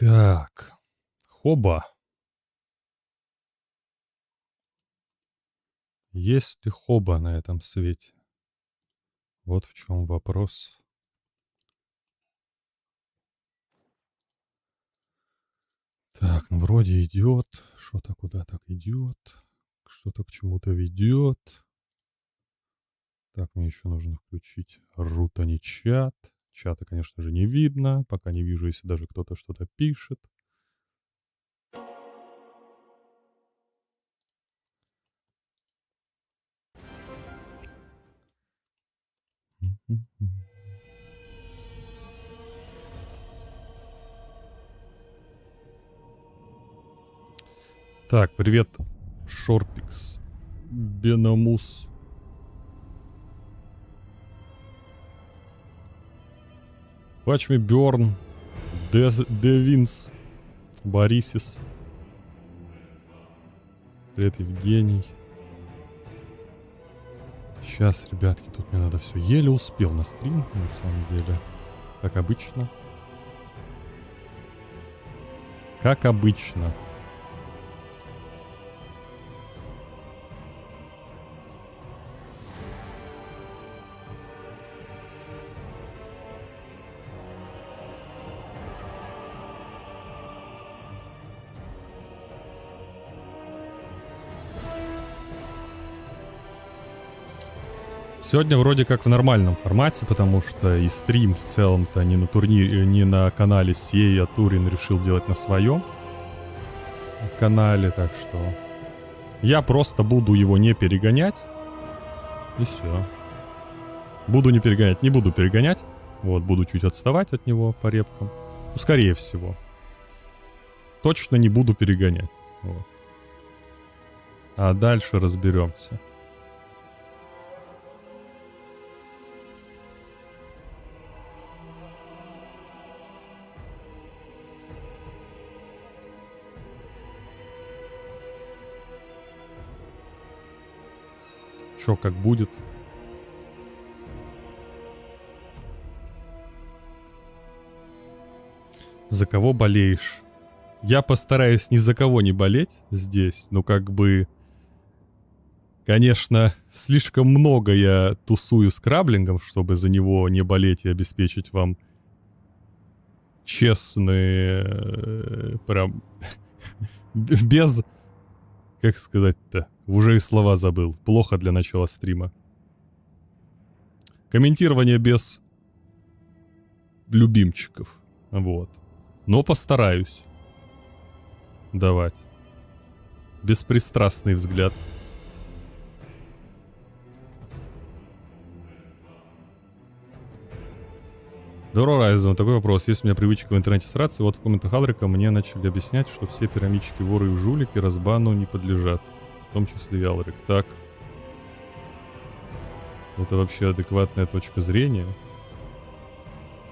Так, хоба. Есть ли хоба на этом свете? Вот в чем вопрос. Так, ну вроде идет. Что-то куда так идет. Что-то к чему-то ведет. Так, мне еще нужно включить root, а не чат. Чата, конечно же, не видно. Пока не вижу, если даже кто-то что-то пишет. Так, привет, Шорпикс, Бенамус. Watch me burn, Девинс, Борисис. Привет, Евгений. Сейчас, ребятки, тут мне надо все. Еле успел на стрим, на самом деле. Как обычно. Как обычно. Сегодня вроде как в нормальном формате, потому что и стрим в целом-то не на турнире, не на канале сей, а Турин решил делать на своем канале, так что я просто буду его не перегонять. И все. Буду не перегонять, не буду перегонять. Вот, буду чуть отставать от него по репкам. Ну, скорее всего. Точно не буду перегонять. Вот. А дальше разберемся. Чё, как будет. За кого болеешь? Я постараюсь ни за кого не болеть здесь. Ну, как бы... Конечно, слишком много я тусую с краблингом, чтобы за него не болеть и обеспечить вам честные... Прям... Без... Как сказать-то? Уже и слова забыл. Плохо для начала стрима. Комментирование без любимчиков. Вот. Но постараюсь давать. Беспристрастный взгляд. Здорово, Райзен. Такой вопрос. Есть у меня привычка в интернете сраться. Вот в комментах Алрика мне начали объяснять, что все пирамидчики, воры и жулики разбану не подлежат. В том числе и Алрик. Так. Это вообще адекватная точка зрения?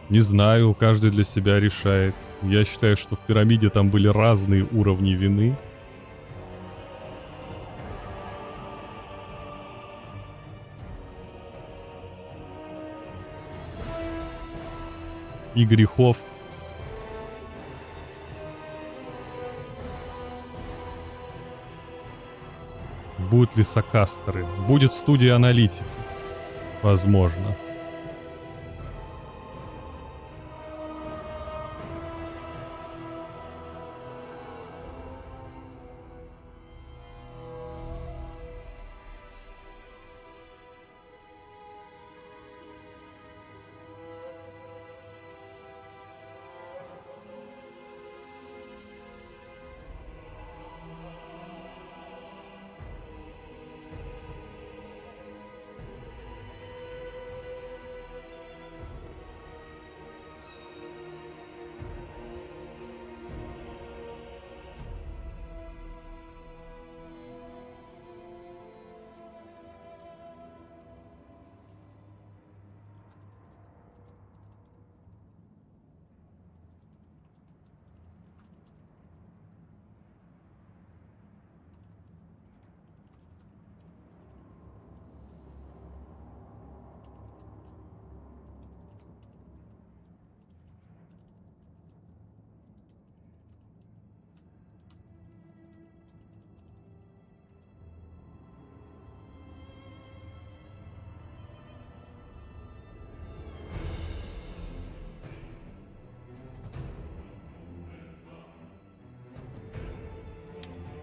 Не знаю, каждый для себя решает. Я считаю, что в пирамиде там были разные уровни вины. И грехов. Будут ли сокастеры? Будет студия аналитики. Возможно.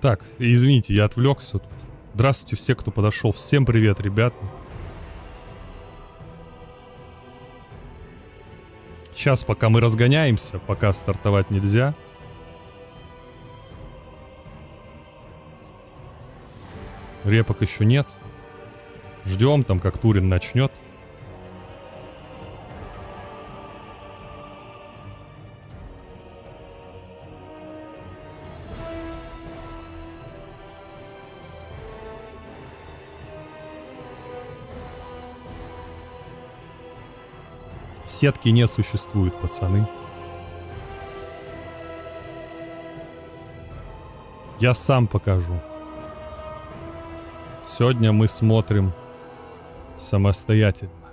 Так, извините, я отвлекся тут. Здравствуйте все, кто подошел. Всем привет, ребята. Сейчас, пока мы разгоняемся, пока стартовать нельзя. Репок еще нет. Ждем там, как Турин начнет. Сетки не существует, пацаны. Я сам покажу. Сегодня мы смотрим самостоятельно.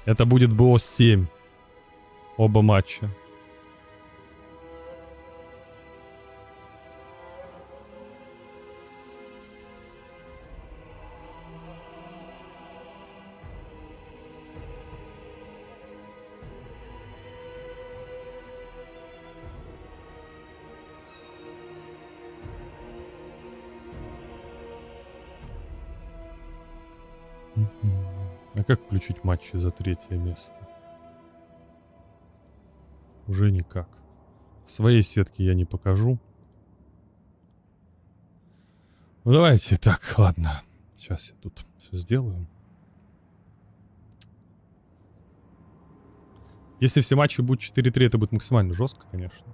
Это будет БО-7. Оба матча. А как включить матчи за третье место? Уже никак. В своей сетке я не покажу. Ну давайте так, ладно. Сейчас я тут все сделаю. Если все матчи будут 4-3, это будет максимально жестко, конечно.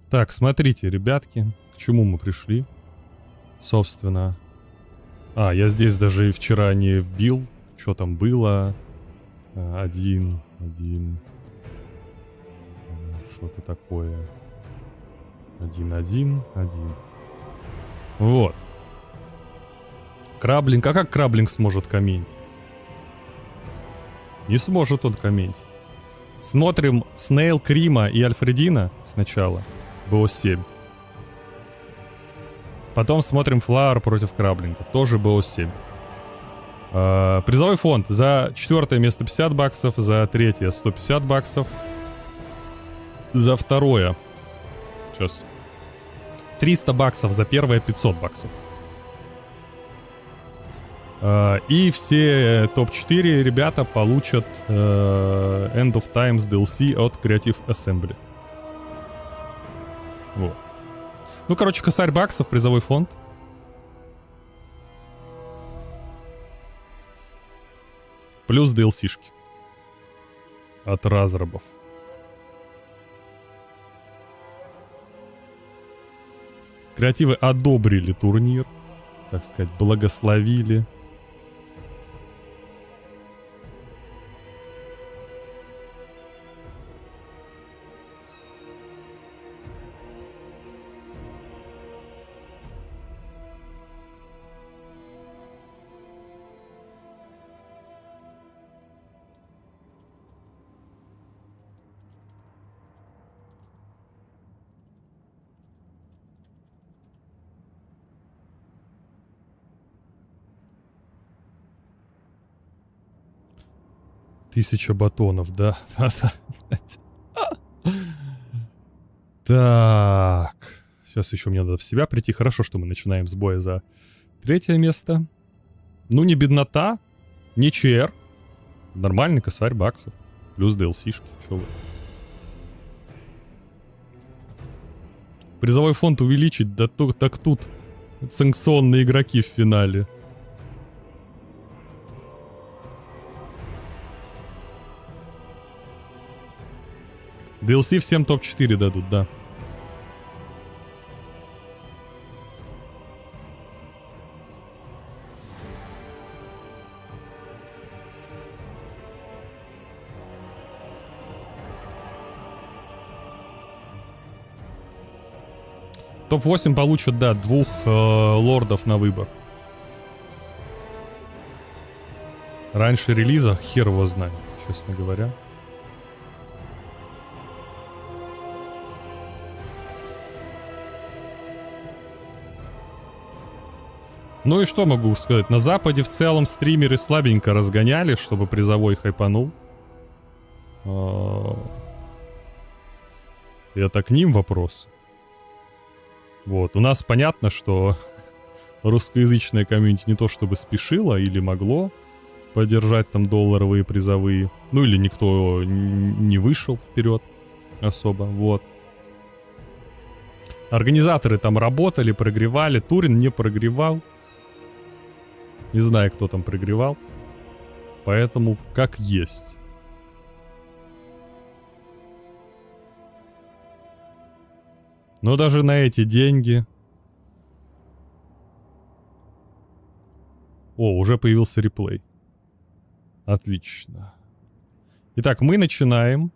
Так, смотрите, ребятки, к чему мы пришли. Собственно. Я здесь даже и вчера не вбил, что там было. 1. Что-то такое. 1. Вот. Краблинг. А как Краблинг сможет комментить? Не сможет он комментить. Смотрим Снейл, Крима и Альфредина сначала. БО-7. Потом смотрим Флауэр против Краблинга. Тоже БО-7. Призовой фонд. За 4 место 50 баксов. За 3 150 баксов. За 2 сейчас 300 баксов. За 1 500 баксов. И все топ-4 ребята получат End of Times DLC от Creative Assembly. Вот. Ну, короче, косарь баксов, призовой фонд. Плюс DLC-шки. От разрабов. Креативы одобрили турнир. Так сказать, благословили. Тысяча батонов, да? Так. Сейчас еще мне надо в себя прийти. Хорошо, что мы начинаем с боя за 3 место. Ну, не беднота, не ЧР. Нормальный косарь баксов. Плюс DLC-шки. Че вы? Призовой фонд увеличить, да так тут санкционные игроки в финале. DLC всем топ-4 дадут, да. Топ-8 получат, да, 2 лордов на выбор. Раньше релиза хер его знает, честно говоря. Ну и что могу сказать? На Западе в целом стримеры слабенько разгоняли, чтобы призовой хайпанул. Это к ним вопрос. Вот. У нас понятно, что русскоязычная комьюнити не то чтобы спешила или могло поддержать там долларовые призовые. Ну или никто не вышел вперед особо. Вот. Организаторы там работали, прогревали. Турин не прогревал. Не знаю, кто там прогревал. Поэтому как есть. Но даже на эти деньги... О, уже появился реплей. Отлично. Итак, мы начинаем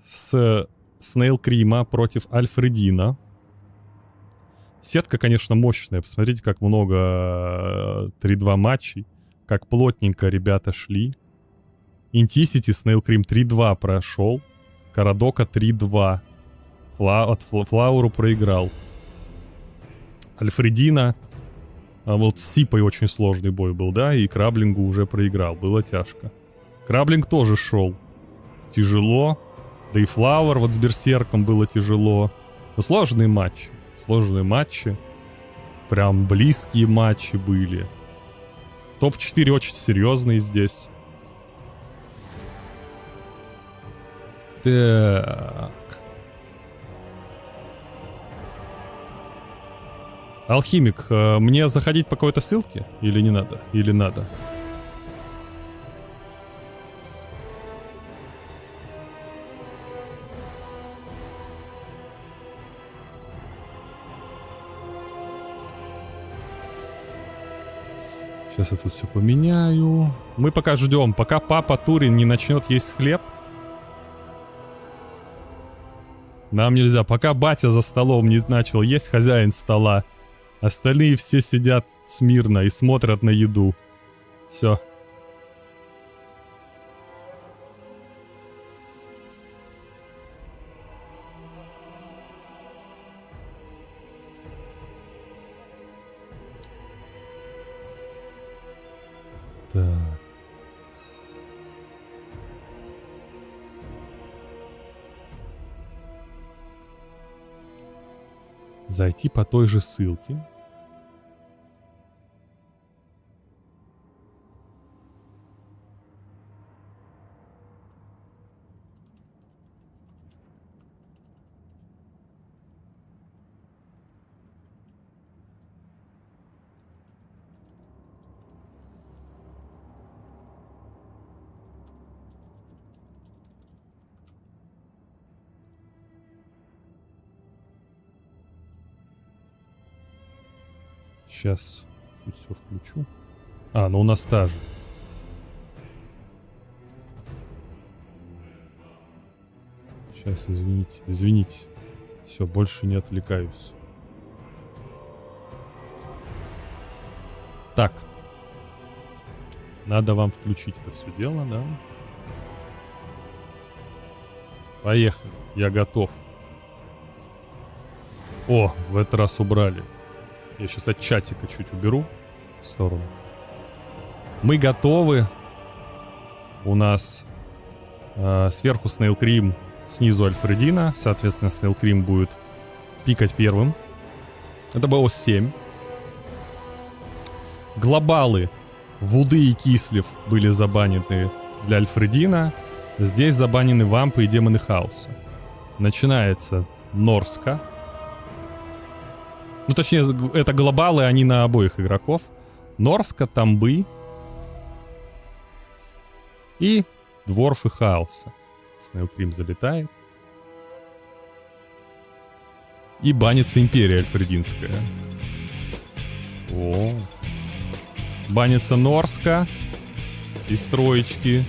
с Снейл Крима против Альфредина. Сетка, конечно, мощная. Посмотрите, как много 3-2 матчей. Как плотненько ребята шли. Интисити Снейл Крим 3-2 прошел. Карадока 3-2. От Флауру проиграл. Альфредина. А вот с Сипой очень сложный бой был, да? И Краблингу уже проиграл. Было тяжко. Краблинг тоже шел. Тяжело. Да и Флауэр вот с Берсерком было тяжело. Но сложные матчи. Сложные матчи. Прям близкие матчи были. Топ-4 очень серьезные здесь. Так. Алхимик, мне заходить по какой-то ссылке? Или не надо? Или надо? Сейчас я тут все поменяю. Мы пока ждем, пока папа Турин не начнет есть хлеб. Нам нельзя. Пока батя за столом не начал есть, хозяин стола. Остальные все сидят смирно и смотрят на еду. Все. Так. Зайти по той же ссылке. Сейчас тут все включу. А, ну у нас та же. Сейчас, извините, извините. Все, больше не отвлекаюсь. Так. Надо вам включить это все дело, да? Поехали. Я готов. О, в этот раз убрали. Я сейчас от чатика чуть уберу в сторону. Мы готовы. У нас сверху Снейл Крим, снизу Альфредина. Соответственно, Снейл Крим будет пикать первым. Это было 7. Глобалы Вуды и Кислев были забанены для Альфредина. Здесь забанены Вампы и Демоны Хаоса. Начинается Норска. Ну, точнее, это глобалы, они на обоих игроков. Норска, Тамбы и Дворфы Хаоса. Снейл Крим залетает. И банится Империя Альфрединская. О. Банится Норска. И строечки.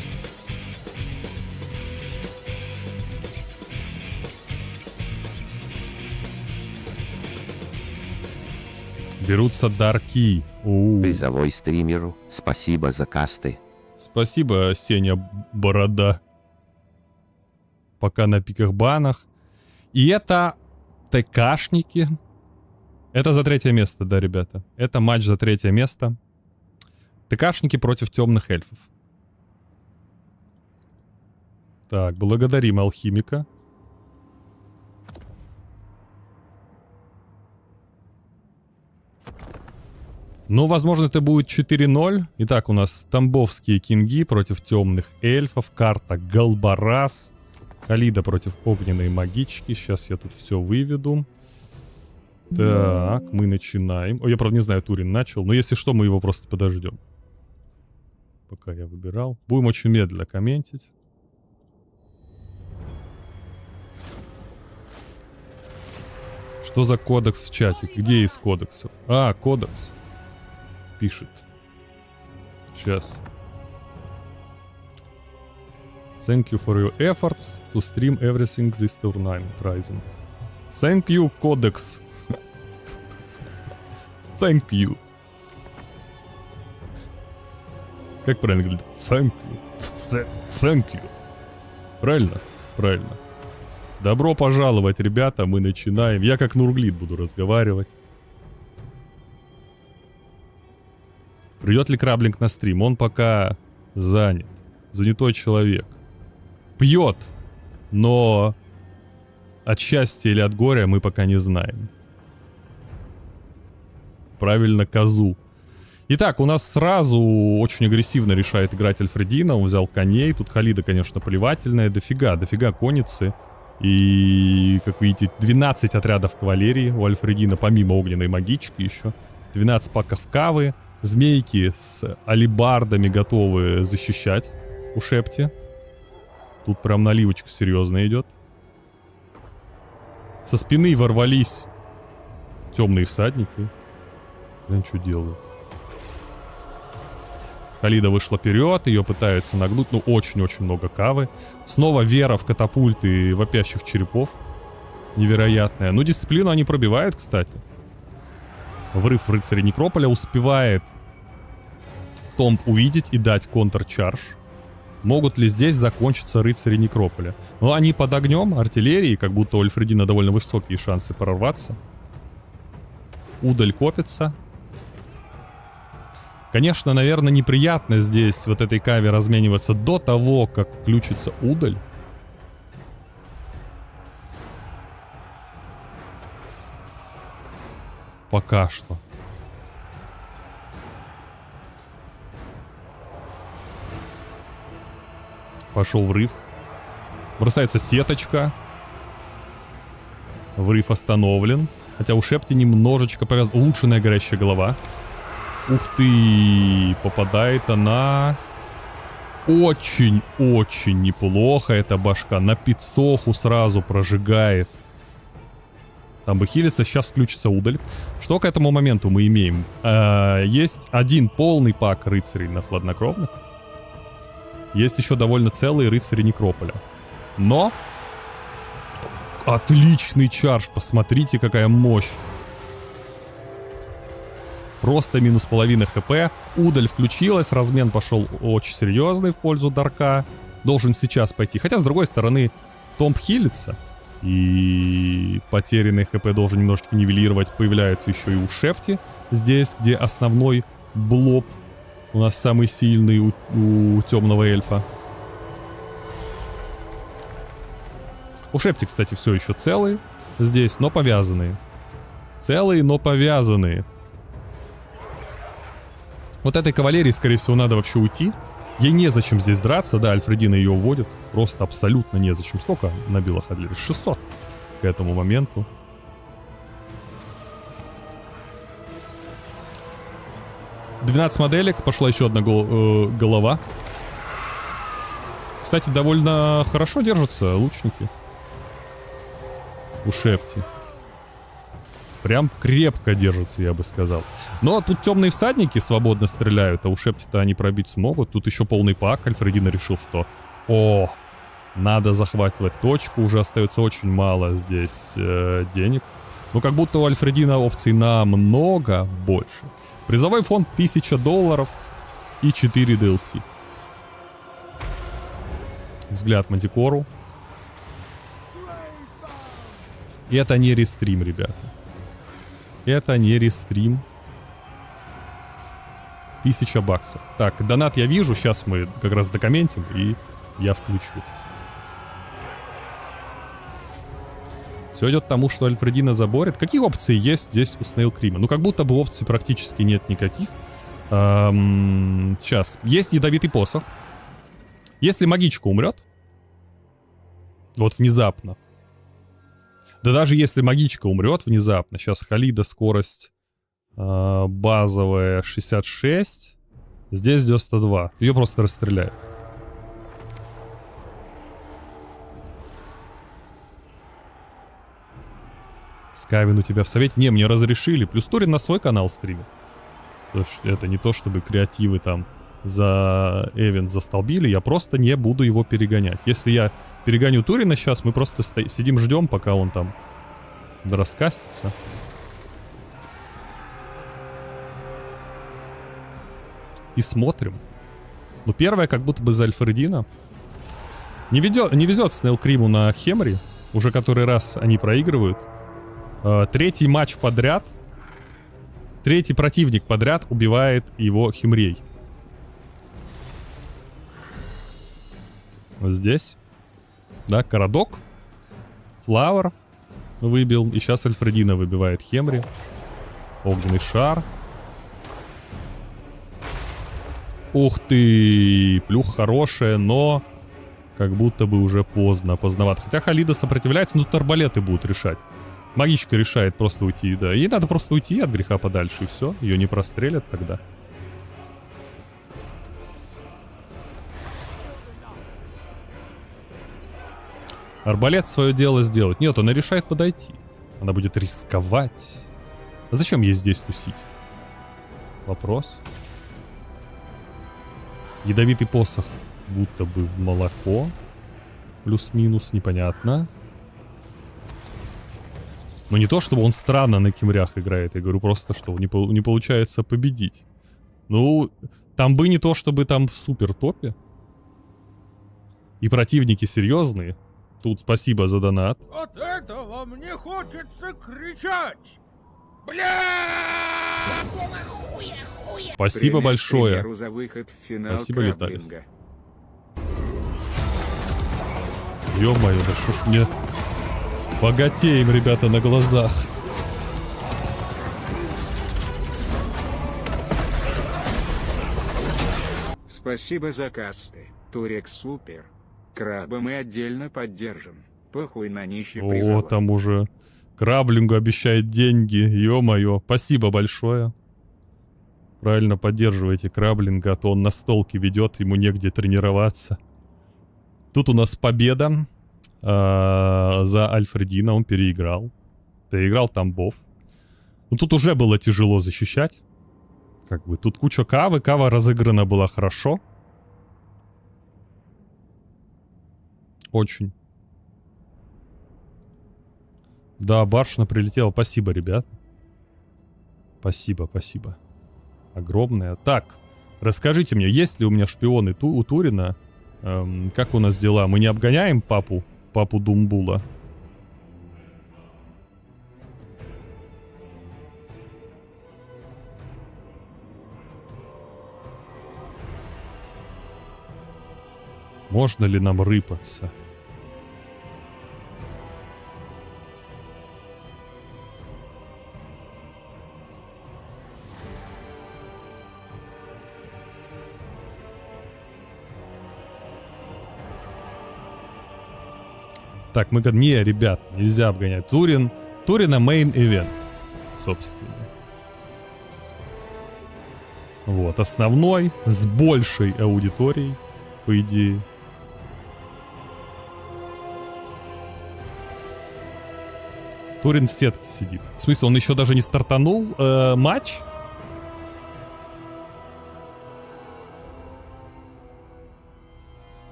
Берутся дарки. Призовой стримеру, спасибо за касты. Спасибо, Сеня Борода. Пока на пиках банах. И это ТКшники. Это за 3 место, да, ребята. Это матч за 3 место. ТКшники против темных эльфов. Так, благодарим алхимика. Ну, возможно, это будет 4-0. Итак, у нас тамбовские кинги против темных эльфов. Карта Галбарас. Халида против огненной магички. Сейчас я тут все выведу. Так, мы начинаем. Ой, я, правда, не знаю, Турин начал. Но если что, мы его просто подождем. Пока я выбирал. Будем очень медленно комментить. Что за кодекс в чате? Где из кодексов? А, кодекс. Пишет. Сейчас. Thank you for your efforts to stream everything this tournament, Ryzen. Thank you, кодекс. Thank you. Как правильно говорить? Thank you. Thank you. Правильно? Правильно. Добро пожаловать, ребята, мы начинаем. Я как Нурглит буду разговаривать. Придет ли Краблинг на стрим? Он пока занят. Занятой человек. Пьет, но от счастья или от горя мы пока не знаем. Правильно, козу. Итак, у нас сразу очень агрессивно решает играть Альфредина. Он взял коней. Тут Халида, конечно, плевательная. Дофига конницы. И, как видите, 12 отрядов кавалерии у Альфредина, помимо огненной магички еще. 12 паков кавы. Змейки с алебардами готовы защищать у Шепти. Тут прям наливочка серьезно идет. Со спины ворвались темные всадники. Блин, что делают? Халида вышла вперед, ее пытаются нагнуть, ну очень-очень много кавы. Снова вера в катапульты вопящих черепов. Невероятная. Ну, дисциплину они пробивают, кстати. Врыв рыцаря Некрополя успевает Томб увидеть и дать контрчарж. Могут ли здесь закончиться рыцари Некрополя? Ну, они под огнем артиллерии, как будто у Альфредина довольно высокие шансы прорваться. Удаль копится. Конечно, наверное, неприятно здесь вот этой каве размениваться до того, как включится удаль. Пока что. Пошел врыв. Бросается сеточка. Врыв остановлен. Хотя у Шепти немножечко повязана. Улучшенная горящая голова. Ух ты! Попадает она... Очень-очень неплохо эта башка. На пиццоху сразу прожигает. Там бы хилиться, сейчас включится удаль. Что к этому моменту мы имеем? Есть один полный пак рыцарей на хладнокровных. Есть еще довольно целые рыцари Некрополя. Но... Отличный чарж, посмотрите, какая мощь. Просто минус половина хп. Удаль включилась, размен пошел очень серьезный в пользу Дарка. Должен сейчас пойти. Хотя, с другой стороны, Томб хилится. И потерянный хп должен немножечко нивелировать. Появляется еще и у Шепти. Здесь, где основной блоб у нас самый сильный у темного эльфа. У Шепти, кстати, все еще целые здесь, но повязанные. Целые, но повязанные. Вот этой кавалерии, скорее всего, надо вообще уйти. Ей незачем здесь драться. Да, Альфредина ее уводит. Просто абсолютно незачем. Сколько набила Хадлери? 600 к этому моменту. «12 моделек». Пошла еще одна голова. Кстати, довольно хорошо держатся лучники. У Шепти. Прям крепко держатся, я бы сказал. Но тут темные всадники свободно стреляют, а у Шепти-то они пробить смогут. Тут еще полный пак. Альфредина решил, что... О, надо захватывать точку. Уже остается очень мало здесь денег. Но как будто у Альфредина опций намного больше. Призовой фонд $1000 и 4 DLC. Взгляд Мантикору. И это не рестрим, ребята. Это не рестрим. 1000 баксов. Так, донат я вижу, сейчас мы как раз докомментим, и я включу. Все идет к тому, что Альфредина заборет. Какие опции есть здесь у Снейлкрима? Ну, как будто бы опций практически нет никаких. Сейчас. Есть ядовитый посох. Если магичка умрет, вот внезапно. Да даже если магичка умрет внезапно. Сейчас Халида скорость базовая 66. Здесь 92. Ее просто расстреляют. Скавин у тебя в совете? Не, мне разрешили. Плюс Турин на свой канал стримит. Это не то, чтобы креативы там за эвент застолбили. Я просто не буду его перегонять. Если я перегоню Турина сейчас, мы просто сидим, ждем, пока он там раскастится. И смотрим. Ну, первое, как будто бы за Альфредина. Не везет Снейлкриму на Хемри. Уже который раз они проигрывают. Третий матч подряд. Третий противник подряд убивает его Химрей. Вот здесь. Да, Карадок. Флауэр выбил. И сейчас Альфредина выбивает Хемри. Огненный шар. Ух ты! Плюх хорошая, но как будто бы уже поздно, поздновато. Хотя Халида сопротивляется, но тут арбалеты будут решать. Магичка решает просто уйти, да. Ей надо просто уйти от греха подальше, и все. Ее не прострелят тогда. Арбалет свое дело сделать. Нет, она решает подойти. Она будет рисковать. А зачем ей здесь тусить? Вопрос. Ядовитый посох. Будто бы в молоко. Плюс-минус, непонятно. Но не то, чтобы он странно на кимрях играет. Я говорю просто, что не получается победить. Ну, там бы не то, чтобы там в супер топе. И противники серьезные. Тут спасибо за донат. От этого мне хочется кричать. Бля! Спасибо большое. За выход в финал Спасибо, Виталий. краблинга. Ё-моё, да шо ж мне... Богатеем, ребята, на глазах. Спасибо за касты. Турек супер. Краба мы отдельно поддержим. Похуй на нищий О, призывал. там уже Краблингу обещает деньги. Ё-моё, спасибо большое. Правильно поддерживайте Краблинга, а то он на столке ведет, ему негде тренироваться. Тут у нас победа. За Альфредина он переиграл. Переиграл Тамбов. Ну тут уже было тяжело защищать. Как бы тут куча кавы. Кава разыграна была хорошо. Очень. Да, баршина прилетела. Спасибо, ребят. Спасибо, спасибо. Огромное. Так, расскажите мне, есть ли у меня шпионы у Турина? Как у нас дела? Мы не обгоняем папу Думбула? Можно ли нам рыпаться? Так, мы говорим, не, ребят, нельзя обгонять. Турина main event, собственно. Вот, основной, с большей аудиторией, по идее. Турин в сетке сидит. В смысле, он еще даже не стартанул матч?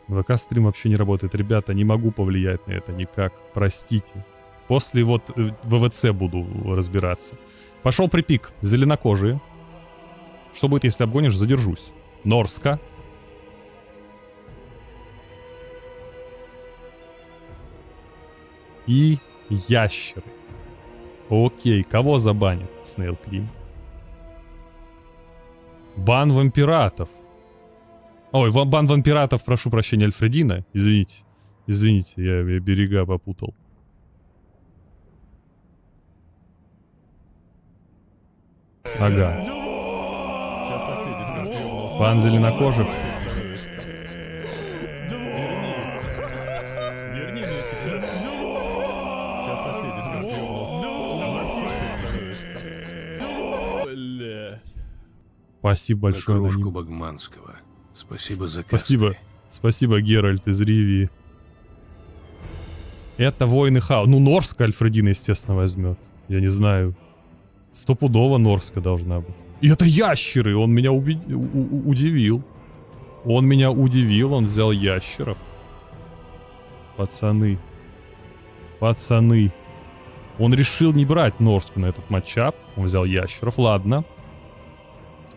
ВК-стрим вообще не работает. Ребята, не могу повлиять на это никак. Простите. После вот ВВЦ буду разбираться. Пошел припик. Зеленокожие. Что будет, если обгонишь? Задержусь. Норска. и ящеры. Окей, кого забанит Снейл Крим? Бан вампиратов. Ой, бан вампиратов, прошу прощения, Альфредина. Извините. Извините, я берега попутал. Ага. Бан зеленокожих. Спасибо большое. Кружку Багманского. Спасибо за касты. Спасибо. Спасибо, Геральт из Ривии. Это воины Хаоса. Ну, Норска Альфредина, естественно, возьмет. Я не знаю. Стопудово Норска должна быть. И это ящеры! Он меня удивил. Он меня удивил, он взял ящеров. Пацаны. Пацаны. Он решил не брать Норску на этот матчап. Он взял ящеров, ладно.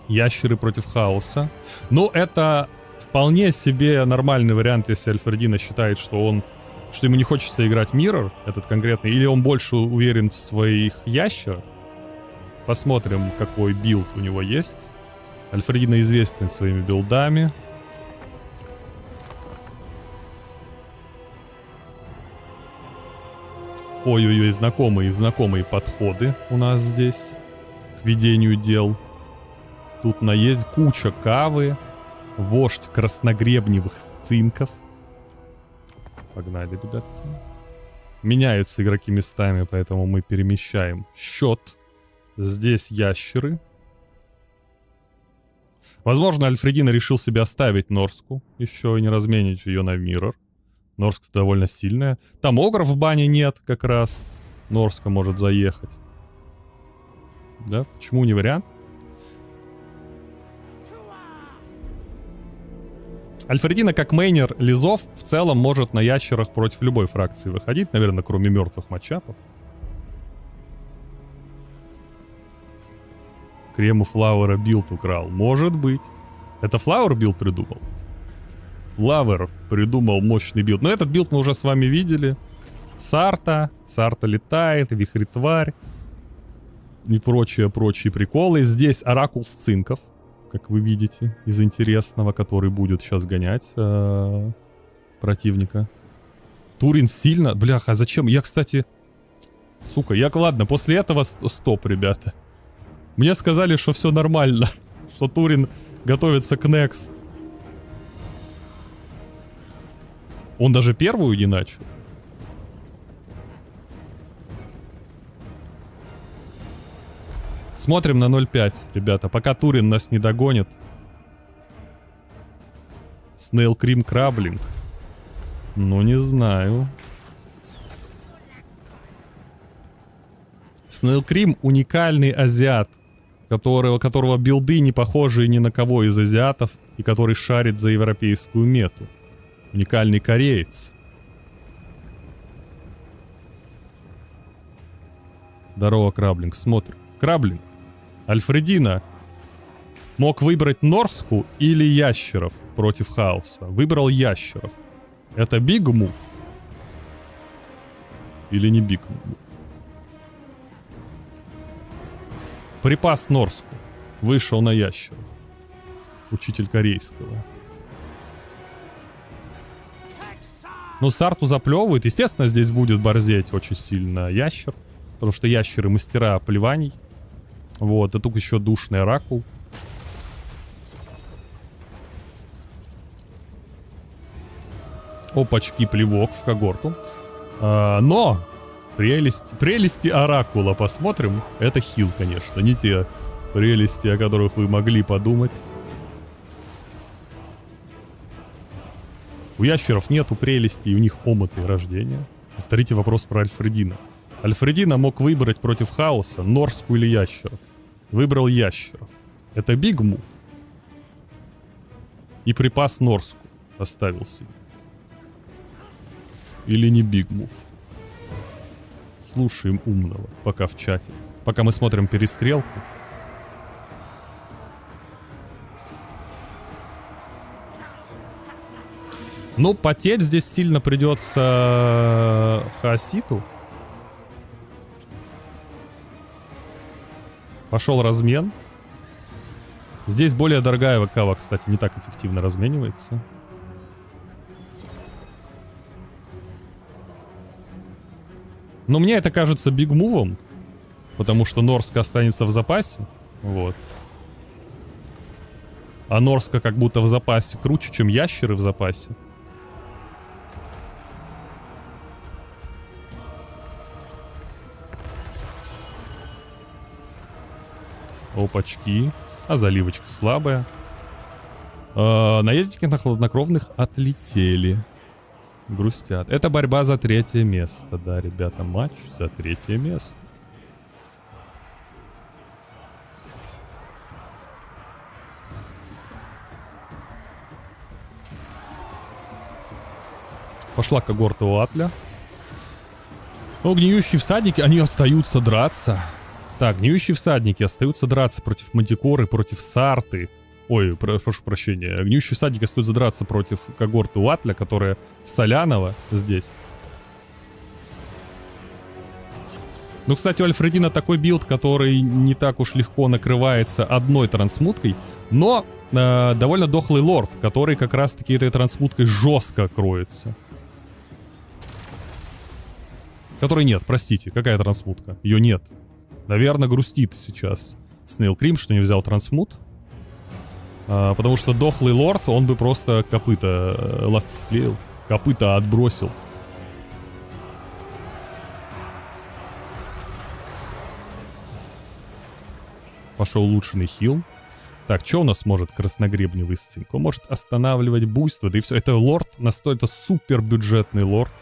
Ящеры против Хаоса. Но это вполне себе нормальный вариант, если Альфредина считает, что ему не хочется играть Mirror, этот конкретный, или он больше уверен в своих ящерах. Посмотрим, какой билд у него есть. Альфредина известен своими билдами. Ой-ой-ой, знакомые подходы у нас здесь к ведению дел. Тут есть куча кавы. Вождь красногребневых сцинков. Погнали, ребятки. Меняются игроки местами, поэтому мы перемещаем счет. Здесь ящеры. Возможно, Альфредина решил себе оставить Норску. Еще и не разменить ее на Mirror. Норска довольно сильная. Там огров в бане нет как раз. Норска может заехать. Да, почему не вариант? Альфредина, как мейнер лизов, в целом может на ящерах против любой фракции выходить, наверное, кроме мертвых матчапов. Крему Флауэра билд украл. Может быть. Это Флауэр билд придумал? Флауэр придумал мощный билд. Но этот билд мы уже с вами видели. Сарта летает, вихрь-тварь. И прочие приколы. Здесь Оракул Сцинков, как вы видите, из интересного, который будет сейчас гонять противника. Турин сильно... Бляха, зачем? Я, кстати... Сука, ладно, после этого стоп, ребята. Мне сказали, что все нормально. Что Турин готовится к Next. Он даже первую не начал. Смотрим на 0.5, ребята. Пока Турин нас не догонит. Снейл Крим Краблинг. Ну, не знаю. Снейл Крим уникальный азиат, которого билды не похожи ни на кого из азиатов, и который шарит за европейскую мету. Уникальный кореец. Здорово, Краблинг. Смотрим. Краблинг. Альфредина мог выбрать Норску или ящеров против Хаоса. Выбрал ящеров. Это big move? Или не big move? Припас Норску. Вышел на ящера. Учитель корейского. Ну, Сарту заплевывает. Естественно, здесь будет борзеть очень сильно ящер. Потому что ящеры мастера плеваний. Вот, и тут еще душный оракул. Опачки, плевок в когорту. Но прелести оракула посмотрим. Это хил, конечно. Не те прелести, о которых вы могли подумать. У ящеров нету прелести, у них омыты рождения. Повторите вопрос про Альфредина. Альфредина мог выбрать против Хаоса Норску или ящеров. Выбрал ящеров. Это big move. И припас Норску оставил себе. Или не big move. Слушаем умного, пока в чате. Пока мы смотрим перестрелку. Ну, потеть здесь сильно придется Хаоситу. Пошел размен. Здесь более дорогая ВК, кстати, не так эффективно разменивается. Но мне это кажется бигмувом, потому что Норска останется в запасе. Вот. А Норска как будто в запасе круче, чем ящеры в запасе. Опачки. А заливочка слабая. Наездники на хладнокровных отлетели. Грустят. Это борьба за 3-е место. Да, ребята, матч за 3-е место. Пошла когорта у Атля. Но гниющие всадники, они остаются драться. Так, гниющие всадники остаются драться против Мантикоры, против Сарты. Ой, прошу прощения. Гниющие всадники остаются драться против когорты у Атля, которая Солянова здесь. Ну, кстати, у Альфредина такой билд, который не так уж легко накрывается одной трансмуткой, но довольно дохлый лорд, который как раз-таки этой трансмуткой жестко кроется. Которой нет, простите, какая трансмутка? Ее нет. Наверное, грустит сейчас Снейл Крим, что не взял трансмут. Потому что дохлый лорд, он бы просто копыта ласты склеил. Копыта отбросил. Пошел улучшенный хил. Так, что у нас может красногребневый сцинк? Он может останавливать буйство, да и все. Это лорд, это супер бюджетный лорд.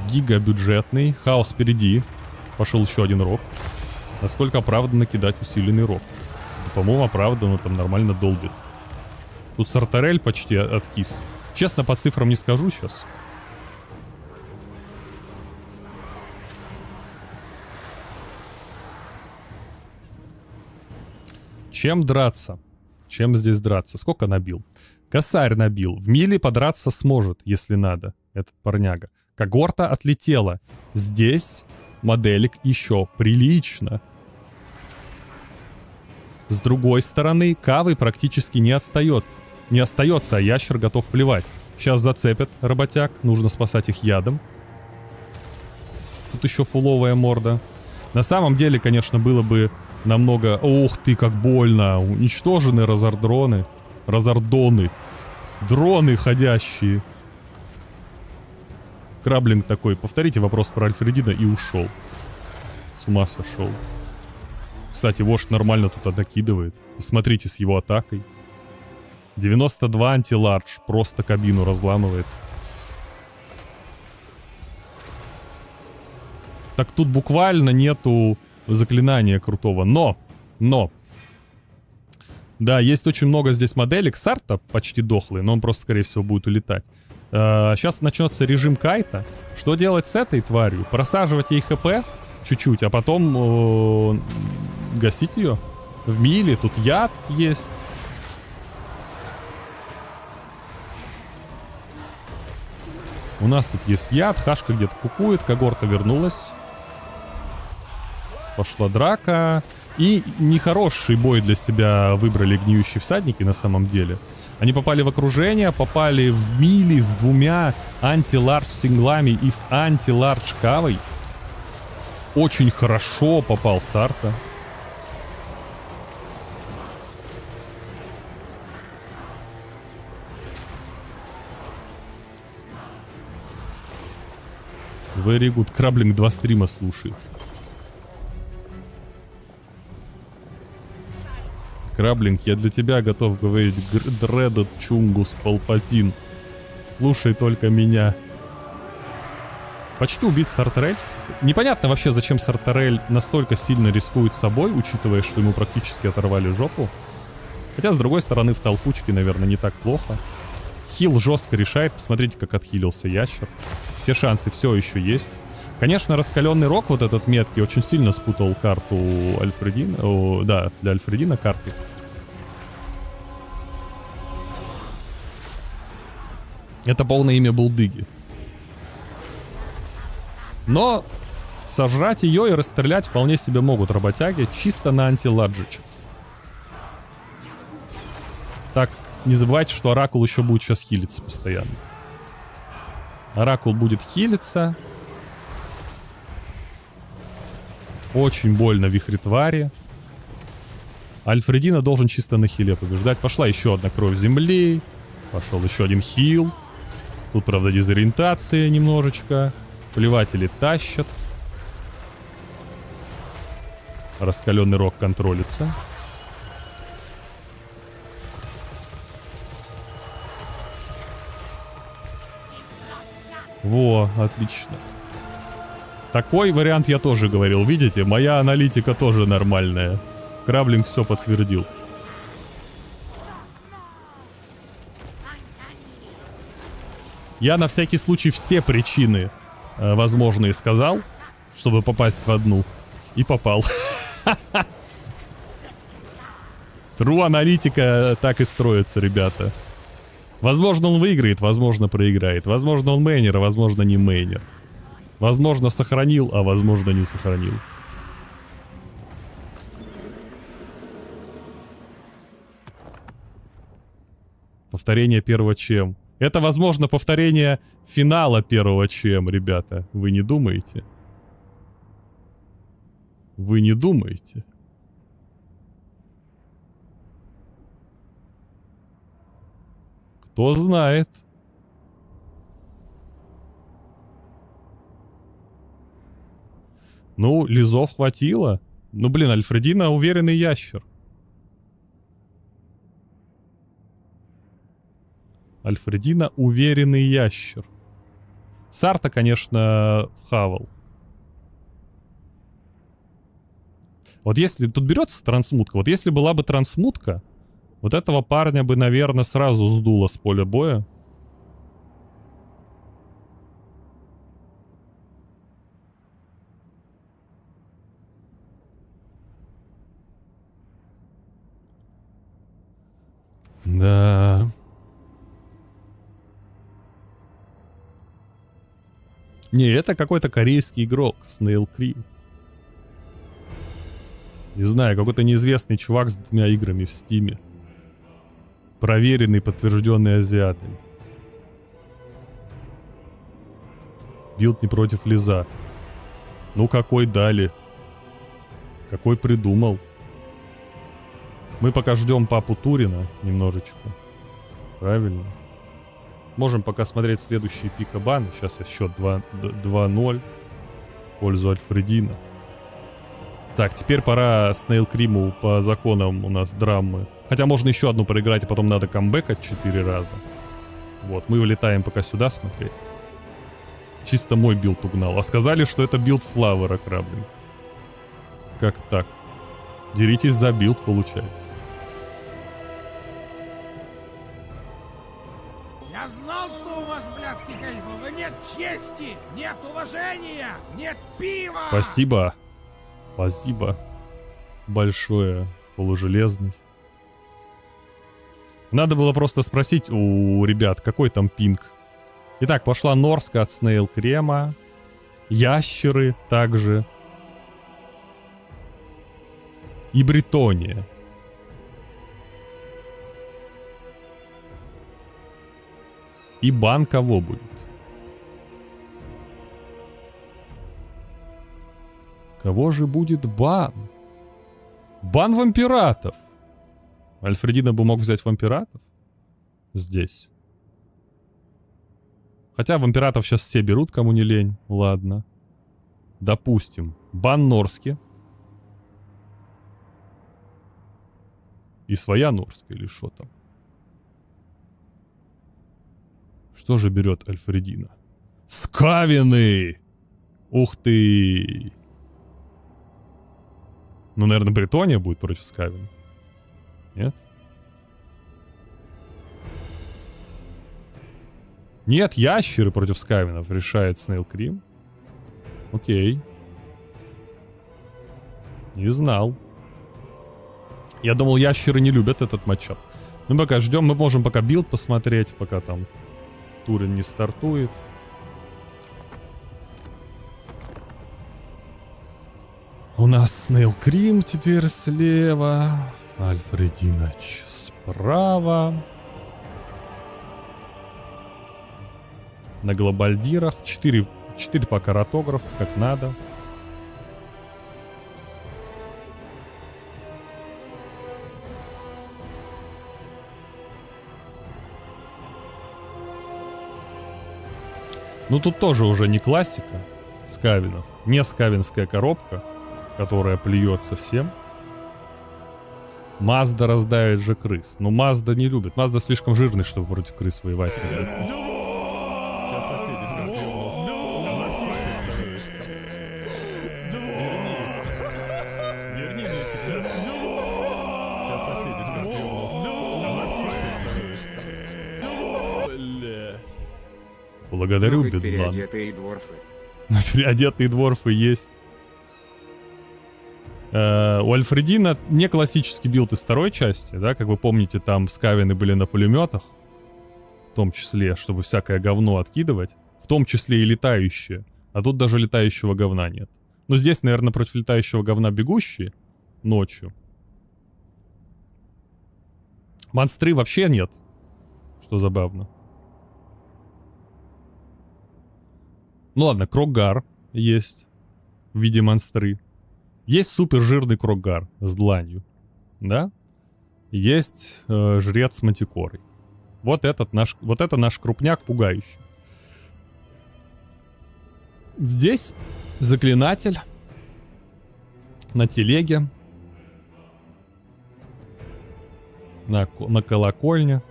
Гигабюджетный. Хаос впереди. Пошел еще один рок. Насколько оправданно кидать усиленный рок? По-моему, оправданно, там нормально долбит. Тут Сартарель почти откис. Честно, по цифрам не скажу сейчас. Чем драться? Чем здесь драться? Сколько набил? Косарь набил. В миле подраться сможет, если надо. Этот парняга. Когорта отлетела. Здесь моделик еще прилично. С другой стороны, Кавы практически не отстает. Не остается, а ящер готов плевать. Сейчас зацепят работяг. Нужно спасать их ядом. Тут еще фуловая морда. На самом деле, конечно, было бы намного... Ух ты, как больно. Уничтожены разардроны. Разардоны. Дроны ходящие. Краблинг такой. Повторите вопрос про Альфредина и ушел. С ума сошел. Кстати, вождь нормально тут докидывает. Посмотрите с его атакой. 92 антилардж. Просто кабину разламывает. Так тут буквально нету заклинания крутого. Но. Да, есть очень много здесь моделек. Сарта почти дохлый, но он просто, скорее всего, будет улетать. Сейчас начнется режим кайта. Что делать с этой тварью? Просаживать ей хп чуть-чуть, а потом гасить ее в миле. Тут яд есть. У нас тут есть яд. Хашка где-то кукует. Когорта вернулась. Пошла драка. И нехороший бой для себя выбрали гниющие всадники на самом деле. Они попали в окружение, попали в мили с 2 анти-лардж синглами и с анти-лардж кавой. Очень хорошо попал Сарта. Very good. Краблинг 2 стрима слушает. Краблинг, я для тебя готов говорить. Дредд Чунгус Палпатин. Слушай только меня. Почти убит Сартарель. Непонятно вообще, зачем Сартарель настолько сильно рискует собой, учитывая, что ему практически оторвали жопу. Хотя, с другой стороны, в толкучке, наверное, не так плохо. Хил жестко решает. Посмотрите, как отхилился ящер. Все шансы все еще есть. Конечно, раскаленный рок вот этот меткий очень сильно спутал карту Альфредина. Да, для Альфредина карты. Это полное имя Булдыги. Но сожрать ее и расстрелять вполне себе могут работяги чисто на антиладжичах. Так, не забывайте, что Оракул еще будет сейчас хилиться постоянно. Оракул будет хилиться. Очень больно вихритвари. Альфредина должен чисто на хиле побеждать. Пошла еще одна кровь земли. Пошел еще один хил. Тут, правда, дезориентация немножечко. Плеватели тащат. Раскаленный рог контролится. Во, отлично. Такой вариант я тоже говорил. Видите, моя аналитика тоже нормальная. Краблинг все подтвердил. Я на всякий случай все причины возможные сказал, чтобы попасть в одну. И попал. True аналитика так и строится, ребята. Возможно, он выиграет, возможно, проиграет. Возможно, он мейнер, а возможно, не мейнер. Возможно, сохранил, а возможно, не сохранил. Повторение первого ЧМ. Это, возможно, повторение финала первого ЧМ, ребята. Вы не думаете? Вы не думаете? Кто знает? Ну, лизов хватило. Ну, блин, Альфредина уверенный ящер. Альфредина уверенный ящер. Сарта, конечно, вхавал. Вот если тут берется трансмутка, вот если была бы трансмутка, вот этого парня бы, наверное, сразу сдуло с поля боя. Да. Не, это какой-то корейский игрок, Snail Cream. Не знаю, какой-то неизвестный чувак с 2 играми в Стиме. Проверенный, подтвержденный азиатами. Билд не против Лиза. Ну какой дали? Какой придумал? Мы пока ждем папу Турина немножечко. Правильно. Можем пока смотреть следующие пика-баны. Сейчас я счет 2-0 в пользу Альфредина. Так, теперь пора Snail Криму по законам у нас драмы. Хотя можно еще одну проиграть, а потом надо камбэкать 4 раза. Вот, мы вылетаем пока сюда смотреть. Чисто мой билд угнал. А сказали, что это билд Флавера, Краблин. Как так? Деритесь за билд, получается. Я знал, что у вас, блядский кайфово, нет чести, нет уважения, нет пива! Спасибо. Спасибо. Большое, полужелезный. Надо было просто спросить у ребят, какой там пинг. Итак, пошла Норска от Snail Крема. Ящеры также. И Бретония. И бан кого будет? Кого же будет бан? Бан вампиратов. Альфредина бы мог взять вампиратов. Здесь. Хотя вампиратов сейчас все берут, кому не лень. Ладно. Допустим. Бан Норски. И своя Норска или что там? Что же берет Альфредина? Скавины! Ух ты! Ну, наверное, Бретония будет против Скавина. Нет? Нет, ящеры против Скавинов решает Snail Cream. Окей. Не знал. Я думал, ящеры не любят этот матчап. Ну, пока ждем. Мы можем пока билд посмотреть, пока там Турин не стартует. У нас Снейл Крим теперь слева. Альфрединач справа. На глобальдирах 4 пока ротограф, как надо. Ну тут тоже уже не классика скавинов. Не скавинская коробка, которая плюется всем. Мазда раздавит же крыс. Но Мазда не любит. Мазда слишком жирный, чтобы против крыс воевать. Сейчас соседи скажут. Верни мне сейчас. Сейчас соседи скажут. Благодарю, Любят Бедлан. переодетые дворфы. Переодетые дворфы есть. У Альфредина не классический билд из второй части, да, как вы помните, там скавины были на пулеметах, в том числе, чтобы всякое говно откидывать, в том числе и летающее, а тут даже летающего говна нет. Но здесь, наверное, против летающего говна бегущие ночью. Монстры вообще нет, что забавно. Ну ладно, Кроггар есть в виде монстры. Есть супер жирный Кроггар с дланью, да? Есть жрец с мантикорой. Вот это наш крупняк пугающий. Здесь заклинатель на телеге, на колокольне.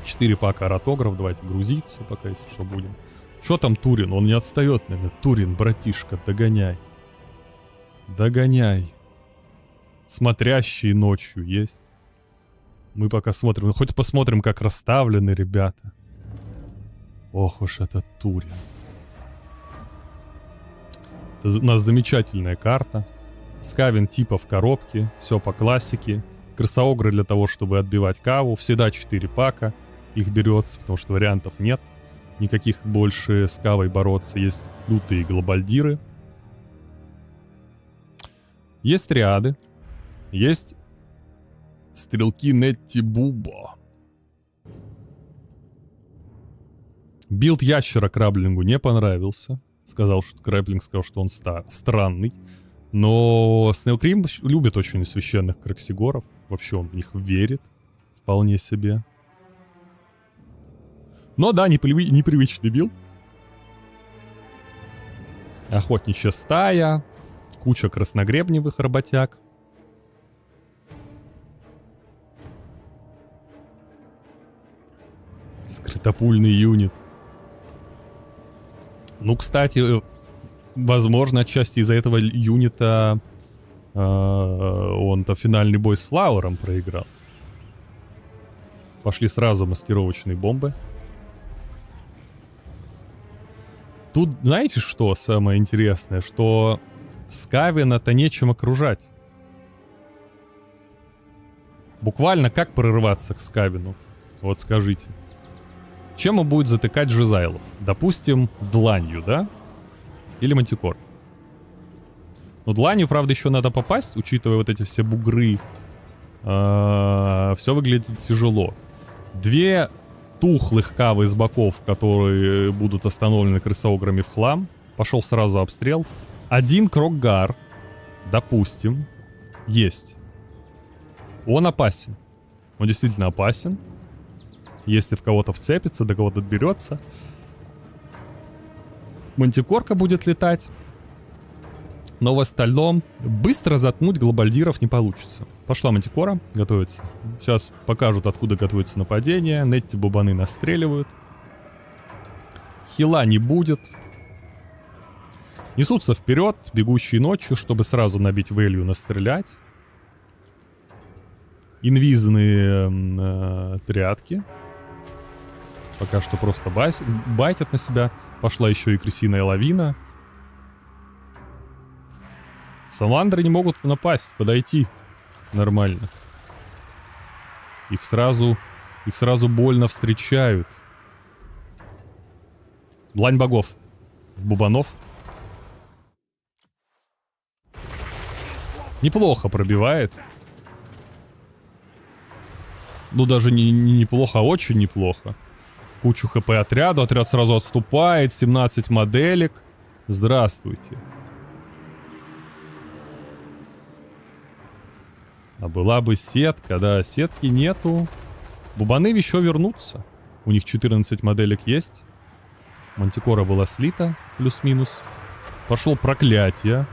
4 пака ротограф, давайте грузиться, пока если что будем. Что там Турин? Он не отстает, наверное. Турин, братишка, догоняй. Догоняй. Смотрящие ночью есть. Мы пока смотрим. Ну, хоть посмотрим, как расставлены ребята. Ох уж это Турин. Это у нас замечательная карта. Скавин типа в коробке. Все по классике. Крысоогры для того, чтобы отбивать каву. Всегда 4 пака. Их берется, потому что вариантов нет. Никаких больше с кавой бороться. Есть лютые глобальдиры. Есть триады. Есть стрелки Нетти Бубо. Билд ящера Краблингу не понравился. Краблинг сказал, что он странный. Но Снейл Крим любит очень священных краксигоров. Вообще он в них верит. Вполне себе. Но да, непривычный билд. Охотничья стая. Куча красногребневых работяг. Скрытопульный юнит. Ну, кстати, возможно, отчасти из-за этого юнита он-то финальный бой с Флауэром проиграл. Пошли сразу маскировочные бомбы. Тут, знаете, что самое интересное? Что Скавина-то нечем окружать. Буквально как прорываться к Скавину? Вот скажите. Чем он будет затыкать Жизайлов? Допустим, дланью, да? Или мантикор? Ну, дланью, правда, еще надо попасть, учитывая вот эти все бугры. Все выглядит тяжело. 2 тухлых кавы с боков, которые будут остановлены крысоограми в хлам. Пошел сразу обстрел. 1 Кроггар, допустим, есть. Он опасен. Он действительно опасен. Если в кого-то вцепится, до кого-то доберется. Мантикорка будет летать. Но в остальном быстро заткнуть глобальдиров не получится. Пошла мантикора, готовится. Сейчас покажут, откуда готовится нападение. Нетти бубаны настреливают. Хила не будет. Несутся вперед, бегущие ночью, чтобы сразу набить вэлью, настрелять. Инвизные триадки. Пока что просто байтят на себя. Пошла еще и крысиная лавина. Саламандры не могут напасть, подойти нормально. Их сразу Их сразу больно встречают. Длань богов. В бубанов. Неплохо пробивает. Ну, даже не неплохо, а очень неплохо. Кучу хп отряду. Отряд сразу отступает. 17 моделек. Здравствуйте. А была бы сетка, да, сетки нету. Бубаны еще вернутся. У них 14 моделек есть. Мантикора была слита, плюс-минус. Пошел проклятие.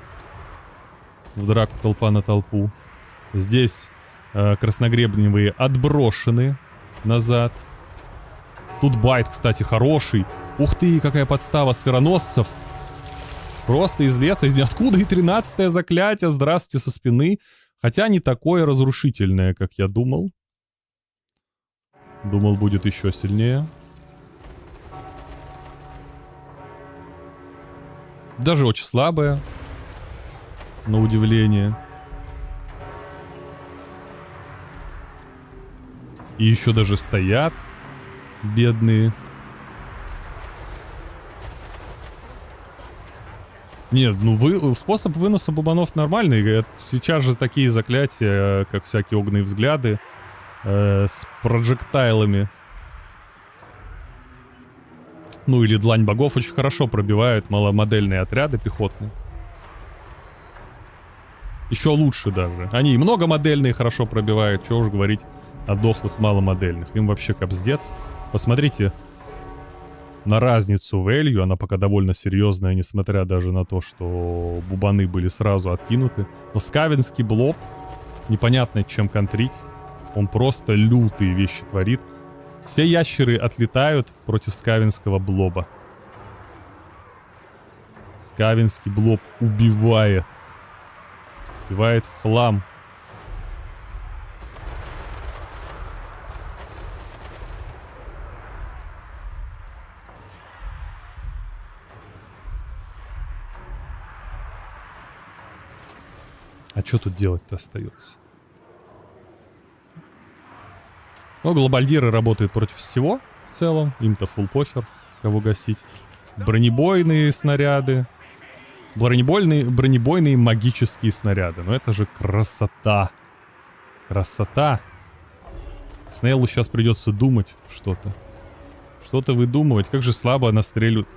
В драку толпа на толпу. Здесь красногребневые отброшены назад. Тут байт, кстати, хороший. Ух ты, какая подстава сфероносцев. Просто из леса, из ниоткуда, и 13-е заклятие. Здравствуйте со спины. Хотя не такое разрушительное, как я думал. Думал, будет еще сильнее. Даже очень слабое. На удивление. И еще даже стоят. Бедные. Нет, ну способ выноса бубанов нормальный. Сейчас же такие заклятия, как всякие огненные взгляды. С проджектайлами. Ну или длань богов очень хорошо пробивают маломодельные отряды пехотные. Еще лучше даже. Они и многомодельные хорошо пробивают. Чего уж говорить о дохлых маломодельных. Им вообще капздец. Посмотрите на разницу в value. Она пока довольно серьезная, несмотря даже на то, что бубаны были сразу откинуты. Но скавенский блоб, непонятно чем контрить. Он просто лютые вещи творит. Все ящеры отлетают против скавенского блоба. Скавенский блоб убивает. Убивает в хлам. А что тут делать-то остается? Ну, глобальдиры работают против всего в целом. Им-то фулл похер, кого гасить. Бронебойные снаряды. Бронебойные магические снаряды. Но это же красота. Красота. Снейлу сейчас придется думать что-то. Что-то выдумывать. Как же слабо настреливают.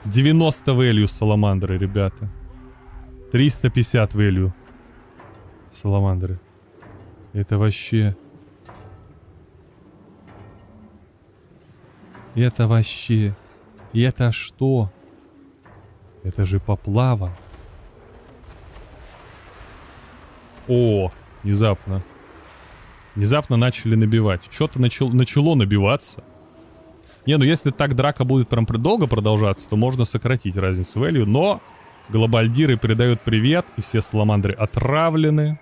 90 value саламандры, ребята. 350 value саламандры. Это вообще... Это вообще... Это что? Это же поплава. О, внезапно. Внезапно начали набивать. Что-то начало набиваться. Не, ну если так драка будет прям долго продолжаться, то можно сократить разницу value. Но глобальдиры передают привет, и все саламандры отравлены.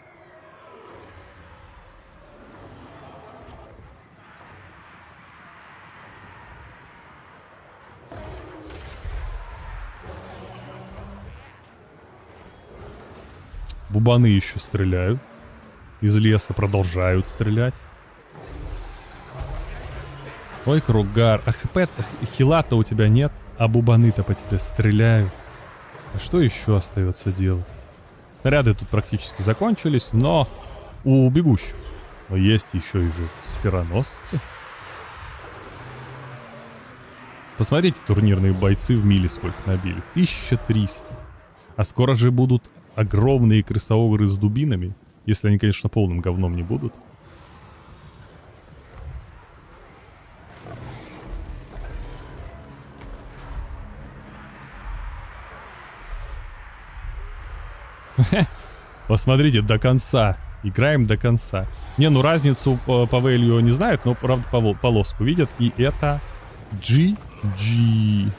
Бубаны еще стреляют. Из леса продолжают стрелять. Ой, Кругар. А хп, хила-то у тебя нет, а бубаны-то по тебе стреляют. А что еще остается делать? Снаряды тут практически закончились, но у бегущих есть еще и же сфероносцы. Посмотрите, турнирные бойцы в миле сколько набили. 1300. А скоро же будут огромные крысоогры с дубинами. Если они, конечно, полным говном не будут. Посмотрите, до конца. Играем до конца. Не, ну разницу по value не знают, но правда полоску видят. И это GG.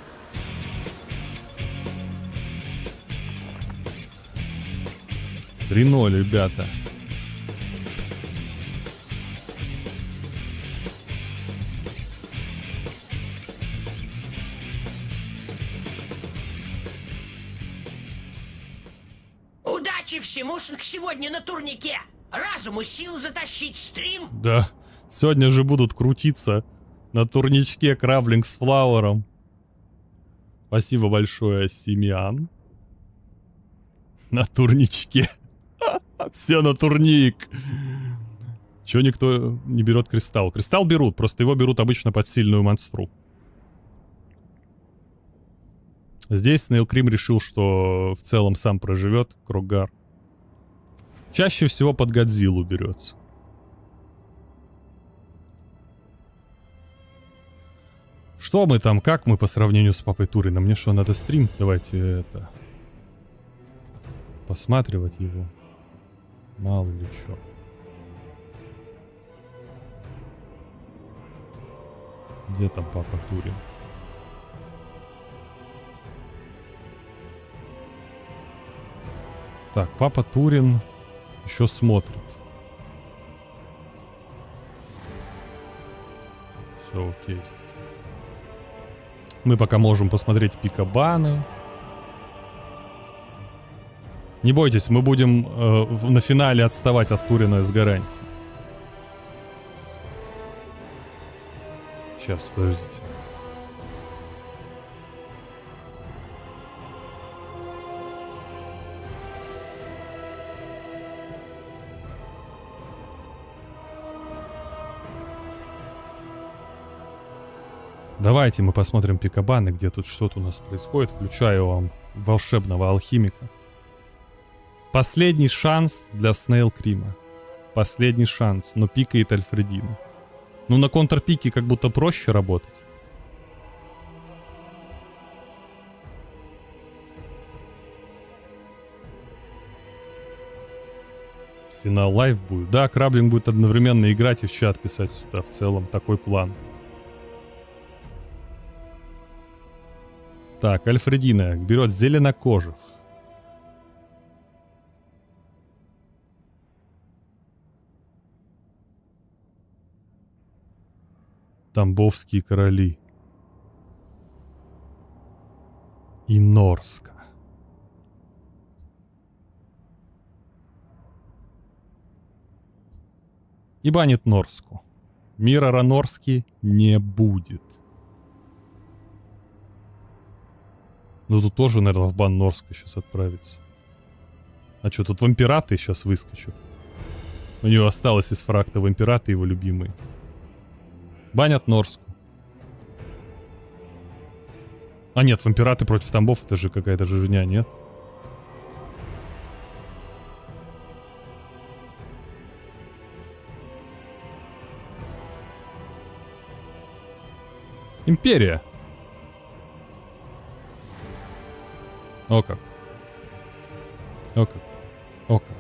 Рено, ребята. Удачи всему сегодня на турнике! Разуму сил затащить стрим! Да, Сегодня же будут крутиться на турничке Краблинг с Флауэром. Спасибо большое, Семян. На турничке. Все на турник. Чего никто не берет кристалл? Кристалл берут, просто его берут обычно под сильную монстру. Здесь Снейл Крим решил, что в целом сам проживет Крогар. Чаще всего под Годзиллу берется. Что мы там, как мы по сравнению с Папой Турином? Мне что, надо стрим? Давайте это... посматривать его. Мало ли что. Где там Папа Турин? Так, Папа Турин еще смотрит. Все окей. Мы пока можем посмотреть пикабаны. Не бойтесь, мы будем на финале отставать от Турина с гарантией. Сейчас, подождите. Давайте мы посмотрим пикабаны, где тут что-то у нас происходит. Включаю вам волшебного алхимика. Последний шанс для Снейл Крима. Последний шанс, но пикает Альфредина. Ну, на контрпике как будто проще работать. Финал лайв будет. Да, Краблинг будет одновременно играть и в чат писать сюда. В целом, такой план. Так, Альфредина берет зеленокожих. Тамбовские короли. И Норска. И банит Норску. Мира Норски не будет. Ну тут тоже, наверное, в бан Норска сейчас отправится. А что, тут вампираты сейчас выскочат. У него осталось из фракта вампираты его любимые. Банят Норску. А нет, вампираты против Тамбов, это же какая-то жижня, нет? Империя. О как. О как. О как.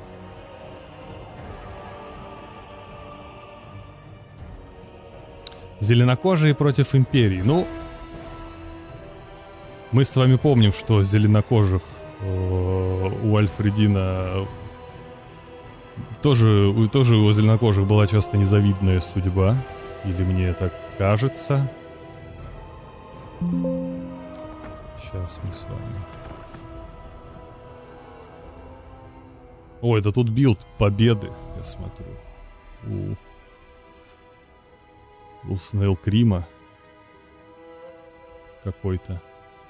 Зеленокожие против империи. Ну, мы с вами помним, что зеленокожих у Альфредина тоже у зеленокожих была часто незавидная судьба. Или мне так кажется. Сейчас мы с вами. О, это тут билд победы, я смотрю. У Снейл Крима какой-то.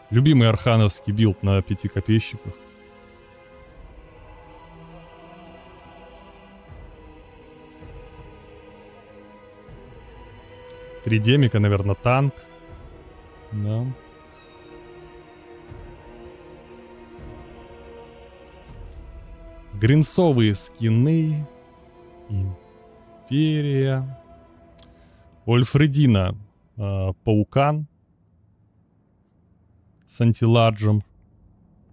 Любимый архановский билд на 5 копейщиках. Тридемика, наверное, танк. Да. Гринсовые скины. Империя. У Альфредина паукан с антиларджем,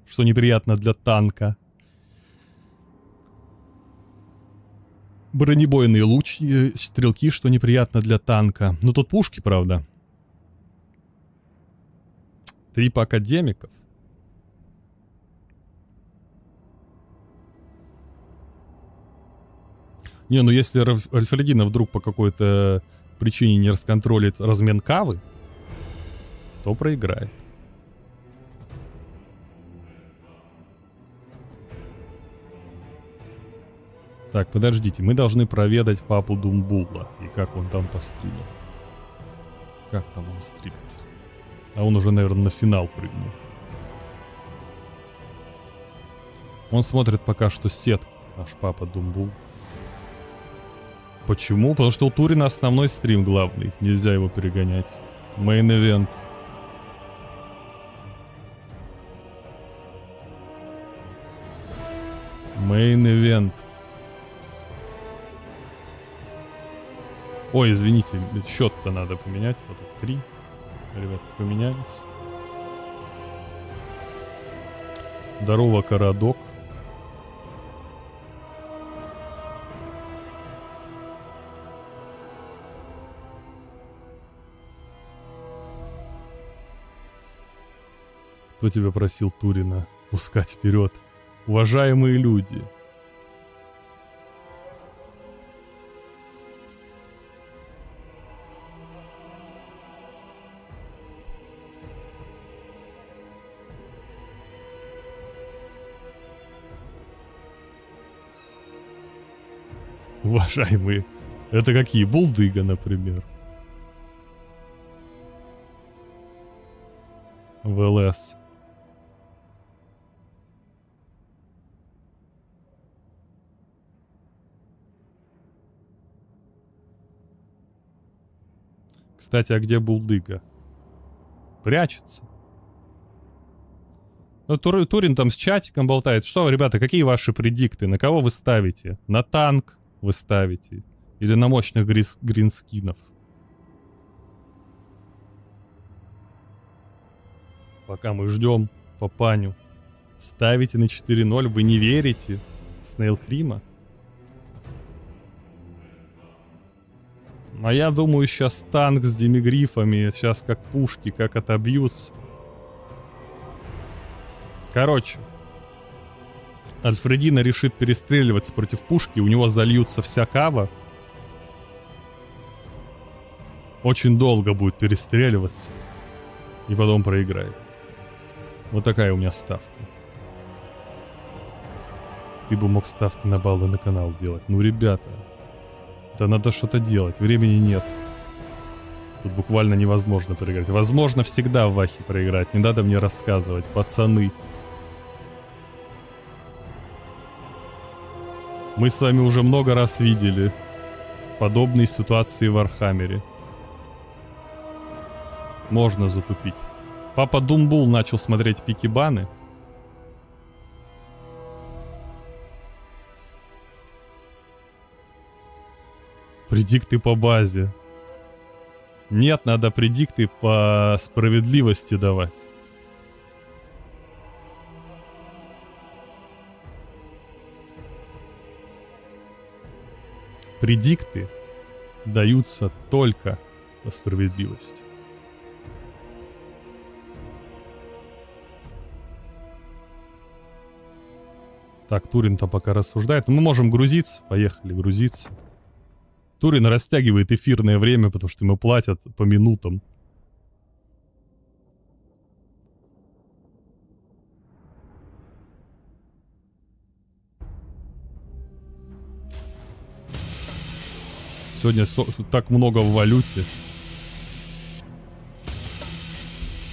что неприятно для танка. Бронебойные лучники, стрелки, что неприятно для танка. Ну тут пушки, правда. 3 академиков. Не, ну если Альфредина вдруг по какой-то причине не расконтролит размен кавы, то проиграет. Так, подождите, мы должны проведать папу Думбула. И как он там по стриму. Как там он стримит? А он уже, наверное, на финал прыгнул. Он смотрит пока что сетку, наш папа Думбул. Почему? Потому что у Турина основной стрим главный. Нельзя его перегонять. Мейн-эвент. Мейн-эвент. Ой, извините, счет-то надо поменять. Вот так, 3. Ребята поменялись. Здорово, Карадок. Кто тебя просил Турина пускать вперед? Уважаемые люди. Уважаемые. Это какие? Булдыга, например. ВЛС. Кстати, а где Булдыга? Прячется. Ну, Турин там с чатиком болтает. Что, ребята, какие ваши предикты? На кого вы ставите? На танк вы ставите? Или на мощных гринскинов? Пока мы ждем папаню. Ставите на 4-0. Вы не верите? Снейл Крима? А я думаю, сейчас танк с демигрифами, сейчас как пушки, как отобьются. Короче, Альфредина решит перестреливаться против пушки, у него зальются вся кава. Очень долго будет перестреливаться. И потом проиграет. Вот такая у меня ставка. Ты бы мог ставки на баллы на канал делать. Ну, ребята. Да надо что-то делать, времени нет. Тут буквально невозможно проиграть. Возможно всегда в Вахе проиграть, не надо мне рассказывать, пацаны. Мы с вами уже много раз видели подобные ситуации в Вархаммере. Можно затупить. Папа Думбул начал смотреть пикибаны. Предикты по базе. Нет, надо предикты по справедливости давать. Предикты даются только по справедливости. Так, Турин-то пока рассуждает. Но мы можем грузиться. Поехали грузиться. Турин растягивает эфирное время, потому что ему платят по минутам. Сегодня так много в валюте.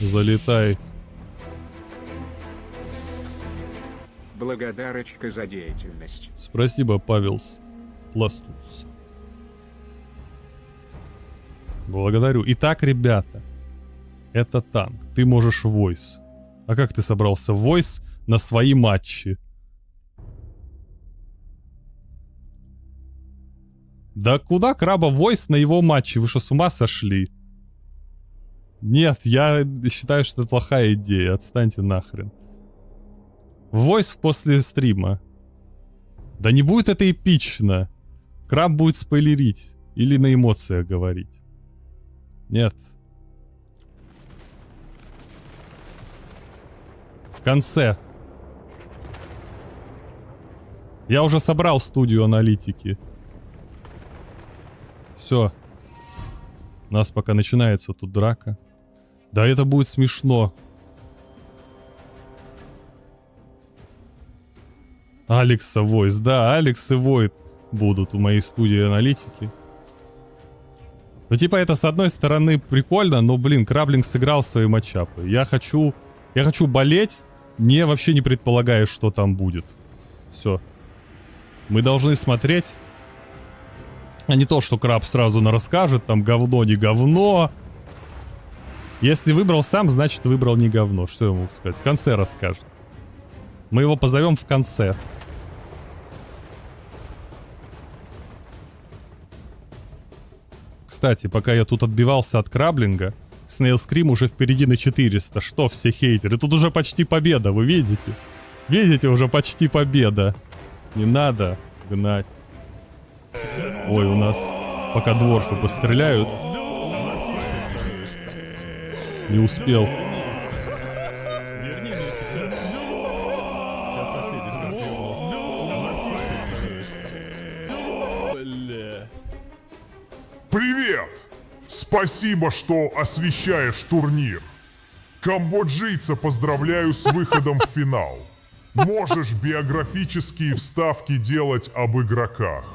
Залетает. Благодарочка за деятельность. Спасибо, Павелс Пластус. Благодарю. Итак, ребята, это танк. Ты можешь войс. А как ты собрался войс на свои матчи? Да куда краба войс на его матчи? Вы что, с ума сошли? Нет, я считаю, что это плохая идея. Отстаньте нахрен. Войс после стрима. Да не будет это эпично. Краб будет спойлерить. Или на эмоциях говорить. Нет. В конце. Я уже собрал студию аналитики. Все. У нас пока начинается тут драка. Да это будет смешно. Алекса Войс. Да, Алекс и Войд. будут в моей студии аналитики. Ну, типа, это с одной стороны прикольно, но, блин, Краблинг сыграл свои матчапы. Я хочу болеть, вообще не предполагая, что там будет. Все. Мы должны смотреть, а не то, что Краб сразу расскажет, там говно, не говно. Если выбрал сам, значит выбрал не говно. Что я могу сказать? В конце расскажет. Мы его позовем в конце. Кстати, пока я тут отбивался от Краблинга, Snail Scream уже впереди на 400. Что все хейтеры? Тут уже почти победа, вы видите? Видите, уже почти победа. Не надо гнать. Ой, у нас пока дворфы постреляют. Не успел. Привет! Спасибо, что освещаешь турнир. Камбоджийца поздравляю с выходом в финал. Можешь биографические вставки делать об игроках.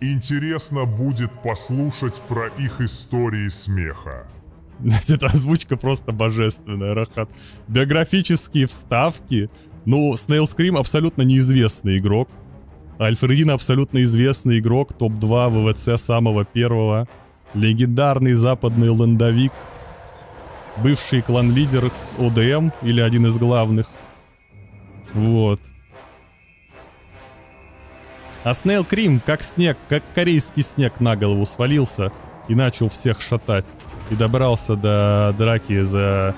Интересно будет послушать про их истории смеха. Эта озвучка просто божественная, Рахат. Биографические вставки. Ну, Snail Scream абсолютно неизвестный игрок. Альфредина абсолютно известный игрок, топ-2 ВВЦ самого первого. Легендарный западный лендовик. Бывший клан-лидер ОДМ, или один из главных. Вот. А Snail Scream, как снег, как корейский снег на голову свалился и начал всех шатать. И добрался до драки за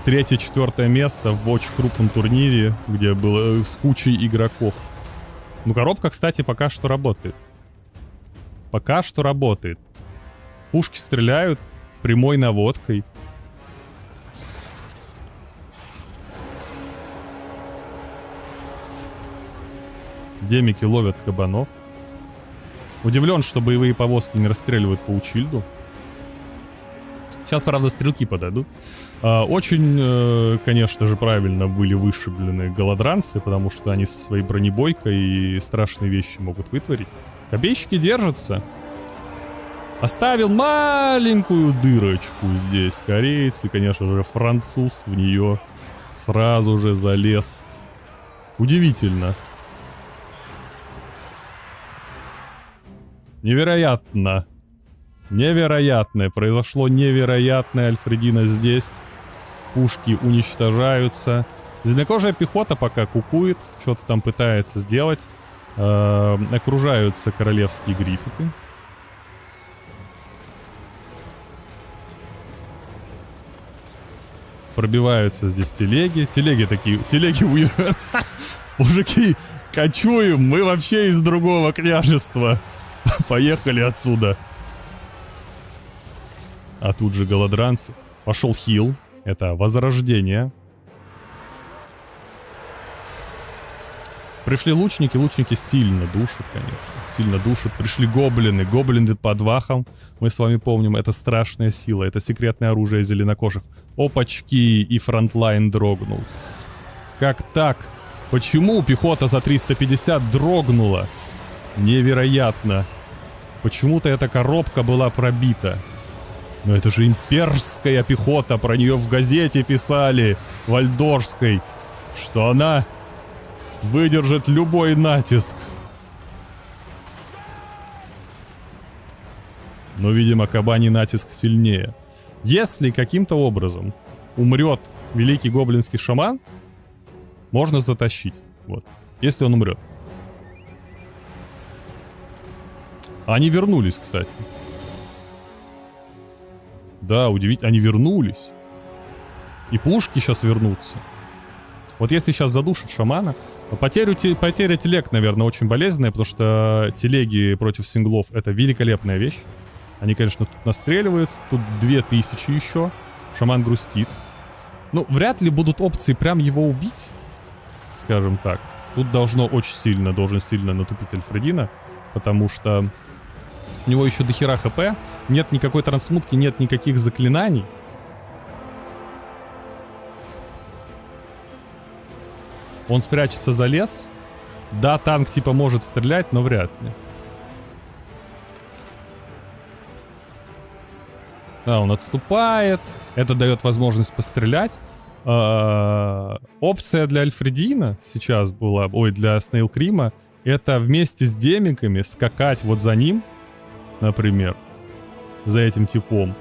3-4 место в очень крупном турнире, где было с кучей игроков. Ну, коробка, кстати, пока что работает. Пока что работает. Пушки стреляют прямой наводкой. Демики ловят кабанов. Удивлен, что боевые повозки не расстреливают по Учильду. Сейчас, правда, стрелки подойдут. Очень, конечно же, правильно были вышиблены голодранцы, потому что они со своей бронебойкой и страшные вещи могут вытворить. Копейщики держатся. Оставил маленькую дырочку здесь. Корейцы, конечно же, француз в нее сразу же залез. Удивительно. Невероятно. Невероятное. Произошло невероятное. Альфредина здесь. Пушки уничтожаются. Зеленокожая пехота пока кукует. Что-то там пытается сделать. Окружаются королевские гриффиты. Пробиваются здесь телеги. Телеги такие. Телеги уйдут. Мужики, кочуем. Мы вообще из другого княжества. Поехали отсюда. А тут же голодранцы. Пошел хил. Это возрождение. Пришли лучники. Лучники сильно душат, конечно. Сильно душат. Пришли гоблины. Гоблины под вахом. Мы с вами помним, это страшная сила. Это секретное оружие зеленокожих. Опачки, и фронтлайн дрогнул. Как так? Почему пехота за 350 дрогнула? Невероятно. Почему-то эта коробка была пробита. Но это же имперская пехота. Про нее в газете писали. Вальдорфской. Что она выдержит любой натиск. Но, видимо, кабаний натиск сильнее. Если каким-то образом умрет великий гоблинский шаман, можно затащить. Вот. Если он умрет. Они вернулись, кстати. Да, удивительно. Они вернулись. И пушки сейчас вернутся. Вот если сейчас задушат шамана... Потеря телег, наверное, очень болезненная, потому что телеги против синглов — это великолепная вещь. Они, конечно, тут настреливаются. Тут 2000 еще. Шаман грустит. Ну, вряд ли будут опции прям его убить. Скажем так. Тут должен сильно натупить Альфредина. Потому что у него еще дохера хп. Нет никакой трансмутки, нет никаких заклинаний. Он спрячется за лес. Да, танк типа может стрелять, но вряд ли. Да, он отступает. Это дает возможность пострелять. Опция для Альфредина сейчас была, ой, для Снейлкрима, это вместе с демиками скакать вот за ним, например, за этим типом.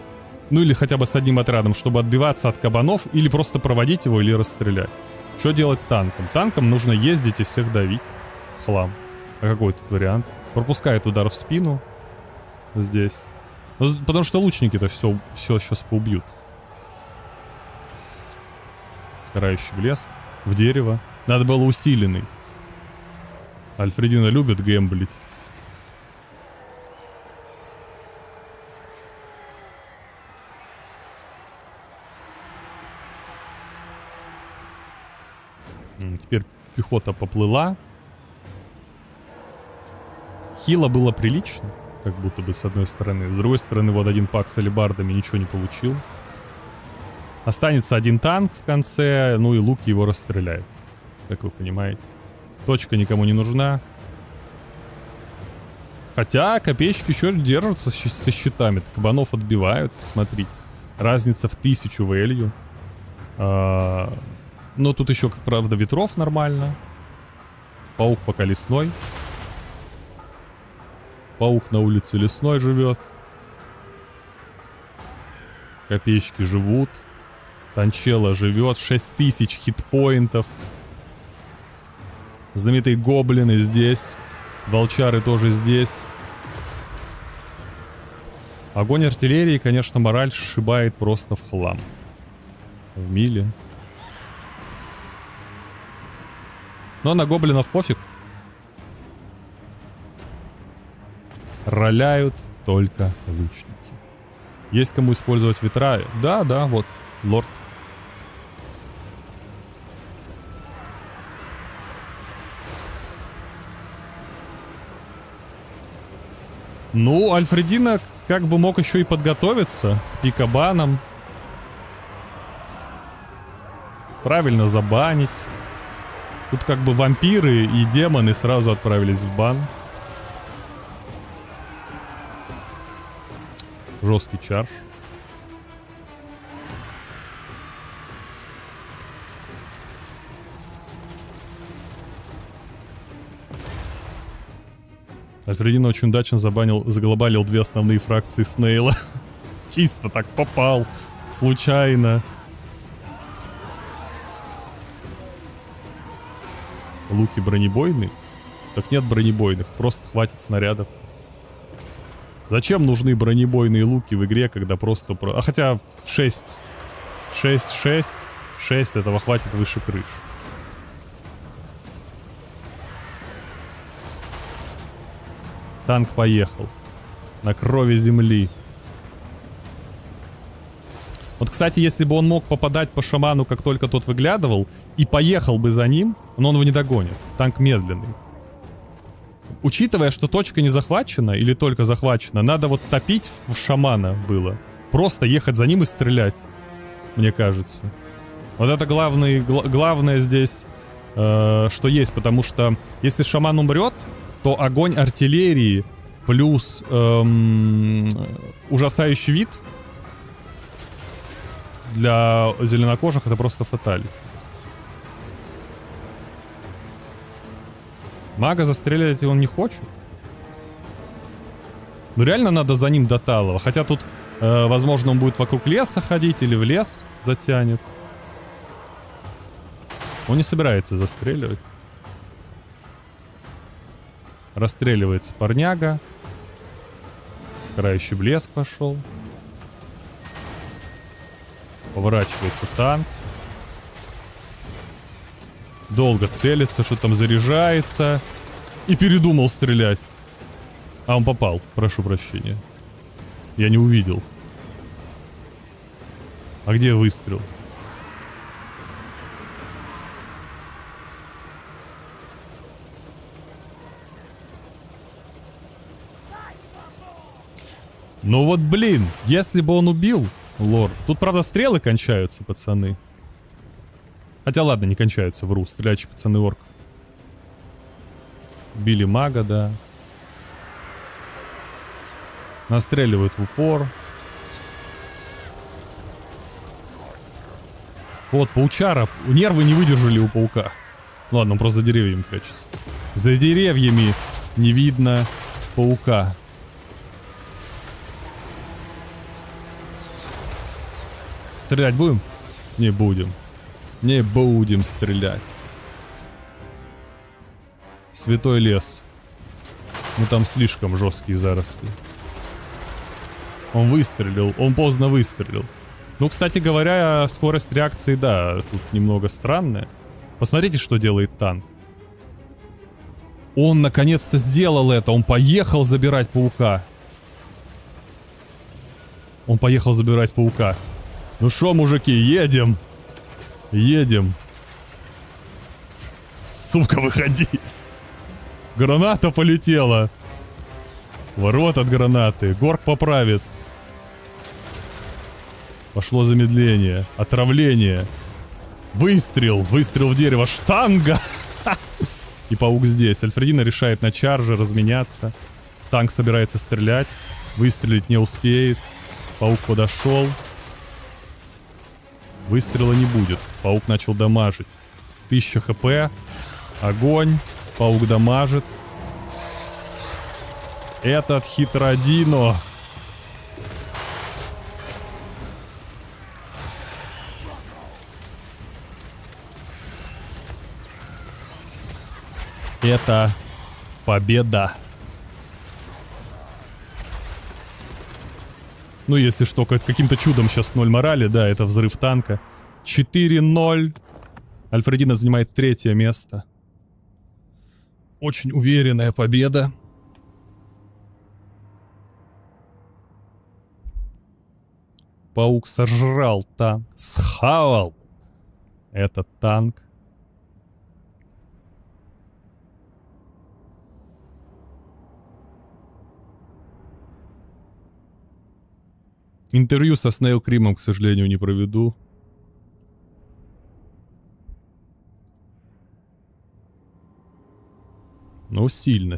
Ну или хотя бы с одним отрядом, чтобы отбиваться от кабанов, или просто проводить его, или расстрелять. Что делать танком? Танком нужно ездить и всех давить в хлам. А какой тут вариант? Пропускает удар в спину здесь. Ну, потому что лучники-то все сейчас поубьют. Карающий блеск. В дерево. Надо было усиленный. Альфредина любит гэмблить. Теперь пехота поплыла. Хила было прилично, как будто бы с одной стороны. С другой стороны, вот один пак с алебардами ничего не получил. Останется один танк в конце, ну и лук его расстреляет. Как вы понимаете. Точка никому не нужна. Хотя копеечки еще держатся со щитами. Кабанов отбивают, посмотрите. Разница в 1000 value. Но тут еще, правда, ветров нормально. Паук пока лесной. Паук на улице лесной живет. Копеечки живут. Танчела живет. 6000 хитпоинтов. Знаменитые гоблины здесь. Волчары тоже здесь. Огонь артиллерии, конечно, мораль сшибает просто в хлам. В миле. Но на гоблинов пофиг. Роляют только лучники. Есть кому использовать ветра? Да, вот, лорд. Ну, Альфредина как бы мог еще и подготовиться к пикабанам. Правильно забанить. Тут как бы вампиры и демоны сразу отправились в бан. Жесткий чарж. Альфредина очень удачно заглобалил две основные фракции Снейла. Чисто так попал. Случайно. Луки бронебойные? Так нет бронебойных, просто хватит снарядов. Зачем нужны бронебойные луки в игре, когда просто... А хотя 6 этого хватит выше крыш. Танк поехал. На крови земли. Вот, кстати, если бы он мог попадать по шаману, как только тот выглядывал, и поехал бы за ним, но он его не догонит. Танк медленный. Учитывая, что точка не захвачена, или только захвачена, надо вот топить в шамана было. Просто ехать за ним и стрелять, мне кажется. Вот это главное здесь, что есть, потому что если шаман умрет, то огонь артиллерии плюс ужасающий вид для зеленокожих это просто фаталити. Мага застрелять он не хочет. Ну реально надо за ним до Талова. Хотя тут, возможно, он будет вокруг леса ходить или в лес затянет. Он не собирается застреливать. Расстреливается парняга. Карающий блеск пошел. Поворачивается танк. Долго целится, что там заряжается. И передумал стрелять. А он попал, прошу прощения. Я не увидел. А где выстрел? Ну вот блин, если бы он убил лорд. Тут, правда, стрелы кончаются, пацаны. Хотя ладно, не кончаются, вру. Стреляющие пацаны орков. Били мага, да. Настреливают в упор. Вот, паучара. Нервы не выдержали у паука. Ладно, он просто за деревьями прячется. За деревьями не видно паука. Стрелять будем? Не будем. Не будем стрелять. Святой лес. Ну там слишком жесткие заросли. Он выстрелил. Он поздно выстрелил. Ну, кстати говоря, скорость реакции, да, тут немного странная. Посмотрите, что делает танк. Он наконец-то сделал это. Он поехал забирать паука. Он поехал забирать паука. Ну шо, мужики, едем. Едем. Сука, выходи. Граната полетела. Ворот от гранаты. Горк поправит. Пошло замедление. Отравление. Выстрел. Выстрел в дерево. Штанга. И паук здесь. Альфредина решает на чарже разменяться. Танк собирается стрелять. Выстрелить не успеет. Паук подошел. Выстрела не будет. Паук начал дамажить. 1000 хп. Огонь. Паук дамажит. Этот хитродино. Это победа. Ну, если что, каким-то чудом сейчас 0 морали, да, это взрыв танка. 4-0. Альфредина занимает 3-е место. Очень уверенная победа. Паук сожрал танк. Схавал этот танк. Интервью со Снейл Кримом, к сожалению, не проведу. Ну, сильно.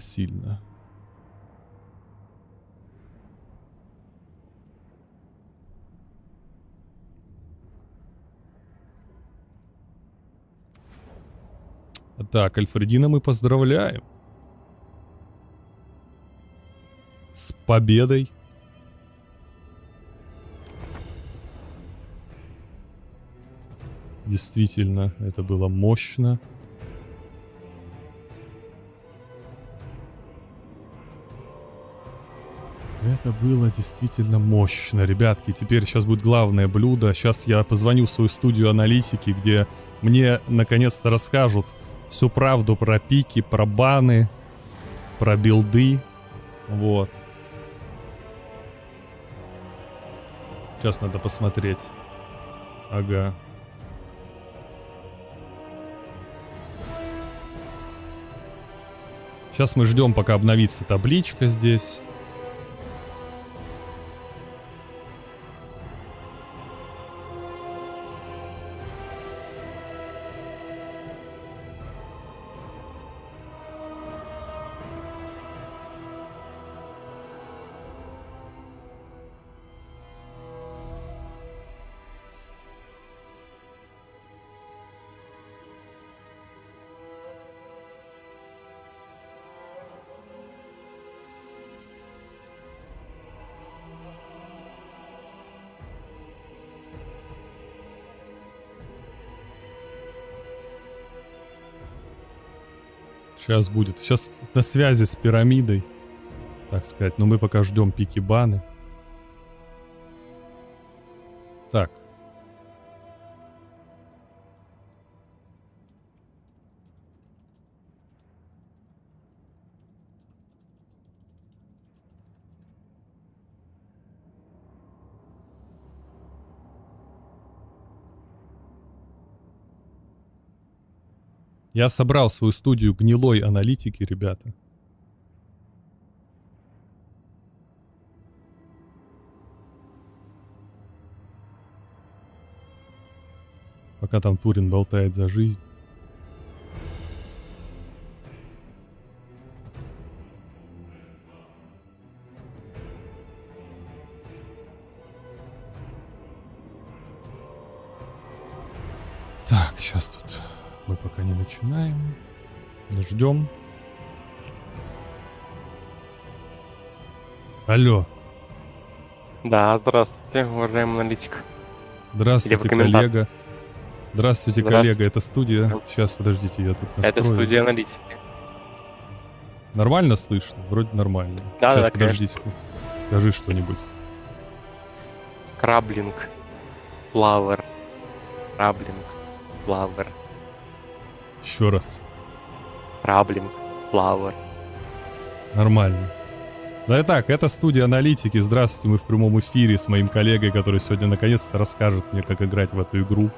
Так, Альфредина мы поздравляем. С победой. Действительно, это было мощно. Это было действительно мощно, ребятки. Теперь сейчас будет главное блюдо. Сейчас я позвоню в свою студию аналитики, где мне наконец-то расскажут всю правду про пики, про баны, про билды. Вот. Сейчас надо посмотреть. Ага. Сейчас мы ждем, пока обновится табличка здесь. Сейчас будет. Сейчас на связи с пирамидой, так сказать. Но мы пока ждем пики баны. Так. Я собрал свою студию гнилой аналитики, ребята. Пока там Турин болтает за жизнь. Сейчас тут мы пока не начинаем. Ждем. Алло. Да, здравствуйте, уважаемый аналитик. Здравствуйте, Или комментатор. коллега. Здравствуйте, Здравствуйте. коллега. Это студия. Сейчас, подождите, я тут настрою. Это студия аналитики. Нормально слышно? Вроде нормально. Да, Сейчас, да, подождите. Скажи что-нибудь. Краблинг. Флауэр. Краблинг. Флауэр. Еще раз. Краблинг. Флауэр. Нормально. Да, итак, это студия аналитики. Здравствуйте, мы в прямом эфире с моим коллегой, который сегодня наконец-то расскажет мне, как играть в эту игру.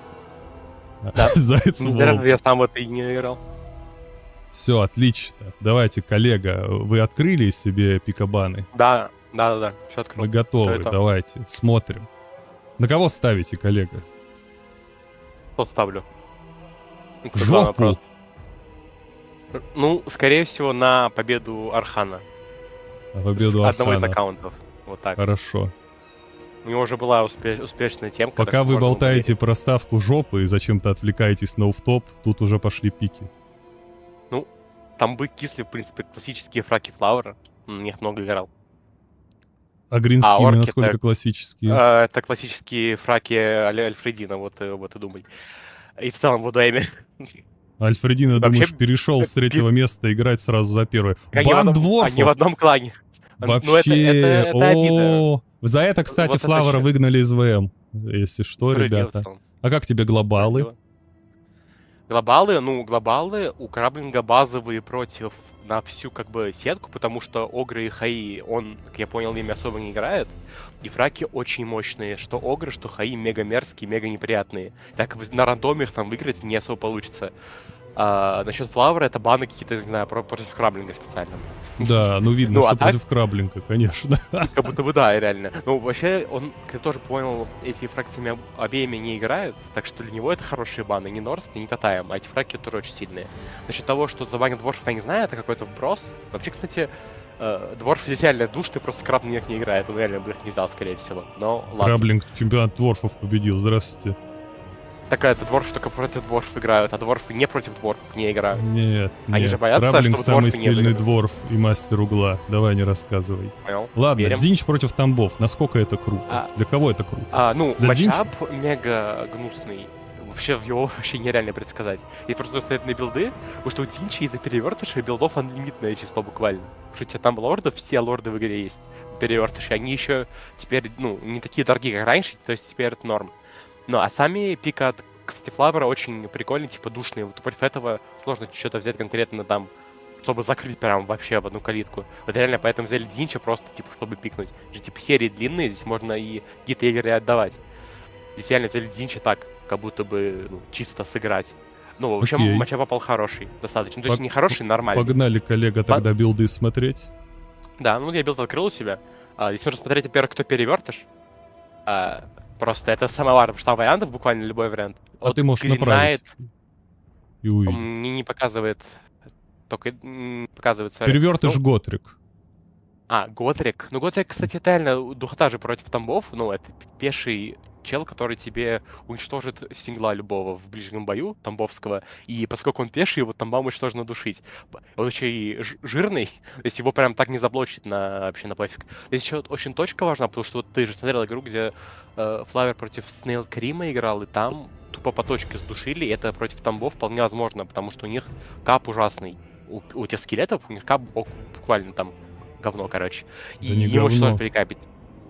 Да. Заяц Разве Волк. я сам в это и не играл? Все, отлично. Давайте, коллега, вы открыли себе пикабаны? Да, все открыл. Мы готовы, Всё это. давайте, смотрим. На кого ставите, коллега? Что ставлю? Ну, какой Жопу. вопрос? Ну, скорее всего, на победу Архана. На победу С одного из Архана. аккаунтов. Вот так. Хорошо. У него уже была успешная темка. Пока так вы что можно болтаете про ставку жопы и зачем-то отвлекаетесь на офф-топ, тут уже пошли пики. говорить. Там бы кисли, в принципе, классические фраки Флауэра. На них много играл. А гринскины орки насколько так. классические? Это классические фраки Альфредина, вот и думай. И в целом в Удайме. Альфредина, вообще, думаешь, перешел с третьего места играть сразу за первое. Они в Бан одном- дворфов! Они в одном клане. Вообще, это обидно. о, за это, кстати, Вот это Флавера вообще. выгнали из ВМ, если что, Справедливо в ребята. целом. А как тебе глобалы? Справедливо. Глобалы у Краблинга базовые против на всю как бы сетку, потому что Огры и Хаи, он, как я понял, ими особо не играет. И фраки очень мощные, что Огры, что Хаи мега мерзкие, мега неприятные. Так на рандоме их там выиграть не особо получится. А насчет Флауэра это баны какие-то, не знаю, против Краблинга специально. Да, ну видно, Ну, а что так? против Краблинга, конечно. Как будто бы да, реально. Ну, вообще, он, как я тоже понял, эти фракциями обеими не играет, так что для него это хорошие баны, не Норский, не Татаем, а эти фраки тоже очень сильные. Насчет того, что забанят дворфов, я не знаю, это какой-то вброс. Вообще, кстати, дворф здесь реально душный, просто краб на них не играет, он реально бы их не взял, скорее всего. Но ладно. Краблинг чемпионат дворфов победил, здравствуйте. Такая это дворфы только против дворфов играют, а дворфы не против дворфов не играют. Нет, Они нет. же боятся, Краблинг чтобы самый дворфы не сильный выиграли. дворф и мастер угла. Давай не рассказывай. Понял? Ладно, Верим. Дзинч против Тамбов. Насколько это круто? А. Для кого это круто? Для Матчап мега гнусный. Вообще его вообще нереально предсказать. И просто стоят на билды, потому что у Динчи из-за перевертышей билдов анлимитное число буквально. Потому что у тебя там лордов, все лорды в игре есть. Перевертыши, они еще теперь, не такие дорогие, как раньше, то есть теперь это норм. Ну, а сами пика от, кстати, Флабера очень прикольные, типа душные. Вот против этого сложно что-то взять конкретно там, чтобы закрыть прям вообще в одну калитку. Вот реально поэтому взяли Динча просто, типа, чтобы пикнуть. Же, типа, серии длинные, здесь можно и какие-то игры отдавать. Здесь реально взяли Динча так, как будто бы чисто сыграть. Ну, в общем, Окей. матчап попал хороший, достаточно. То есть не хороший, нормальный. Погнали, коллега, тогда билды смотреть. Да, я билд открыл у себя. Здесь нужно смотреть, во-первых, кто перевертыш. Просто это самое важное, потому что там вариантов буквально любой вариант. А Вот ты можешь Green направить Knight, и увидеть. мне не показывает. Только не показывает, sorry. Перевертыш Ну, Готрик. Готрик. Ну, Готрик, кстати, это реально духота же против тамбов. Ну, это пеший чел, который тебе уничтожит сингла любого в ближнем бою, тамбовского. И поскольку он пеший, его тамба можно душить. Он еще и жирный, то есть его прям так не заблочить вообще на пофиг. Здесь еще очень точка важна, потому что вот ты же смотрел игру, где Флавер против Снейл Крима играл, и там тупо по точке сдушили, и это против тамбов вполне возможно, потому что у них кап ужасный. У этих скелетов, у них кап буквально там говно, короче. Да И не им очень говно. сложно перекапить.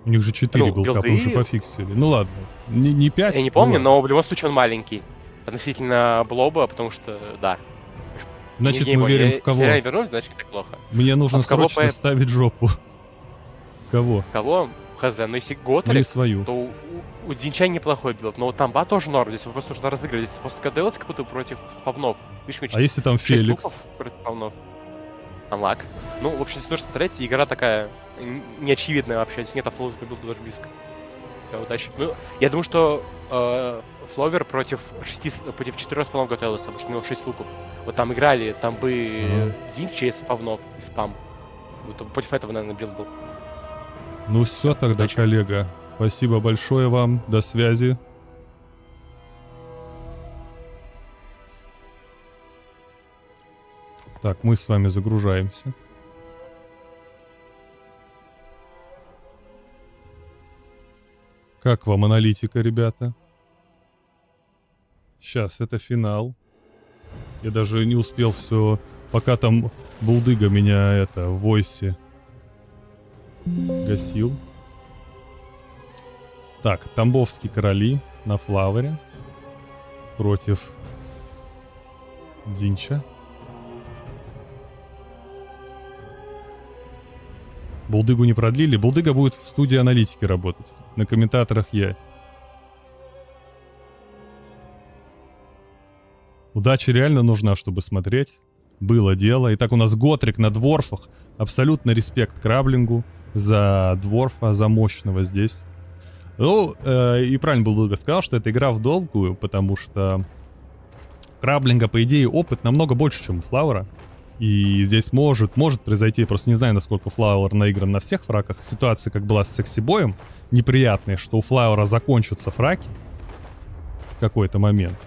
У них же 4 Ну, был кап, билды- уже пофиксили. Ну ладно, не 5. Я не помню, но в любом случае он маленький. Относительно Блоба, потому что, да. Значит, Не мы понял, верим если в кого? реально вернули, значит так плохо. Мне нужно А в кого срочно ставить жопу. Кого? Кого? Хз, но если Ну не Готрик, свою. то у Динча неплохой билд, но у Тамба тоже норм, здесь просто нужно разыгрывать. Здесь просто КДЛС как будто против спавнов. Видишь, А если там 6 Феликс? луков против спавнов. Анлак. Ну, в общем, если нужно смотреть, игра такая неочевидная вообще, здесь нет автолоза по билду даже близко. Удачи. Ну, я думаю, что Фловер против 4 спавнов готовился, потому что у него 6 луков. Вот там играли, там бы Динча из спавнов, и спам. Вот против этого, наверное, билд был. Ну все тогда, Удачи. коллега. Спасибо большое вам. До связи. Так, мы с вами загружаемся. Как вам аналитика, ребята? Сейчас, это финал. Я даже не успел все... Пока там булдыга меня в войсе гасил. Так, Тамбовские короли на флавере против Дзинча. Булдыгу не продлили. Булдыга будет в студии аналитики работать. На комментаторах я. Удача реально нужна, чтобы смотреть. Было дело. Итак, у нас Готрик на дворфах. Абсолютно респект Краблингу за дворфа, за мощного здесь. Ну, и правильно Булдыга сказал, что это игра в долгую, потому что Краблинга, по идее, опыт намного больше, чем у Флауэра. И здесь может произойти, я просто не знаю, насколько Флауэр наигран на всех фраках. Ситуация, как была с секси-боем, неприятная, что у Флауэра закончатся фраки в какой-то момент.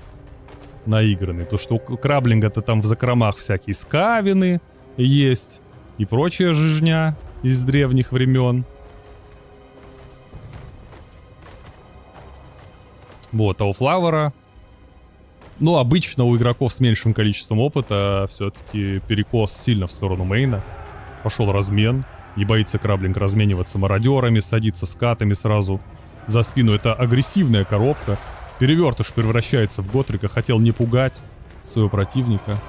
Наигранный. То, что у Краблинга-то там в закромах всякие скавины есть и прочая жижня из древних времен. Вот, а у Флауэра... Ну, обычно у игроков с меньшим количеством опыта все-таки перекос сильно в сторону мейна. Пошел размен. Не боится Краблинг размениваться мародерами, садиться скатами сразу за спину. Это агрессивная коробка. Перевертыш превращается в Готрика. Хотел не пугать своего противника.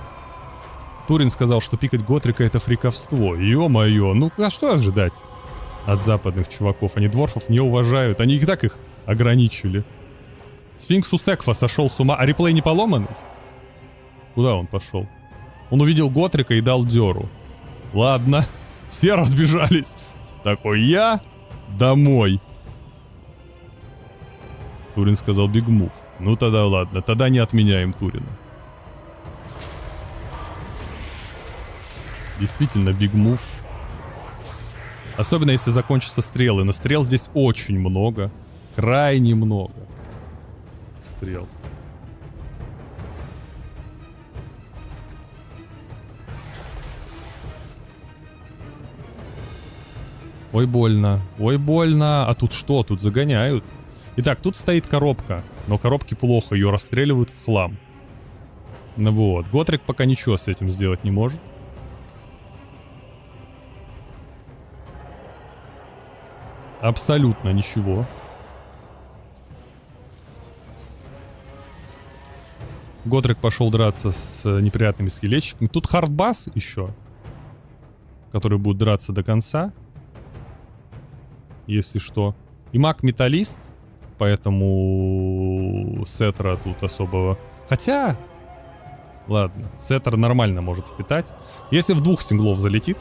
Турин сказал, что пикать Готрика — это фриковство. Ё-моё, ну а что ожидать от западных чуваков? Они дворфов не уважают. Они и так их ограничили. Сфинкс у Секфа сошел с ума. А реплей не поломанный? Куда он пошел? Он увидел Готрика и дал дёру. Ладно, все разбежались. Такой я домой. Турин сказал биг мув. Ну тогда ладно, тогда не отменяем Турина. Действительно биг мув. Особенно если закончатся стрелы. Но стрел здесь очень много. Крайне много. Стрел. Ой, больно. Ой, больно. А тут что? Тут загоняют. Итак, тут стоит коробка. Но коробки плохо. Ее расстреливают в хлам. Ну вот. Готрик пока ничего с этим сделать не может. Абсолютно ничего. Готрик пошел драться с неприятными скелетчиками. Тут хардбас еще, который будет драться до конца, если что. И маг-металлист, поэтому Сетра тут особого... Хотя... Ладно, Сетр нормально может впитать. Если в 2 синглов залетит...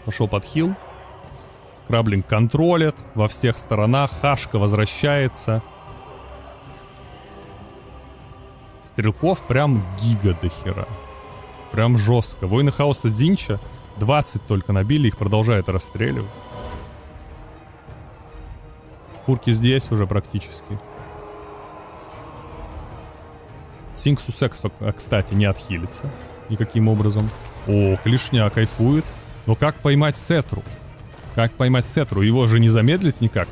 Пошел под хил. Краблинг контролит во всех сторонах. Хашка возвращается. Стрелков прям гига до хера. Прям жестко. Воины хаоса Дзинча 20 только набили, их продолжает расстреливать. Фурки здесь уже практически. Сфинкс у Секса, кстати, не отхилится никаким образом. О, клешня кайфует. Но как поймать Сетру? Как поймать Сетру? Его же не замедлит никак.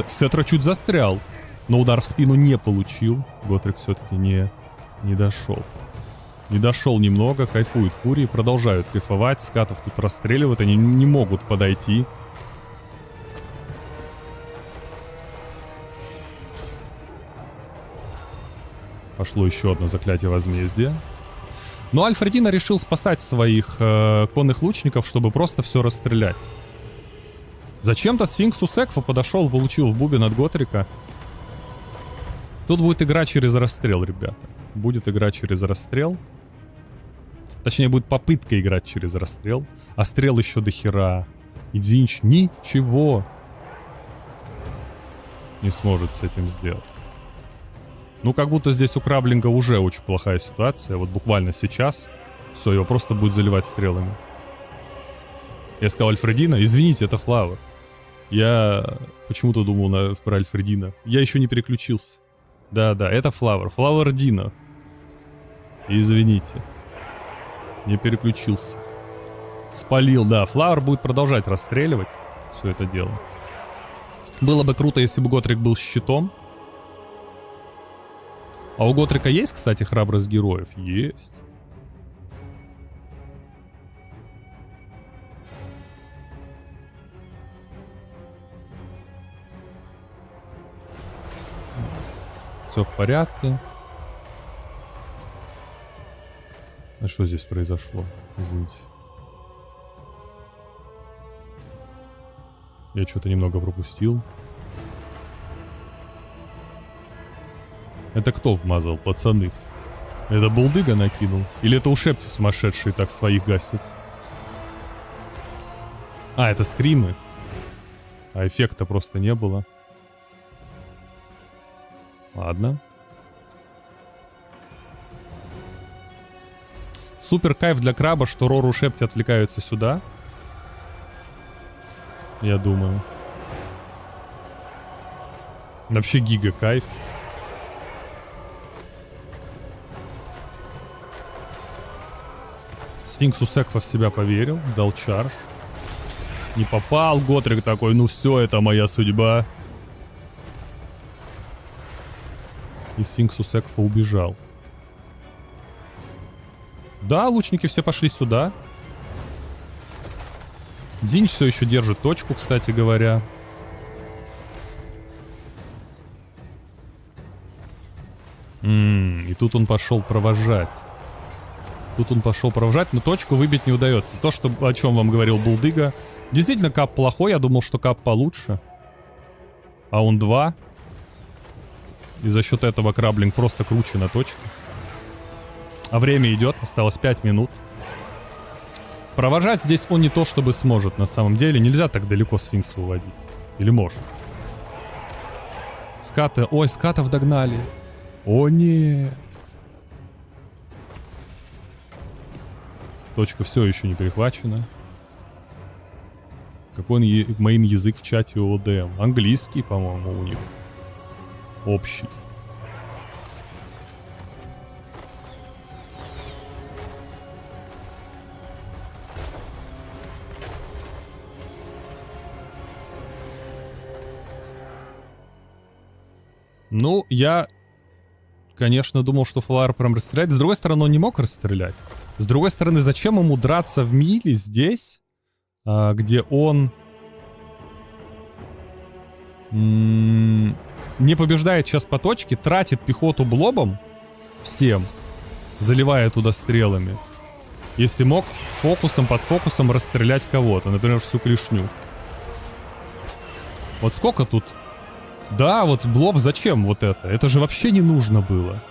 Сетра чуть застрял, но удар в спину не получил. Готрик все-таки не дошел. Не дошел немного, кайфует Фурии, продолжают кайфовать. Скатов тут расстреливают, они не могут подойти. Пошло еще одно заклятие возмездия. Но Альфредина решил спасать своих конных лучников, чтобы просто все расстрелять. Зачем-то Сфинкс у Секфа подошел, получил в бубен от Готрика. Тут будет игра через расстрел, ребята. Будет игра через расстрел. Точнее, будет попытка играть через расстрел. А стрел еще до хера. И Дзинч ничего не сможет с этим сделать. Ну, как будто здесь у Краблинга уже очень плохая ситуация. Вот буквально сейчас. Все, его просто будет заливать стрелами. Я сказал Альфредина. Извините, это Флауэр. Я почему-то думал про Альфредина. Я еще не переключился. Да-да, это Флауэр. Флауэр Дина. Извините. Не переключился. Спалил, да. Флауэр будет продолжать расстреливать все это дело. Было бы круто, если бы Готрик был щитом. А у Готрика есть, кстати, храбрость героев? Есть. Все в порядке. А что здесь произошло? Извините. Я что-то немного пропустил. Это кто вмазал, пацаны? Это Булдыга накинул? Или это Ушепти сумасшедший так своих гасит? А, это скримы. А эффекта просто не было. Ладно. Супер кайф для краба, что Рору и Шепти отвлекаются сюда. Я думаю. Вообще гига кайф. Сфинкс Усекфа в себя поверил, дал чарж. Не попал, Готрик такой, ну все, это моя судьба. И Сфинкс Усекфа убежал. Да, лучники все пошли сюда. Дзинч все еще держит точку, кстати говоря. И тут он пошел провожать. Но точку выбить не удается. То, что, о чем вам говорил Булдыга. Действительно, кап плохой. Я думал, что кап получше. А он 2. И за счет этого краблинг просто круче на точке. А время идет. Осталось 5 минут. Провожать здесь он не то чтобы сможет на самом деле. Нельзя так далеко сфинкса уводить. Или можно? Скаты. Ой, скатов догнали. О, нет. Точка все еще не перехвачена. Какой мейн язык в чате у ОДМ? Английский, по-моему, у них. Общий. Ну, я, конечно, думал, что Флауэр прям расстреляет. С другой стороны, он не мог расстрелять. С другой стороны, зачем ему драться в миле здесь, где он не побеждает сейчас по точке, тратит пехоту блобом всем, заливая туда стрелами. Если мог фокусом, под фокусом расстрелять кого-то, например, всю клешню. Вот сколько тут... Да, вот блоб, зачем вот это? Это же вообще не нужно было.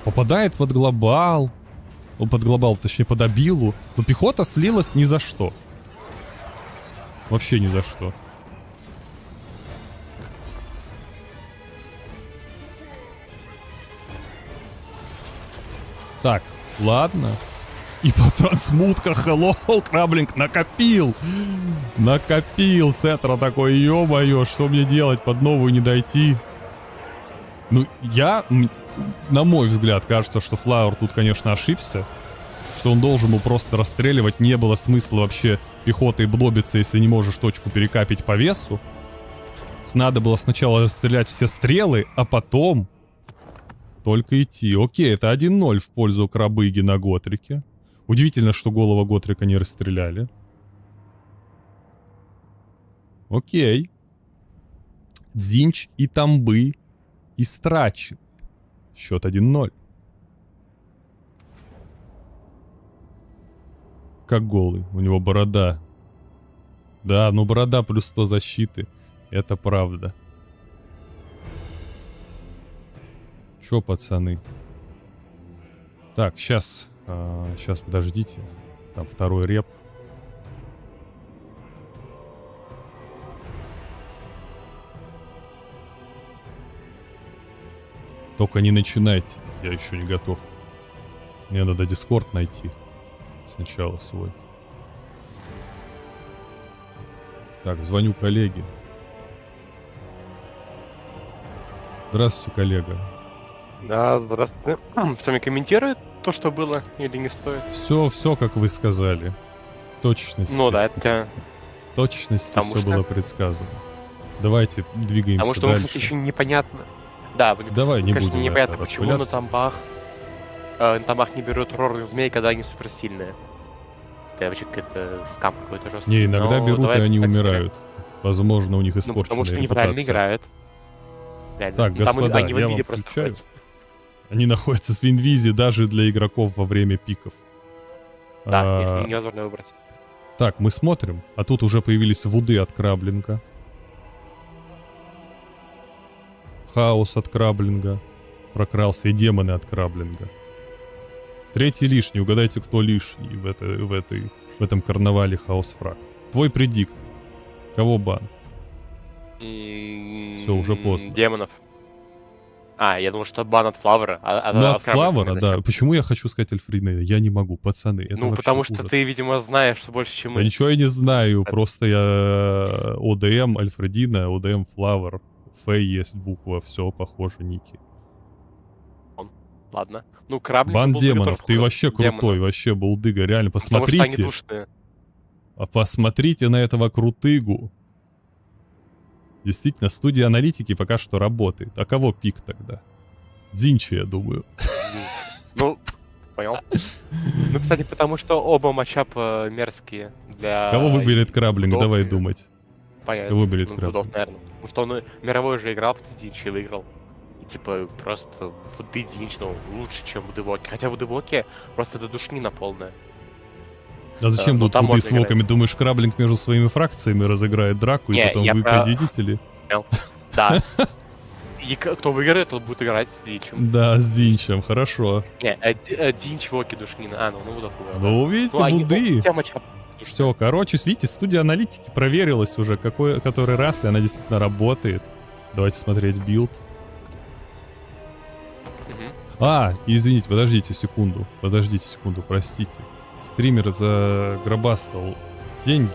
Попадает под глобал. Ну, под глобал, точнее, под обилу. Но пехота слилась ни за что. Вообще ни за что. Так, ладно. И по трансмутках, hello, краблинг накопил. Накопил. Сетра такой, ё-моё, что мне делать, под новую не дойти. Ну, на мой взгляд, кажется, что Флауэр тут, конечно, ошибся. Что он должен был просто расстреливать. Не было смысла вообще пехотой блобиться, если не можешь точку перекапить по весу. Надо было сначала расстрелять все стрелы, а потом только идти. Окей, это 1-0 в пользу крабыги на Готрике. Удивительно, что голова Готрика не расстреляли. Окей. Дзинч и Тамбы истрачен. Счет 1-0. Как голый. У него борода. Да, ну борода плюс 100 защиты. Это правда. Чё, пацаны? Так, сейчас... Сейчас, подождите. Там второй реп. Только не начинайте. Я еще не готов. Мне надо Дискорд найти. Сначала свой. Так, звоню коллеге. Здравствуйте, коллега. Да, здравствуйте. Что, мне комментирует то, что было, или не стоит? Все, как вы сказали. В точности. Ну да, это... В точности Потому все что- было предсказано. Давайте двигаемся Потому что, может, дальше. еще непонятно. Да, Давай не конечно, будем непонятно, это почему на распыляться. тамбах не берут рорных змей, когда они суперсильные. Это вообще какой-то скам какой-то жесткий. Не, иногда Но берут, и давай они так себе. умирают. Возможно, у них Ну, испорченная потому что неправильно репутация. играют. Реально. Так, Ну, там господа, они в я вам инвизе просто включаю. ходят. Они находятся в инвизе даже для игроков во время пиков. Да, А, их невозможно выбрать. Так, мы смотрим, а тут уже появились вуды от Краблинга. Хаос от Краблинга. Прокрался, и демоны от Краблинга. Третий лишний, угадайте, кто лишний в этом карнавале Хаос Фраг. Твой предикт. Кого бан? Всё, Всё, уже поздно. Демонов. Я думал, что бан от Флавера. Ну, от Краблинга Флавера, зачем? да. Почему я хочу сказать Эльфридна? Я не могу, пацаны. Это Ну, вообще потому что ужас. ты, видимо, знаешь больше, чем Да мы. ничего я не знаю, просто я ОДМ, Альфредина, ОДМ, Флавер, Фэй есть буква, все похоже, ники. Ладно. Ну, Краблинг... Бан был демонов, готов ты к вообще демонам. крутой, вообще булдыга, реально, Потому что они посмотрите, душные. посмотрите на этого крутыгу. Действительно, студия аналитики пока что работает. А кого пик тогда? Дзинчи, я думаю. Ну, понял. Ну, кстати, потому что оба матчапа мерзкие для... Кого выберет Краблинг, Вудов давай и- думать. Понятно. Кого выберет Ну, Краблинг? Вудов, наверное. Потому что он мировой же играл, Динчи выиграл. И типа просто Вуды Динч, ну, лучше, чем Вудывоки. Хотя Вудывоки просто это душнина полная. А зачем ну, будут там вуды можно с воками? Думаешь, Краблинг между своими фракциями разыграет драку, и Не, потом я вы про- победители? Да. И кто выиграет, тот будет играть с Динчем. Да, с Динчем, хорошо. Не, Динч Воки душнина. Ну Вудов выиграл. да. Ну, видите, они- вуды. все матчапы. Все, короче, видите, студия аналитики проверилась уже который раз, и она действительно работает. Давайте смотреть билд. Мгм. Извините, подождите секунду, простите. Стример загробастал деньги.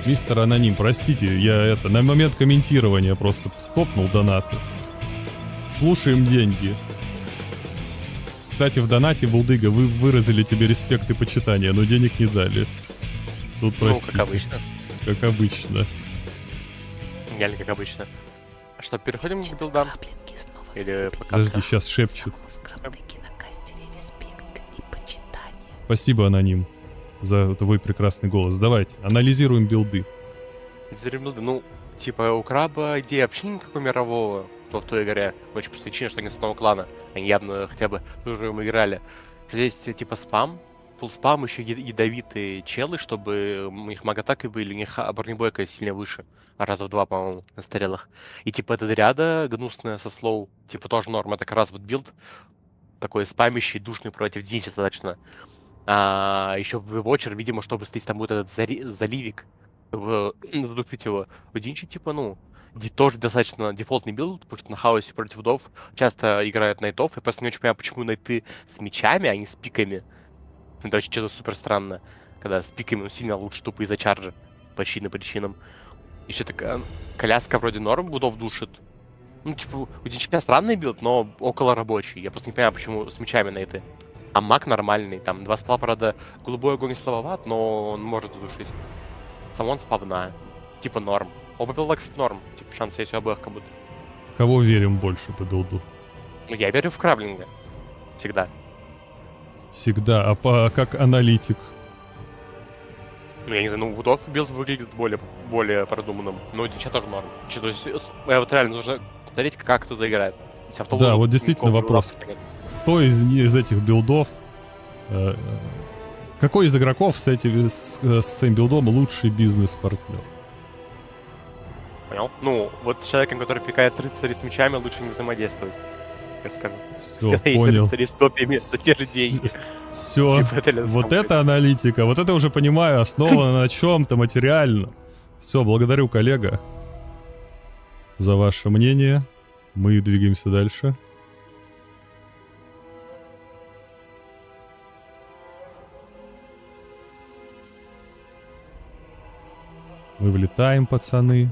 Мистер Аноним, простите, я на момент комментирования просто стопнул донаты. Слушаем деньги. Кстати, в донате, Булдыга, вы выразили тебе респект и почитание, но денег не дали. Тут Ну, простите. как обычно. Как обычно. Реально, как обычно. А что, переходим к билдам? Или пока? Подожди, сейчас шепчет. Спасибо, Аноним, за твой прекрасный голос. Давайте, анализируем билды. Билды, ну, типа, у Краба идеи вообще никакого мирового в той игре. Очень просто причина, что они с одного клана. Они явно хотя бы уже мы играли. Здесь, типа, спам, фулл спам, еще ядовитые челы, чтобы у них магатаки были, у них бронебойка сильно выше. Раза в 2, по-моему, на стрелах. И, типа, эта ряда гнусная со слоу, типа, тоже норм. Это как раз вот билд такой спамящий, душный против Динча достаточно. Еще в Watcher, видимо, чтобы слить там будет этот заливик, задушить его. У Динчи, типа, ну, тоже достаточно дефолтный билд, потому что на хаосе против вудов часто играют найтов. Я просто не очень понимаю, почему найты с мечами, а не с пиками. Это очень что-то супер странно, когда с пиками он сильно лучше тупо из-за чарджа, по очевидным причинам. Еще такая коляска вроде норм вудов душит. Ну, типа, у Динча странный билд, но около рабочий. Я просто не понимаю, почему с мечами найты. А маг нормальный, там 2 спала, правда, голубой огонь слабоват, но он может задушить. Самон спавна, типа норм. Оба билда, кстати, норм, типа шансы есть у обоих как будто. Кого верим больше по билду? Ну, я верю в Краблинга. Всегда. Всегда. Как аналитик? Ну, я не знаю, ну, Вудов билд выглядит более продуманным. Но у Дича тоже норм. То есть, вот реально нужно смотреть, как кто заиграет. Да, вот действительно вопрос. Кто из этих билдов, какой из игроков со своим билдом лучший бизнес-партнер? Понял? Ну, вот с человеком, который пикает рыцарей с мечами, лучше не взаимодействовать. Я скажу. Все, Когда есть понял. рыцари с копьями за те же деньги. Все, Типа, это вот это аналитика, вот это уже понимаю, основано на чем-то материально. Все, благодарю, коллега, за ваше мнение. Мы двигаемся дальше. Мы влетаем, пацаны.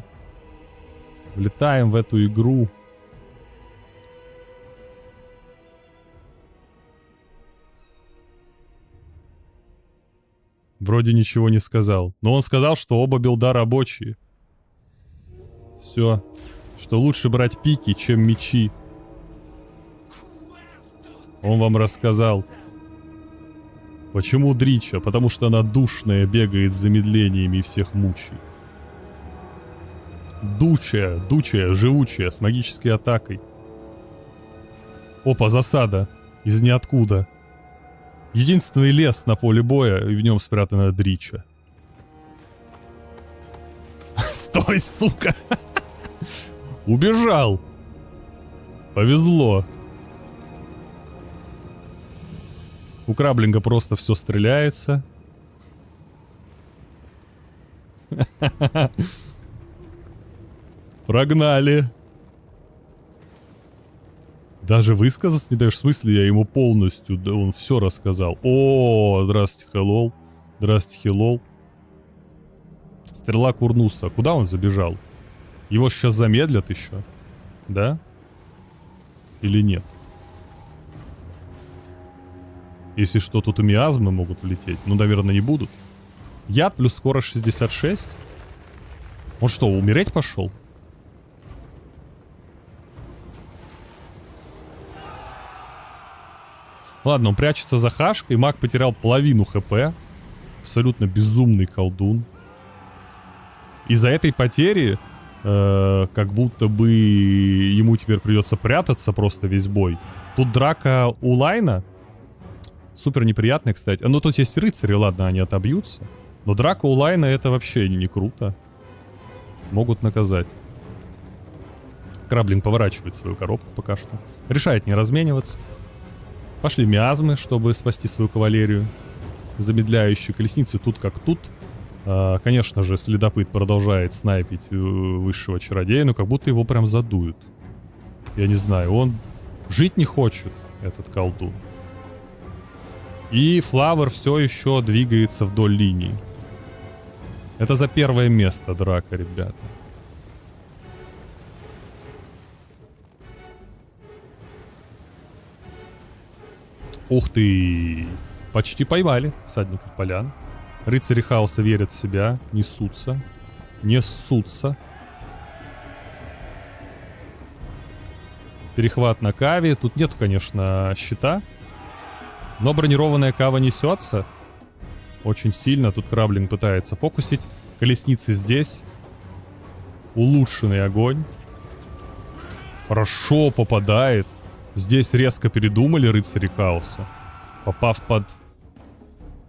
Влетаем в эту игру. Вроде ничего не сказал. Но он сказал, что оба билда рабочие. Все. Что лучше брать пики, чем мечи. Он вам рассказал. Почему Дрича? Потому что она душная, бегает с замедлениями и всех мучает. Дучая, живучая, с магической атакой. Опа, засада. Из ниоткуда. Единственный лес на поле боя, и в нем спрятана Дрича. Стой, сука! Убежал! Повезло. У Краблинга просто все стреляется. Прогнали. Даже высказать не даешь, в смысле, я ему полностью, да он все рассказал. О, здрасте, хеллоу. Здрасте, хеллоу. Стрела Курнуса. Куда он забежал? Его сейчас замедлят еще. Да? Или нет? Если что, тут и миазмы могут влететь. Ну, наверное, не будут. Яд плюс скорость 66. Он что, умереть пошел? Ладно, он прячется за хашкой. Маг потерял половину хп. Абсолютно безумный колдун. Из-за этой потери, как будто бы ему теперь придется прятаться просто весь бой. Тут драка у Лайна. Супер неприятная, кстати. Ну, тут есть рыцари, ладно, они отобьются. Но драка у Лайна это вообще не круто. Могут наказать. Краблинг поворачивает свою коробку пока что. Решает не размениваться. Пошли миазмы, чтобы спасти свою кавалерию. Замедляющие колесницы тут как тут. Конечно же, следопыт продолжает снайпить высшего чародея, но как будто его прям задуют. Я не знаю, он жить не хочет, этот колдун. И Флавер все еще двигается вдоль линии. Это за первое место драка, ребята. Ух ты! Почти поймали всадников полян. Рыцари хаоса верят в себя, несутся. Несутся. Перехват на каве. Тут нету, конечно, щита. Но бронированная кава несется. Очень сильно. Тут Краблинг пытается фокусить. Колесницы здесь. Улучшенный огонь. Хорошо попадает. Здесь резко передумали рыцари хаоса. Попав под...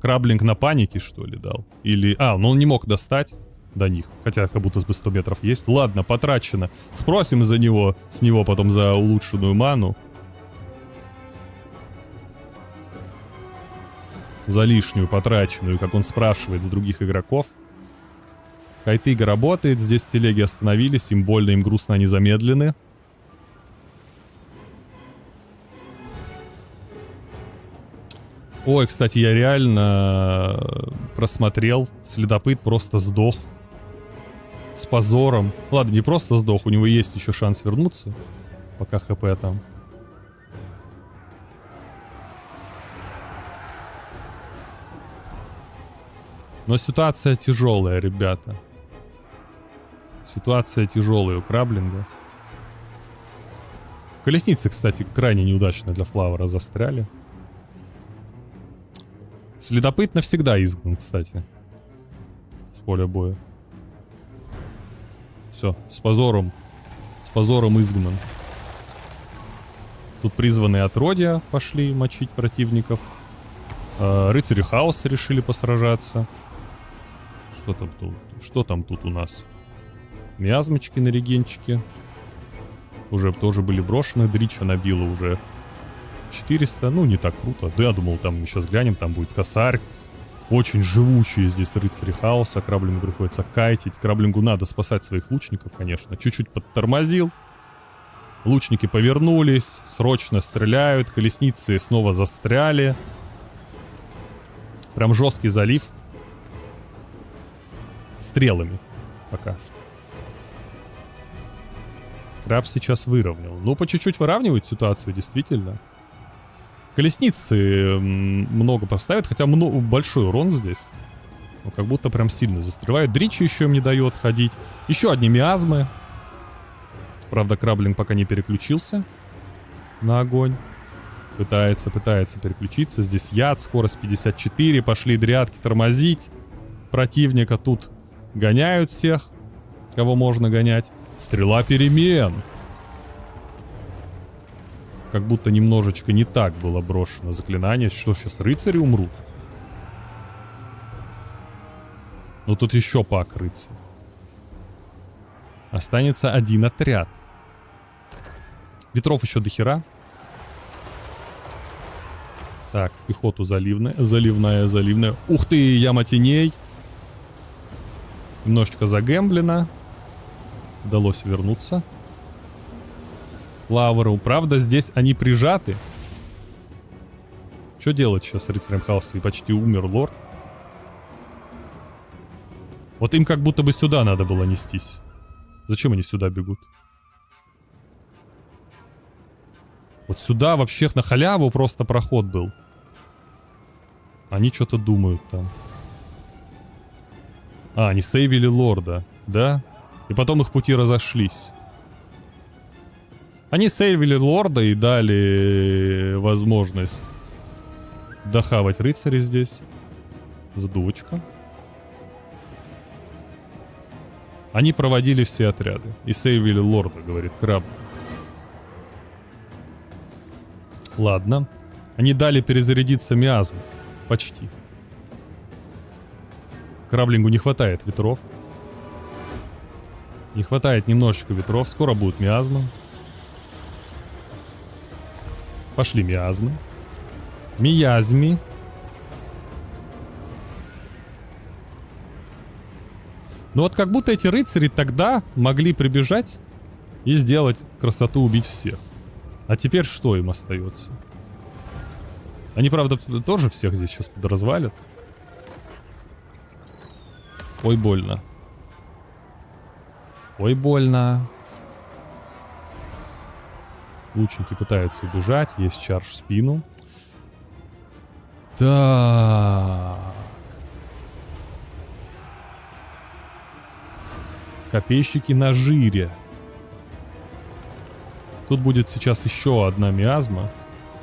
Краблинг на панике, что ли, дал? Или... ну он не мог достать до них. Хотя как будто бы 100 метров есть. Ладно, потрачено. Спросим за него, с него потом за улучшенную ману. За лишнюю потраченную, как он спрашивает с других игроков. Кайтыга работает. Здесь телеги остановились. Им больно, им грустно, они замедлены. Ой, кстати, я реально просмотрел. Следопыт просто сдох. С позором. Ладно, не просто сдох, у него есть еще шанс вернуться. Пока хп там. Но ситуация тяжелая, ребята. Ситуация тяжелая у Краблинга. Колесницы, кстати, крайне неудачно для Флавера застряли. Следопыт навсегда изгнан, кстати. С поля боя. Все, с позором. С позором изгнан. Тут призванные отродья пошли мочить противников. Рыцари хаоса решили посражаться. Что там тут? Что там тут у нас? Миазмочки на регенчике. Уже тоже были брошены. Дрича набила уже 400, ну не так круто. Да, я думал, там мы сейчас глянем, там будет косарь. Очень живучие здесь рыцари хаоса. Краблингу приходится кайтить. Краблингу надо спасать своих лучников, конечно. Чуть-чуть подтормозил. Лучники повернулись, срочно стреляют. Колесницы снова застряли. Прям жесткий залив. Стрелами. Пока что. Краб сейчас выровнял. Ну, по чуть-чуть выравнивает ситуацию, действительно. Колесницы много поставят, хотя большой урон здесь. Ну, как будто прям сильно застревает. Дричи еще им не дает ходить. Еще одни миазмы. Правда, Краблинг пока не переключился на огонь. Пытается переключиться. Здесь яд, скорость 54. Пошли дрядки тормозить противника. Тут гоняют всех, кого можно гонять. Стрела перемен. Как будто немножечко не так было брошено заклинание. Что, сейчас рыцари умрут? Ну тут еще пак рыцарь. Останется один отряд. Ветров еще до хера. Так, в пехоту заливная. Заливная. Ух ты, яма теней. Немножечко загэмблено. Удалось вернуться. Лавру. Правда, здесь они прижаты. Что делать сейчас с рыцарем хаоса? И почти умер лорд. Вот им как будто бы сюда надо было нестись. Зачем они сюда бегут? Вот сюда вообще на халяву просто проход был. Они что-то думают там. А, они сейвили лорда, да? И потом их пути разошлись. Они сейвили лорда и дали возможность дохавать рыцаря здесь. Сдучка. Они проводили все отряды. И сейвили лорда, говорит Краб. Ладно. Они дали перезарядиться миазму. Почти. Краблингу не хватает ветров. Не хватает немножечко ветров. Скоро будут миазмы. Пошли миазмы. Миазми. Ну вот как будто эти рыцари тогда могли прибежать и сделать красоту, убить всех. А теперь что им остается? Они, правда, тоже всех здесь сейчас подразвалят. Ой, больно. Ой, больно. Лучники пытаются убежать. Есть чардж в спину. Так. Копейщики на жире. Тут будет сейчас еще одна миазма.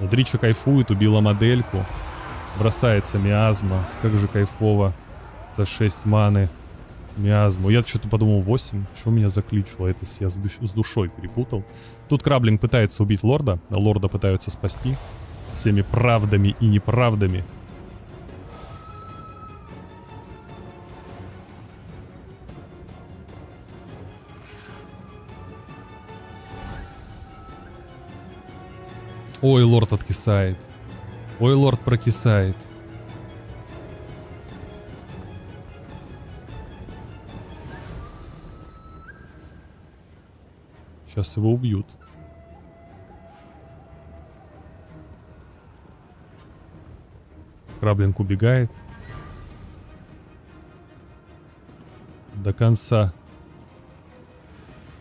Дрича кайфует, убила модельку. Бросается миазма. Как же кайфово. За 6 маны. Миазму. Я что-то подумал 8. Что меня закличило? Это я с душой перепутал. Тут Краблинг пытается убить лорда. А лорда пытаются спасти. Всеми правдами и неправдами. Ой, лорд откисает. Ой, лорд прокисает. Сейчас его убьют. Краблинг убегает. До конца.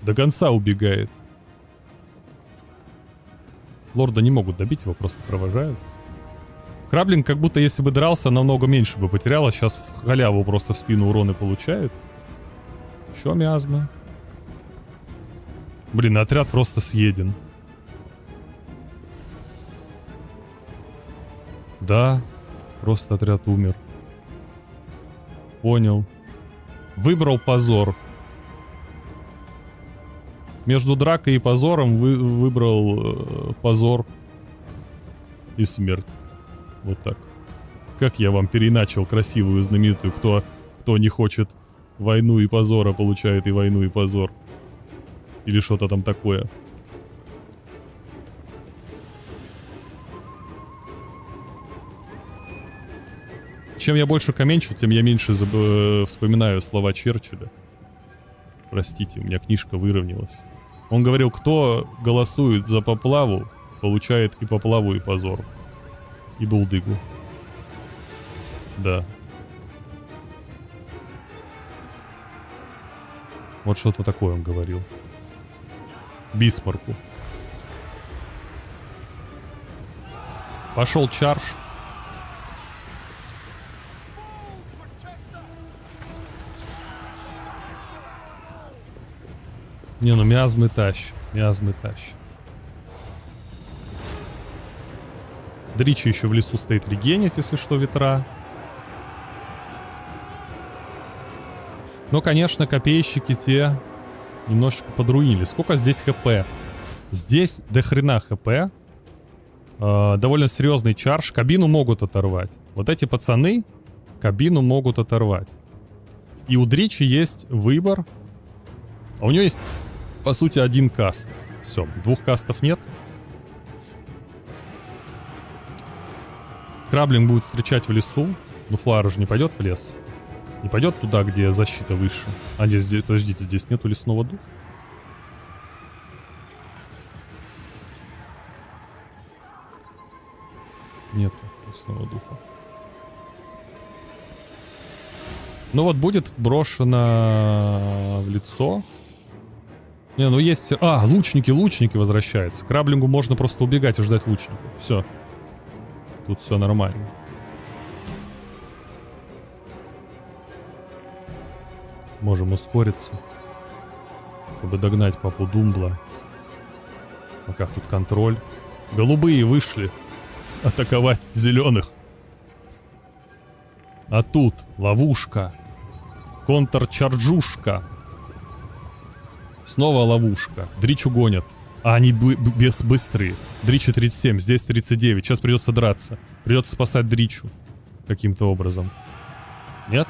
До конца убегает. Лорда не могут добить, его просто провожают. Краблинг как будто если бы дрался, намного меньше бы потерял, а сейчас в халяву просто в спину уроны получают. Еще миазмы. Блин, отряд просто съеден. Да, просто отряд умер. Понял. Выбрал позор. Между дракой и позором выбрал позор и смерть. Вот так. Как я вам переиначил красивую, знаменитую, кто не хочет войну и позора, получает и войну и позор. Или что-то там такое. Чем я больше комменчу, тем я меньше вспоминаю слова Черчилля. Простите, у меня книжка выровнялась. Он говорил, кто голосует за Поплаву, получает и Поплаву, и позор. И Булдыгу. Да. Вот что-то такое он говорил. Бисмарку. Пошел чарж. Не, ну миазмы тащит. Миазмы тащит. Дричи еще в лесу стоит регенить, если что, ветра. Но, конечно, копейщики те немножечко подруинили. Сколько здесь хп? Здесь до хрена хп. Довольно серьезный чарж. Кабину могут оторвать. Вот эти пацаны кабину могут оторвать. И у Дричи есть выбор. А у него есть, по сути, один каст. Все, двух кастов нет. Краблинг будет встречать в лесу. Ну, Флара же не пойдет в лес. Не пойдет туда, где защита выше. А здесь, подождите, здесь нету лесного духа. Нету лесного духа. Ну вот будет брошено в лицо. Не, ну есть... А, лучники возвращаются. К краблингу можно просто убегать и ждать лучников. Все. Тут все нормально. Можем ускориться, чтобы догнать папу Думбла. Пока тут контроль. Голубые вышли атаковать зеленых. А тут ловушка. Контрчарджушка. Снова ловушка. Дричу гонят. А они быстрые. Дричу 37, здесь 39. Сейчас придется драться. Придется спасать Дричу. Каким-то образом. Нет?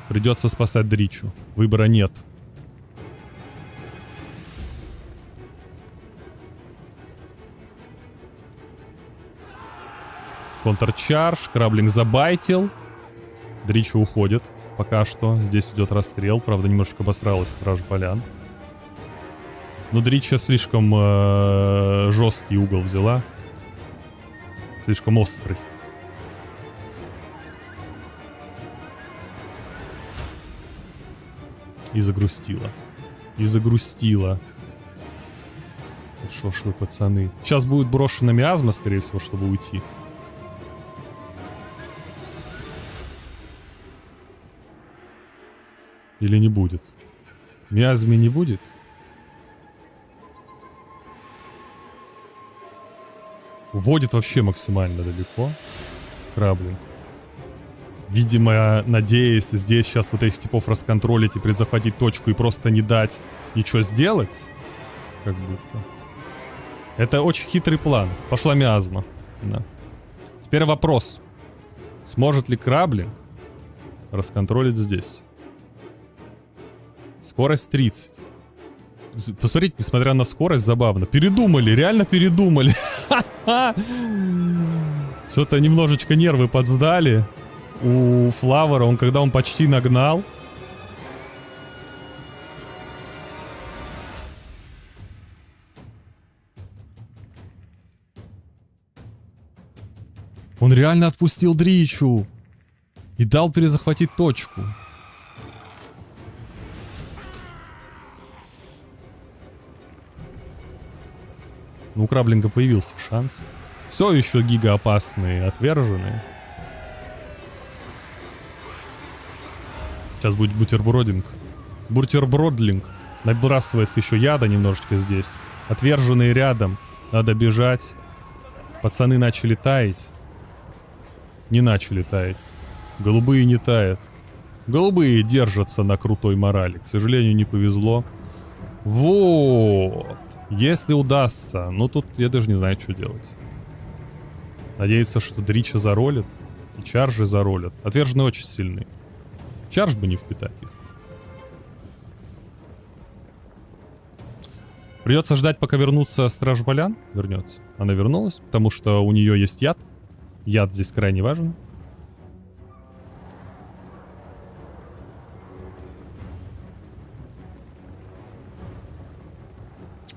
Придется спасать Дричу. Выбора нет. Контрчарж. Краблинг забайтил. Дричу уходит. Пока что. Здесь идет расстрел. Правда, немножечко обосралась Стража Полян. Но Дрича слишком жесткий угол взяла. Слишком острый. И загрустила. И загрустила. Шо ж вы, пацаны. Сейчас будет брошена миазма, скорее всего, чтобы уйти. Или не будет? Миазмы не будет? Уводит вообще максимально далеко. Краблинг. Видимо, надеясь здесь сейчас вот этих типов расконтролить и призахватить точку и просто не дать ничего сделать. Как будто. Это очень хитрый план. Пошла миазма. Да. Теперь вопрос. Сможет ли Краблинг расконтролить здесь? Скорость 30. Посмотрите, несмотря на скорость, забавно. Передумали, реально передумали. Что-то немножечко нервы подсдали. У Флавера, когда он почти нагнал. Он реально отпустил Дричу. И дал перезахватить точку. Ну, у Краблинга появился шанс. Все еще гигаопасные, отверженные. Сейчас будет бутербродинг. Бутербродлинг. Набрасывается еще яда немножечко здесь. Отверженные рядом. Надо бежать. Пацаны начали таять. Не начали таять. Голубые не тают. Голубые держатся на крутой морали. К сожалению, не повезло. Вот. Если удастся. Ну, тут я даже не знаю, что делать. Надеяться, что Дрича заролит. И чаржи заролят. Отверженные очень сильные. Чарж бы не впитать их. Придется ждать, пока вернутся Стража Полян. Вернется. Она вернулась, потому что у нее есть яд. Яд здесь крайне важен.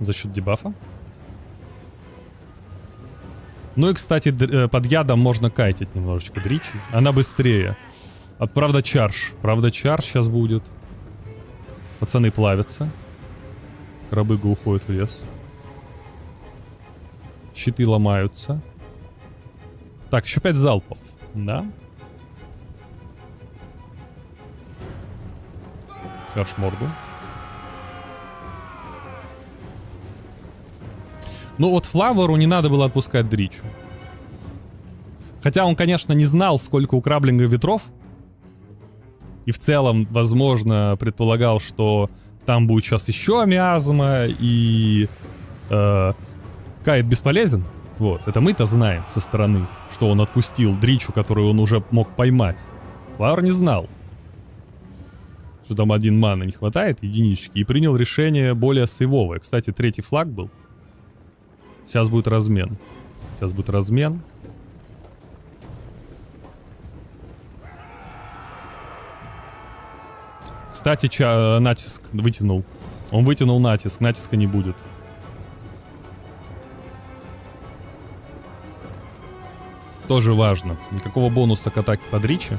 За счет дебафа. Ну и, кстати, под ядом можно кайтить немножечко Дричи. Она быстрее. Правда, чарж. Правда, чарж сейчас будет. Пацаны плавятся. Крабыга уходит в лес. Щиты ломаются. Так, еще 5 залпов. Да. Чарж морду. Ну вот Флавору не надо было отпускать Дричу. Хотя он, конечно, не знал, сколько у Краблинга ветров. И в целом, возможно, предполагал, что там будет сейчас еще миазма, и Кайт бесполезен. Вот, это мы-то знаем со стороны, что он отпустил Дричу, которую он уже мог поймать. Флауэр не знал, что там 1 маны не хватает, единички, и принял решение более сейвовое. Кстати, 3-й флаг был. Сейчас будет размен. Сейчас будет размен. Кстати, натиск вытянул. Он вытянул натиск. Натиска не будет. Тоже важно. Никакого бонуса к атаке под Ричи.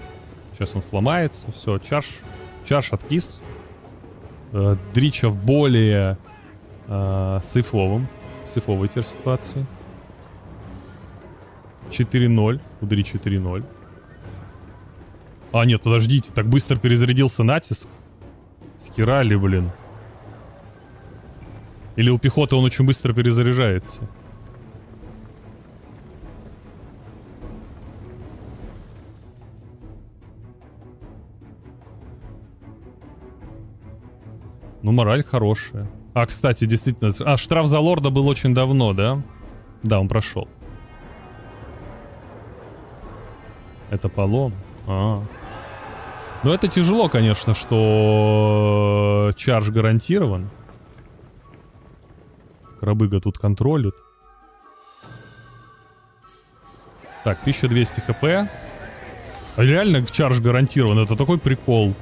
Сейчас он сломается. Все, чарж. Чарж откис. Дрича в более сейфовой теперь ситуации. 4-0. У Дричи 3-0. А, нет, подождите. Так быстро перезарядился натиск. Схерали, блин. Или у пехоты он очень быстро перезаряжается. Ну, мораль хорошая. А, кстати, действительно... А, штраф за лорда был очень давно, да? Да, он прошел. Это полом. Ну, это тяжело, конечно, что чардж гарантирован. Крабыга тут контролит. Так, 1200 хп. А реально чардж гарантирован. Это такой прикол.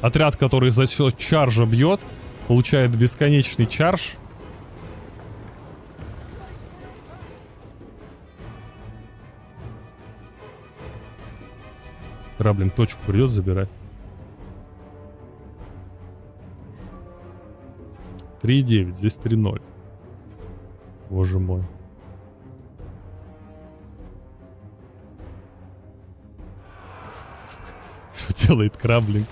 Отряд, который за счет чаржа бьет, получает бесконечный чардж. Краблинг точку придется забирать. 3-9, здесь 3-0. Боже мой. Что делает Краблинг?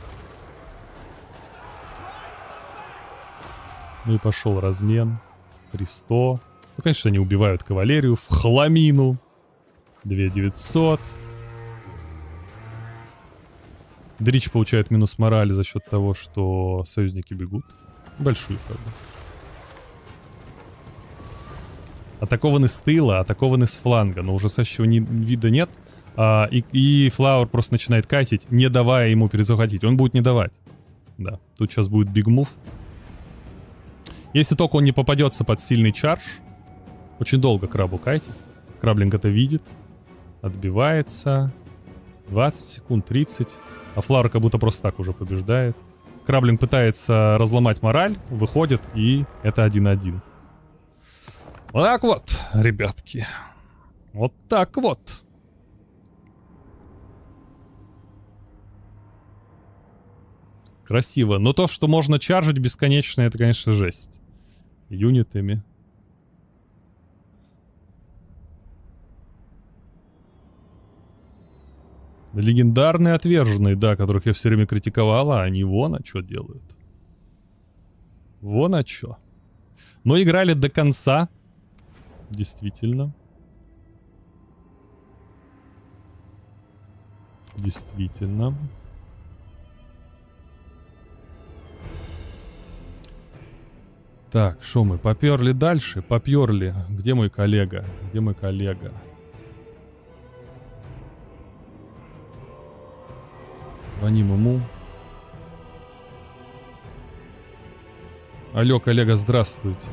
Ну и пошел размен. 300. Ну, конечно, они убивают кавалерию в хламину. 2900. Дрич получает минус морали за счет того, что союзники бегут. Большую, правда. Атакованы с тыла, атакованы с фланга. Но ужасающего вида нет. И Флауэр просто начинает катить, не давая ему перезахватить. Он будет не давать. Да, тут сейчас будет биг мув. Если только он не попадется под сильный чардж. Очень долго крабу кайтит. Краблинг это видит. Отбивается. 20 секунд, 30. А Флауэр как будто просто так уже побеждает. Краблинг пытается разломать мораль. Выходит, и это 1-1. Вот так вот, ребятки. Вот так вот. Красиво. Но то, что можно чаржить бесконечно, это, конечно, жесть. Юнитами. Легендарные отверженные, да, которых я все время критиковала, они вон а что делают. Вон а что. Но играли до конца. Действительно. Действительно. Так, что мы, поперли дальше? Поперли. Где мой коллега? Где мой коллега? Звоним ему. Алло, коллега, здравствуйте.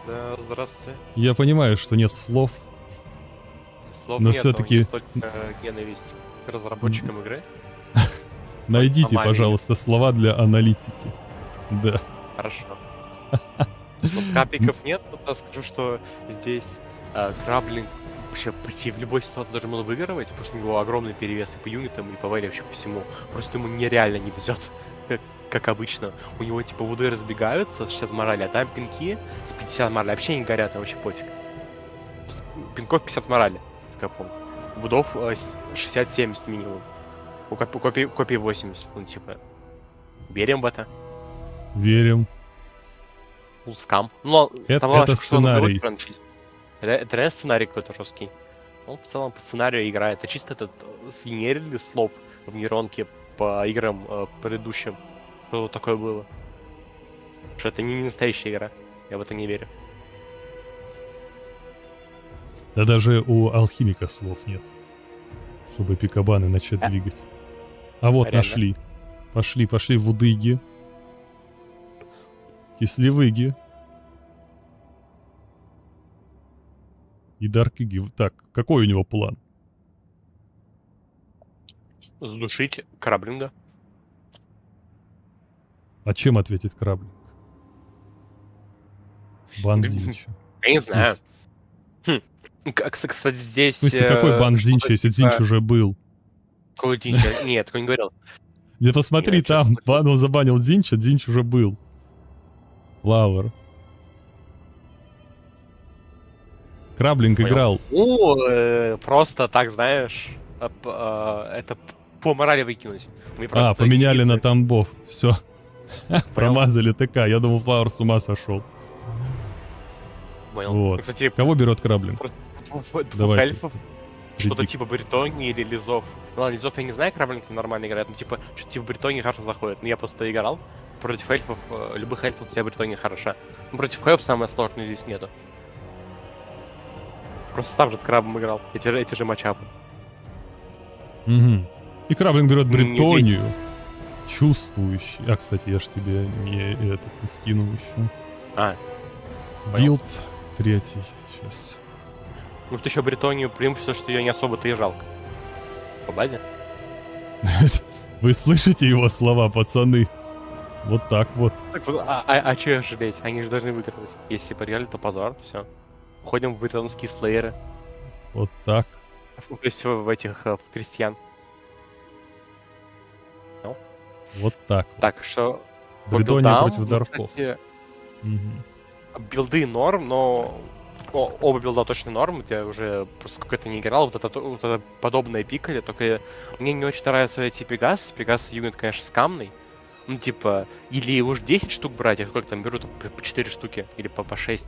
Да, здравствуйте. Я понимаю, что нет слов. Слов но нет, все-таки... есть только ненависть к разработчикам игры. Найдите, пожалуйста, слова для аналитики. Да. Хорошо. Вот капиков нет, но я скажу, что здесь Краблинг вообще почти в любой ситуации должен был выигрывать, потому что у него огромный перевес и по юнитам, и по вэле, вообще по всему. Просто ему нереально не везет. как обычно. У него типа вуды разбегаются с 60 морали, а там пинки с 50 морали вообще не горят, им вообще пофиг. Пинков 50 морали, как я помню. Вудов 60-70 минимум. У копий 80, ну типа. Верим в это. Верим. Скам. Ну, Это там главное, что он сценарий. говорит франшизе. Это реально сценарий какой-то жесткий. Он в целом по сценарию играет. Это чисто этот сгенерили слоп в нейронке по играм предыдущим. Что такое было. Что это не настоящая игра. Я в это не верю. Да даже у алхимика слов нет. Чтобы пикабаны начать двигать. А вот Реально? нашли. Пошли в удыги. Кислевыги. И даркиги. Так, какой у него план? Задушить Краблинга. А чем ответит Краблинг? Бан Зинча. Я не В смысле? знаю. Кстати, здесь... В смысле, какой бан Зинча, что-то если типа- Зинч уже был? Какой Зинча? Нет, такой не говорил. Да посмотри, Я чё-то там слышал. он забанил Зинча, Зинч уже был. Лавр. Краблинг Понял. играл. Просто так, знаешь, это по морали выкинуть. Мы просто Поменяли не- на тамбов. Все. Промазали ТК. Я думал, Флауэр с ума сошел. Понял. Вот. Ну, кстати, Кого берет Краблинг? двух Давайте. эльфов, что-то Предик. типа Бритонии или Лизов. Ну ладно, Лизов я не знаю, Краблинг нормально играет, но типа что-то типа Бритонии хорошо заходит. Но я просто играл против эльфов, любых эльфов у тебя Бритония хороша. Ну, против Хэйп самое сложное здесь нету. Просто там же с Крабом играл, эти же матчапы. Мгм. И Краблинг берет Не Бритонию. Чувствующий. Кстати, я ж тебе не скинул еще. Понял. Билд третий. Сейчас. Ну, что еще Бритонию преимущество, что ее не особо-то и жалко. По базе. Вы слышите его слова, пацаны? Вот так вот. Так вот, а че жалеть? Они же должны выигрывать. Если проиграли, то позор, все. Уходим в британские слееры. Вот так. То есть в этих, в крестьян. Вот так. вот. Так, что... по Бритония билдам, против ну, Дарков. кстати, Мгм. билды норм, но... Оба билда точно норм, я уже просто какой-то не играл, вот это подобное пикали, только мне не очень нравятся эти Пегас. Пегас юнит, конечно, скамный. Ну, типа, или уж 10 штук брать, а как там берут по 4 штуки, или по 6.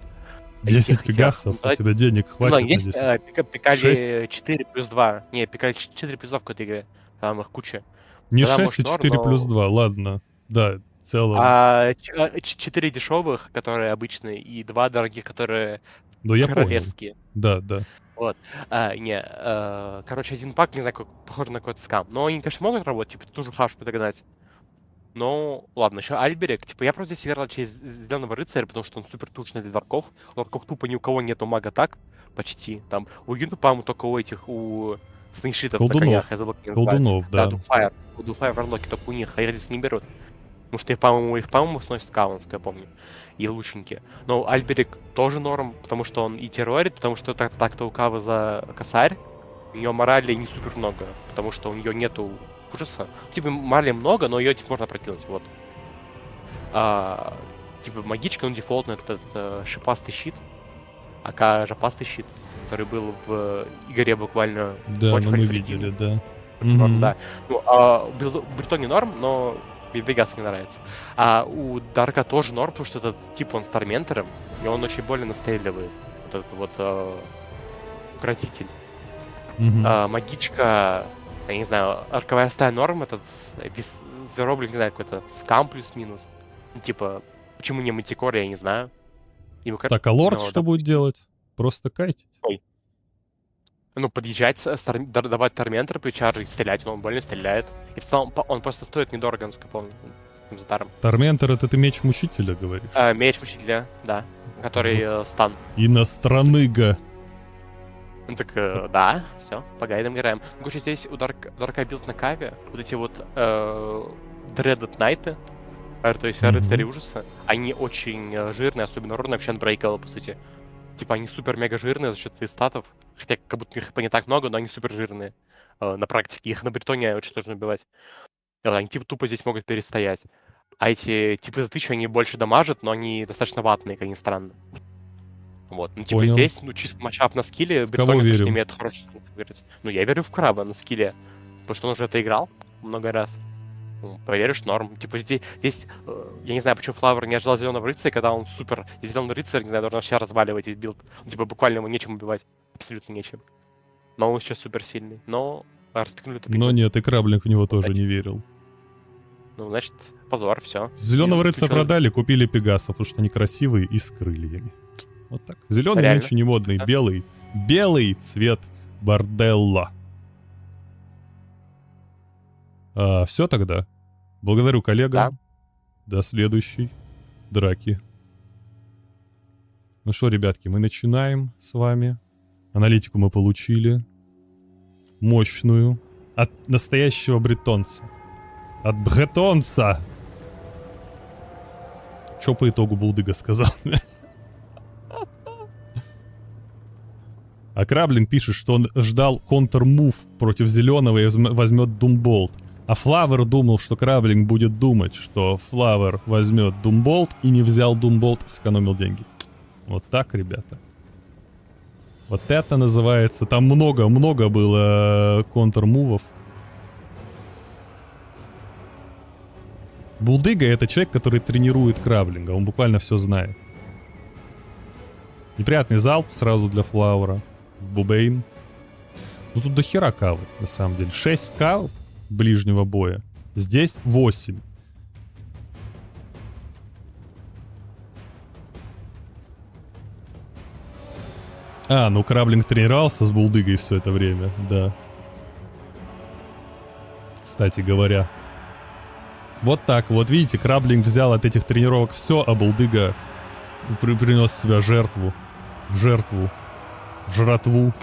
10 хотел пегасов, у сказать- тебя денег Ну, хватит да, на есть 10. пикали 6? 4 плюс 2. Не, пикали 4 плюс 2 в какой-то игре. Там их куча. Не тогда 6 и может 4 норм, плюс но- 2, ладно. Да, в целом. 4 дешевых, которые обычные, и 2 дорогих, которые Да, я понял. королевские. Да. Короче, один пак, не знаю, похож на какой-то скам. Но они, конечно, могут работать, типа, ту же хашку догнать. Ну, ладно, еще Альберек. Типа, я просто здесь играл через Зеленого Рыцаря, потому что он супер тучный для Дарков. У Дарков тупо ни у кого нету мага так, почти. Там, у Юну, по-моему, только у этих, у снейшитов на Колдунов. конях, я забыл, как они Колдунов, называются. да. У Дуфайр варлоки только у них, а их здесь не берут. Потому что их, по-моему, сносит Каунс, я помню. И лучники. Но Альберик тоже норм, потому что он и террорит, потому что так-то у Кавы за косарь. У нее морали не супер много, потому что у нее нету ужаса. Типа морали много, но ее типа можно прокинуть, вот. Типа магичка, он дефолтный, этот шипастый щит. АК жопастый щит, который был в игре буквально Да, против ну мы Альфредины. видели, да. Норм, Мгм. да. Ну, Бритоне норм, но Вегас не нравится. А у Дарка тоже норм, потому что этот тип, он с Торментером, и он очень больно настреливает. Вот этот вот укротитель. Мгм. Магичка, я не знаю, арковая стая норм, этот Звероблик, не знаю, какой-то скам плюс-минус. Ну, типа, почему не Мантикор, я не знаю. Так, а лорд Ну, что будет делать? Просто кайтить? Ну, подъезжать, давать Торментер, причаржить, стрелять, он больно стреляет. И в целом, он просто стоит недорого, насколько я помню, за даром. Торментер — это ты меч мучителя, говоришь? Меч Мучителя, да, который стан. Иностраныга. Ну так, да, все, по гайдам играем. Ну, короче, здесь у Дарка билд на каве, вот эти вот Dreaded Knighты, то есть Мгм. рыцари ужаса, они очень жирные, особенно Рорн вообще Unbreakable, по сути. Типа они супер-мега жирные за счет своих статов, хотя как будто их не так много, но они супер жирные на практике. Их на Бритоне очень сложно убивать. Они типа тупо здесь могут перестоять. А эти типы затычи, они больше дамажат, но они достаточно ватные, как ни странно. Вот, ну типа Понял. здесь, ну чисто матчап на скилле, В кого Бретония верим? точно имеет хороший шанс выиграть. Ну я верю в Краба на скилле, потому что он уже это играл много раз. Ну, поверишь, норм. Типа здесь я не знаю, почему Флавер не ожидал зеленого рыцаря, когда он супер зеленый рыцарь, не знаю, должен вообще разваливать весь билд. Ну, типа буквально ему нечем убивать. Абсолютно нечем. Но он сейчас супер сильный. Но распикнули тупик. Но нет, и Краблинг в него тоже не верил. Ну, значит, позор, все. Зеленого рыцаря продали, купили Пегасов, потому что они красивые и с крыльями. Вот так. Зеленый Реально. нынче не модный, Да. белый. Белый цвет борделла. Все тогда. Благодарю коллегам. До следующей драки. Ну что, ребятки, мы начинаем с вами. Аналитику мы получили. Мощную. От настоящего бретонца. От бретонца. Что по итогу Булдыга сказал? А Краблинг пишет, что он ждал контр-мув против зеленого и возьмет Думболт. А Флавер думал, что Краблинг будет думать, что Флавер возьмет Думболт и не взял Думболт, сэкономил деньги. Вот так, ребята. Вот это называется... Там много было контр-мувов. Булдыга — это человек, который тренирует Краблинга. Он буквально все знает. Неприятный залп сразу для Флауэра. В Бубейн. Ну тут до хера кавы, на самом деле. 6 кав ближнего боя. Здесь 8. Ну Краблинг тренировался с Булдыгой все это время, да. Кстати говоря. Вот так, вот видите, Краблинг взял от этих тренировок все, а Булдыга принес себя жертву. В жертву. В жратву.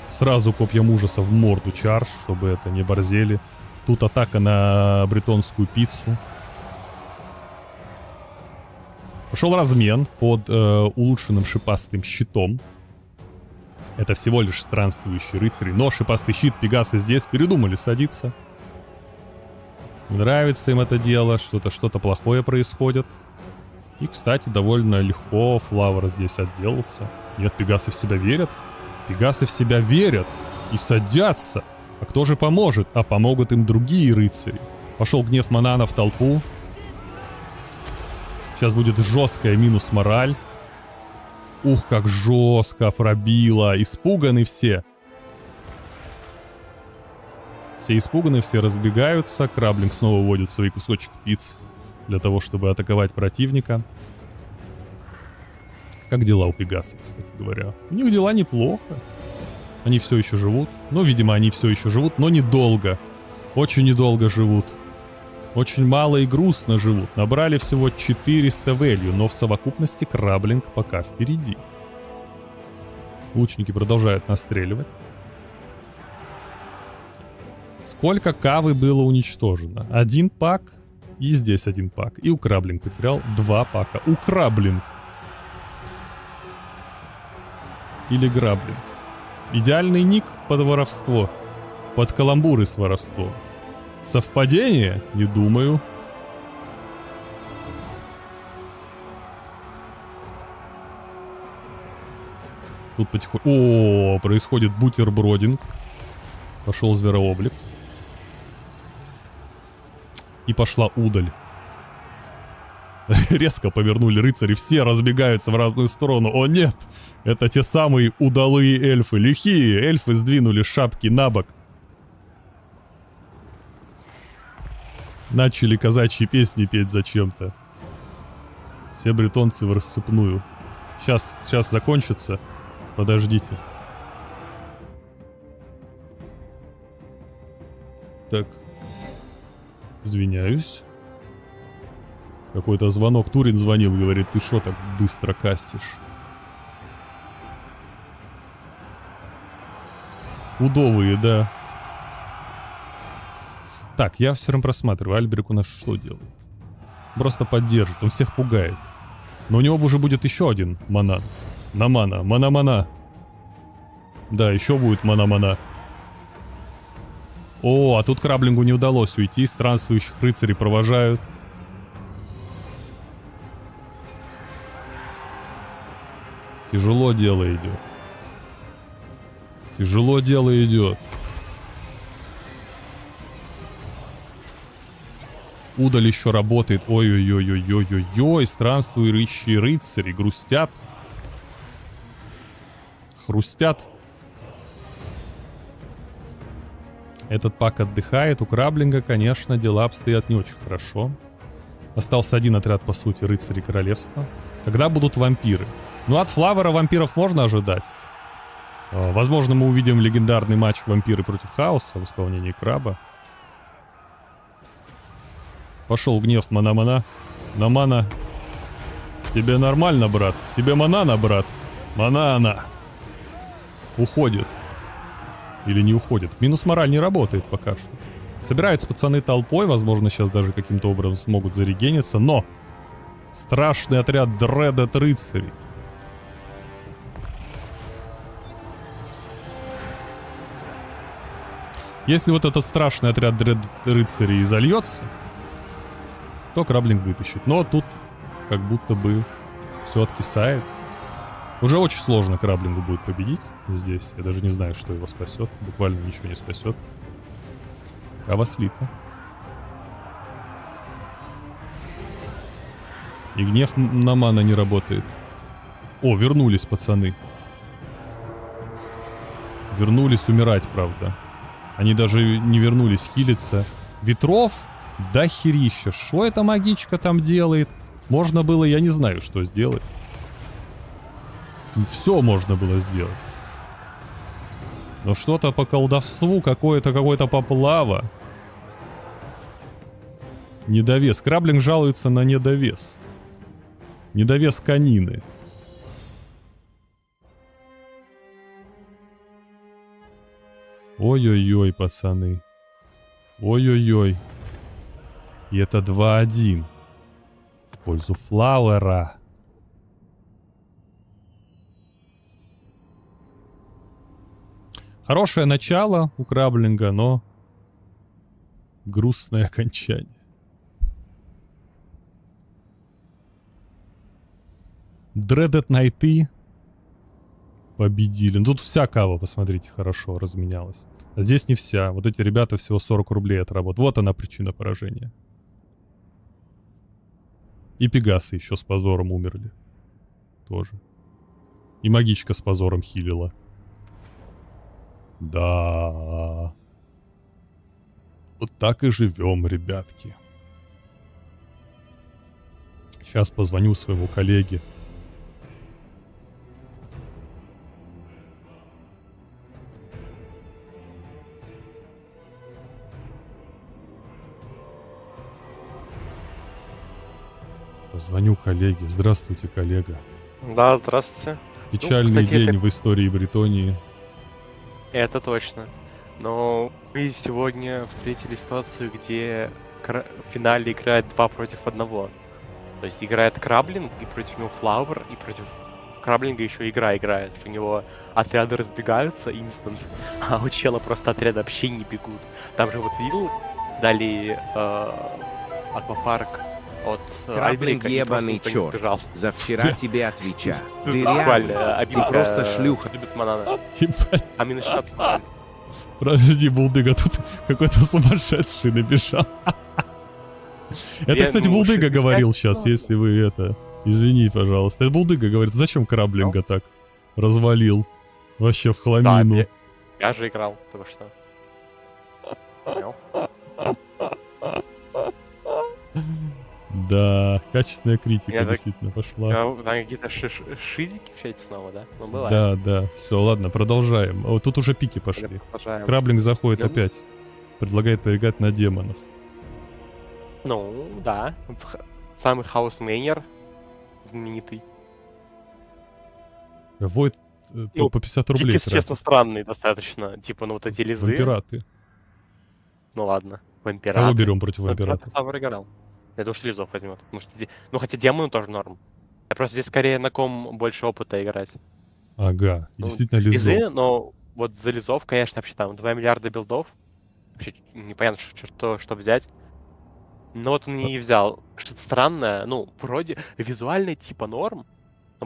Сразу копьям ужаса в морду чарж, чтобы это не борзели. Тут атака на бретонскую пиццу. Пошел размен под улучшенным шипастым щитом. Это всего лишь странствующий рыцарь. Но шипастый щит Пегасы здесь передумали садиться. Не нравится им это дело. Что-то плохое происходит. И, кстати, довольно легко Флавер здесь отделался. Нет, Пегасы в себя верят. Пегасы в себя верят. И садятся. А кто же поможет? А помогут им другие рыцари. Пошел гнев Манана в толпу. Сейчас будет жесткая минус мораль. Ух, как жестко пробило. Испуганы все. Все испуганы, все разбегаются. Краблинг снова вводит свои кусочки пиццы для того, чтобы атаковать противника. Как дела у Пегасов, кстати говоря? У них дела неплохо. Они все еще живут. Ну, видимо, они все еще живут, но недолго. Очень недолго живут. Очень мало и грустно живут. Набрали всего 400 value, но в совокупности Краблинг пока впереди. Лучники продолжают настреливать. Сколько кавы было уничтожено? 1 пак. И здесь 1 пак. И у Краблинг потерял 2 пака. У Краблинг. Или Граблинг. Идеальный ник под воровство. Под каламбуры с воровством. Совпадение? Не думаю. Тут потихоньку... О, происходит бутербродинг. Пошел зверооблик. И пошла удаль. Резко повернули рыцари, все разбегаются в разную сторону. О нет, это те самые удалые эльфы. Лихие эльфы сдвинули шапки на бок. Начали казачьи песни петь зачем-то. Все бретонцы в рассыпную. Сейчас закончится. Подождите. Так. Извиняюсь. Какой-то звонок. Турин звонил, говорит, ты шо так быстро кастишь? Удовые, да. Так, я все равно просматриваю. Альберик у нас что делает? Просто поддержит, он всех пугает. Но у него уже будет еще один манан. На мана, мана-мана. Да, еще будет мана-мана. О, а тут Краблингу не удалось уйти. Странствующих рыцарей провожают. Тяжело дело идет. Тяжело дело идет. Удаль еще работает. Ой-ой-ой-ой-ой-ой-ой. Странствующие рыцари грустят. Хрустят. Этот пак отдыхает. У Краблинга, конечно, дела обстоят не очень хорошо. Остался один отряд, по сути, рыцарей королевства. Когда будут вампиры? Ну, от Флавера вампиров можно ожидать. Возможно, мы увидим легендарный матч вампиры против хаоса в исполнении Краба. Пошел гнев мана-мана. На мана. Тебе нормально, брат? Тебе манана, брат? Манана. Уходит. Или не уходит. Минус мораль не работает пока что. Собираются пацаны толпой. Возможно, сейчас даже каким-то образом смогут зарегениться. Но страшный отряд Дредд рыцарей. Если вот этот страшный отряд Дредд рыцарей изольется, то Краблинг вытащит. Но тут как будто бы все откисает. Уже очень сложно Краблингу будет победить здесь. Я даже не знаю, что его спасет. Буквально ничего не спасет. Кава слита. И гнев на мана не работает. О, вернулись пацаны. Вернулись умирать, правда. Они даже не вернулись хилиться. Ветров? Да херища. Что эта магичка там делает? Можно было, я не знаю, что сделать. Все можно было сделать. Но что-то по колдовству, какой-то поплава. Недовес. Краблинг жалуется на недовес. Недовес конины. Ой-ой-ой, пацаны. Ой-ой-ой. И это 2-1. В пользу Флауэра. Хорошее начало у Краблинга, но грустное окончание. Дредд Найты победили. Ну, тут вся кава, посмотрите, хорошо разменялась. А здесь не вся. Вот эти ребята всего 40 рублей отработали. Вот она причина поражения. И Пегасы еще с позором умерли. Тоже. И магичка с позором хилила. Да. Вот так и живем, ребятки. Сейчас позвоню своему коллеге. Позвоню коллеге. Здравствуйте, коллега. Да, здравствуйте. Печальный кстати, день это- в истории Бретонии. Это точно. Но мы сегодня встретили ситуацию, где в финале играет 2 против 1. То есть играет Краблинг, и против него Флауэр, и против Краблинга еще игра играет. Что у него отряды разбегаются инстант, а у чела просто отряды вообще не бегут. Там же вот видел, дали аквапарк от Краблинг Альбрика, и просто ебаный никто не черт. сбежал. За вчера тебе отвеча. Ты Буквально, реально, ты обидка, просто шлюха. Любит банана. Ебать. А минус 16 мораль. Подожди, Булдыга, тут какой-то сумасшедший набежал. Это, Я, кстати, ну, Булдыга 65 говорил сейчас, ладно. если вы это... Извини, пожалуйста. Это Булдыга говорит, зачем Краблинга так развалил? Вообще в Да, хламину. я же играл, только что. Понял? Да, качественная критика Я так- действительно пошла. Там какие-то шизики в чате снова, да? Ну, бывает. Да, да. Все, ладно, продолжаем. О, тут уже пики пошли. Продолжаем. Краблинг заходит Идём? опять. Предлагает поиграть на демонах. Ну, да. Самый хаус-мейнер знаменитый. Войд Ну, по 50 рублей Если честно, странный достаточно. Типа, ну вот эти лизы. Вампираты. Ну ладно, Кого вампираты. берем против Вампираты вампиратов? Флауэр играл. Я думаю, что лизов возьмет. Потому что, ну, хотя демоны тоже норм. Я просто здесь скорее на ком больше опыта играть. Ага, Ну, действительно лизы, лизов. но вот за лизов, конечно, вообще там 2 миллиарда билдов. Вообще непонятно, что взять. Но вот он и не взял. Что-то странное. Ну, вроде визуально типа норм.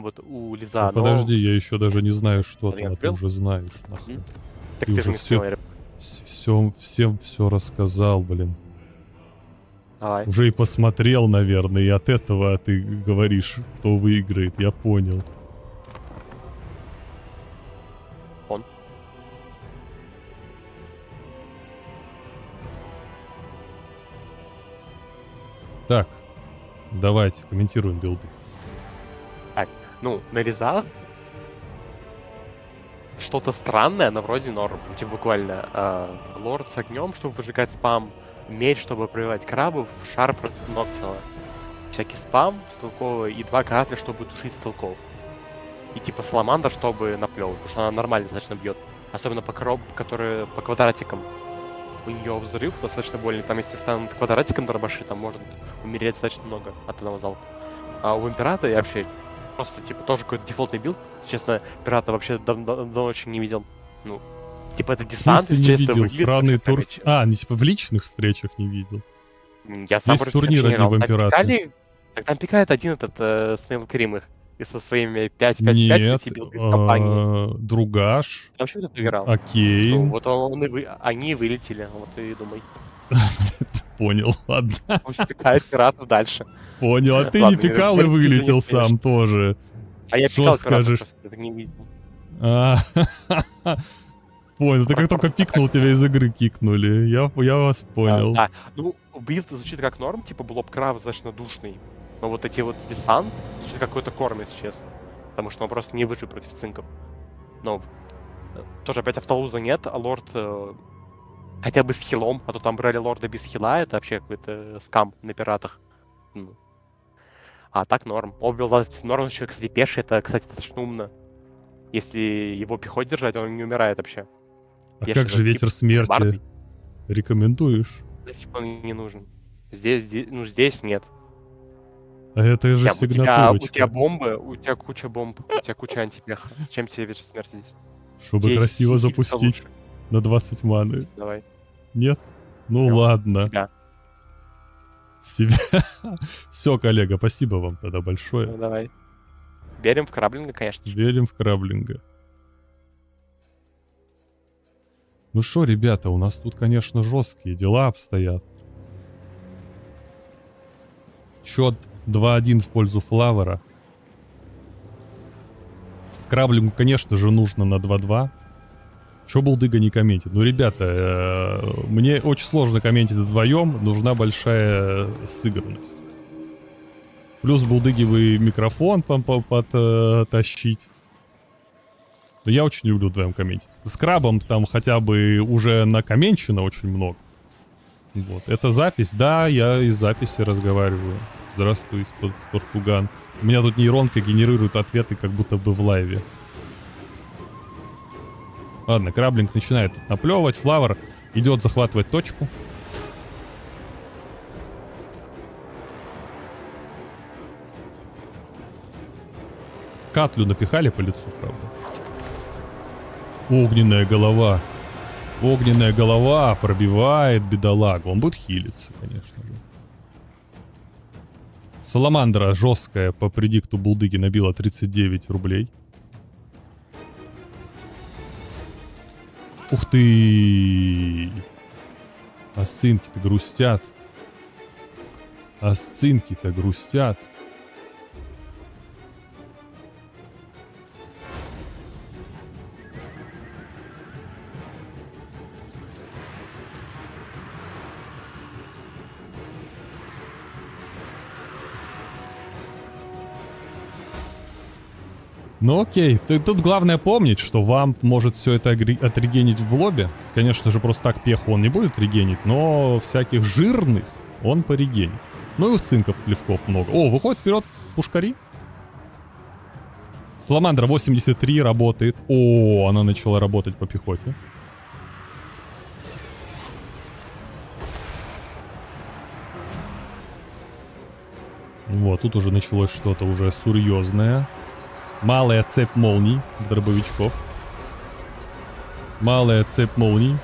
вот у Лиза, но... Подожди, я еще даже не знаю, что Я там, а ты открыл? уже знаешь, нахуй. Мгм. Так ты ты уже же не всё- снял, Всем все рассказал, блин. Давай. Уже и посмотрел, наверное, и от этого ты говоришь, кто выиграет, я понял. Он. Так, давайте комментируем билды. Ну, на Лиза что-то странное, но вроде норм. Ну, типа буквально лорд с огнем, чтобы выжигать спам, меч, чтобы пробивать крабов, шар против Ноктила. Всякий спам столковый и 2 катля, чтобы тушить столков. И типа саламандра, чтобы наплевывать, потому что она нормально достаточно бьет. Особенно по коробкам, которые по квадратикам. У нее взрыв достаточно больный. Там если станут квадратиком дробаши, там может умереть достаточно много от одного залпа. А у императора я вообще просто типа тоже какой-то дефолтный билд. Честно, пирата вообще давно очень не видел. Ну, типа это В десант, смысле не естественно, видел? выглядит Сраный как тур... короче. А, не типа в личных встречах не видел. Я сам Есть просто турнир не одни в играл. Там Императоре. пикали- Так там пикает один этот Снейл Крим их. И со своими 5-5-5 Нет, билд из компании. Другаш, Там вообще кто-то играл. Окей, Ну, вот они вылетели, вот и думай. понял, ладно, Пусть пикает пиратов дальше. понял. А ты Ладно, не пикал и не вылетел конечно. сам тоже. А я Что пикал пиратов, скажешь? просто ты так не видел. А, Понял, ты как только пикнул, тебя из игры кикнули. Я вас понял. Да, ну, билд звучит как норм, типа Блоб Краб достаточно душный. Но вот эти вот десант звучит как какой-то корм, если честно. Потому что он просто не выжил против цинков. Но тоже опять автолуза нет, а лорд хотя бы с хилом, а то там брали лорда без хила, это вообще какой-то скам на пиратах. Ну. А так норм. Обвил норм, еще, кстати, пеший, это, кстати, достаточно умно. Если его пехот держать, он не умирает вообще. А Пеший как же вот ветер типа смерти? Барби. Рекомендуешь? Нафиг он не нужен. Здесь нет. А это же У тебя сигнатурочка. бомбы, у тебя куча бомб, у тебя куча антипеха. Зачем тебе ветер смерти здесь? Чтобы Здесь красиво хит-то запустить лучше. на 20 маны. Давай. Нет? Ну Нет. ладно. Тебя. Себя. Все, коллега, спасибо вам тогда большое. Ну, давай. Верим в краблинга, конечно же. Верим в краблинга. Ну что, ребята, у нас тут, конечно, жесткие дела обстоят. Счет 2-1 в пользу Флавера. Краблингу, конечно же, нужно на 2-2. Чё Булдыга не комментит? Ну, ребята, мне очень сложно комментить вдвоем. Нужна большая сыгранность. Плюс Булдыги вы микрофон подтащить. Но я очень люблю вдвоем комментить. С Крабом там хотя бы уже накомменчено очень много. Вот. Это запись? Да, я из записи разговариваю. Здравствуй, Спортуган. У меня тут нейронка генерирует ответы, как будто бы в лайве. Ладно, Краблинг начинает тут наплевывать. Флавер идет захватывать точку. Катлю напихали по лицу, правда. Огненная голова. Огненная голова пробивает бедолагу. Он будет хилиться, конечно же. Саламандра жесткая по предикту Булдыги набила 39 рублей. Ух ты! Асцинки-то грустят. Асцинки-то грустят. Ну окей, тут главное помнить, что вам может все это отрегенить в блобе. Конечно же, просто так пеху он не будет регенить, но всяких жирных он порегенит. Ну и у цинков плевков много. О, выходит вперед пушкари. Саламандра 83 работает. О, она начала работать по пехоте. Вот, тут уже началось что-то уже серьезное. Малая цепь молний дробовичков. Малая цепь молний.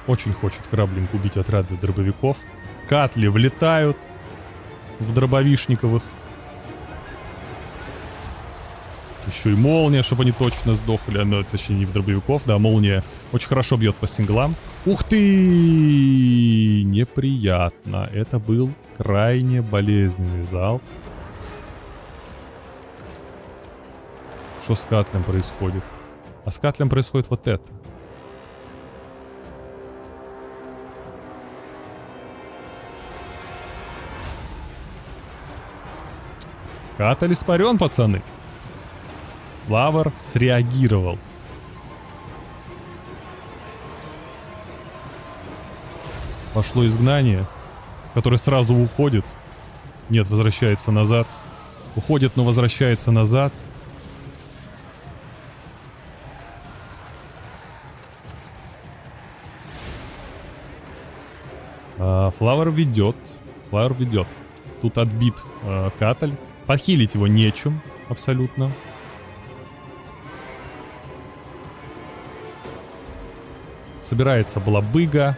Очень хочет Краблинг убить отряды дробовиков. Катли влетают в дробовишниковых. Еще и молния, чтобы они точно сдохли. Ну, точнее, не в дробовиков, да, молния очень хорошо бьет по синглам. Ух ты! Неприятно. Это был крайне болезненный залп. Что с Катлем происходит? А с Катлем происходит вот это. Катль испарен, пацаны. Флавер среагировал. Пошло изгнание, которое сразу уходит. Нет, возвращается назад. Уходит, но возвращается назад. Флавер ведет. Флавер ведет. Тут отбит Катль. Подхилить его нечем абсолютно. Собирается Блабыга.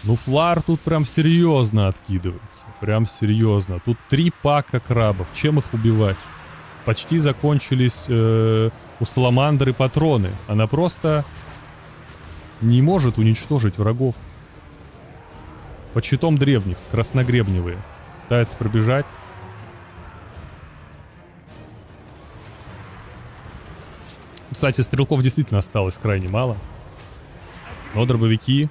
Ну, Флар тут прям серьезно откидывается. Прям серьезно. Тут 3 пака крабов. Чем их убивать? Почти закончились у Саламандры патроны. Она просто не может уничтожить врагов. Под щитом древних. Красногребневые. Пытается пробежать. Кстати, стрелков действительно осталось крайне мало. Но дробовики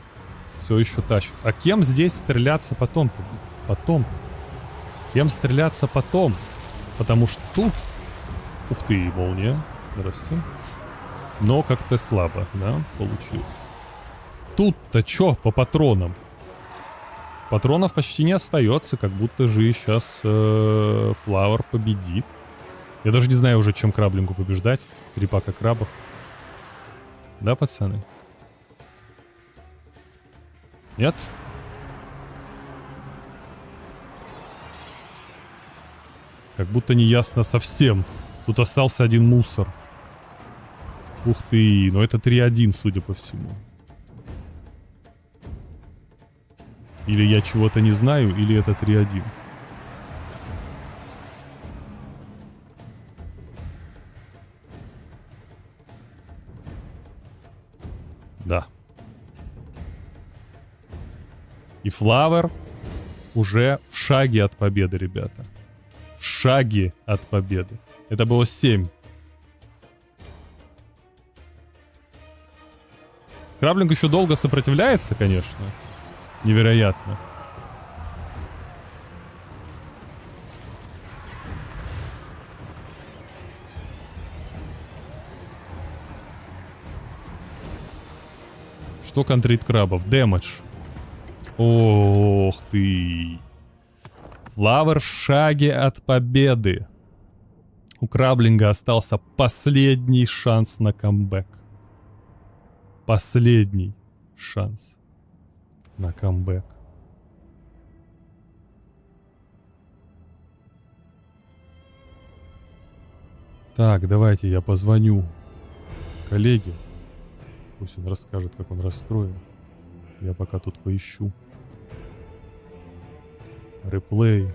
все еще тащат. А кем здесь стреляться потом? Потом. Кем стреляться потом? Потому что тут... Ух ты, молния. Здрасте. Но как-то слабо, да, получилось. Тут-то чё по патронам? Патронов почти не остается, как будто же сейчас Флауэр победит. Я даже не знаю уже, чем краблингу побеждать. 3 пака крабов. Да, пацаны? Нет? Как будто не ясно совсем. Тут остался один мусор. Ух ты, но это 3-1, судя по всему. Или я чего-то не знаю, или это 3-1. Да. И Флавер уже в шаге от победы, ребята. В шаге от победы. Это было 7. Краблинг еще долго сопротивляется, конечно. Невероятно. Что контрит крабов? Дэмэдж. Ох ты. Флавер в шаге от победы. У Краблинга остался последний шанс на камбэк. Последний шанс на камбэк. Так, давайте я позвоню коллеге. Пусть он расскажет, как он расстроен. Я пока тут поищу. Реплей.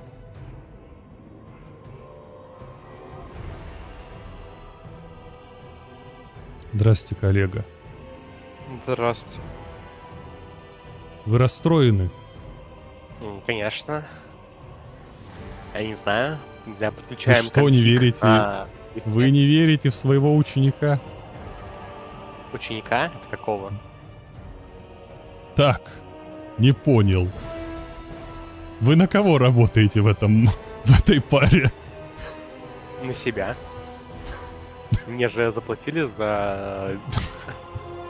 Здрасте, коллега. Здравствуйте. Вы расстроены? Конечно. Я не знаю. Не знаю, подключаем... Вы что, не конфиг верите? на- Вы не верите в своего ученика? Ученика? Это какого? Так, не понял. Вы на кого работаете в этой паре? На себя. Мне же заплатили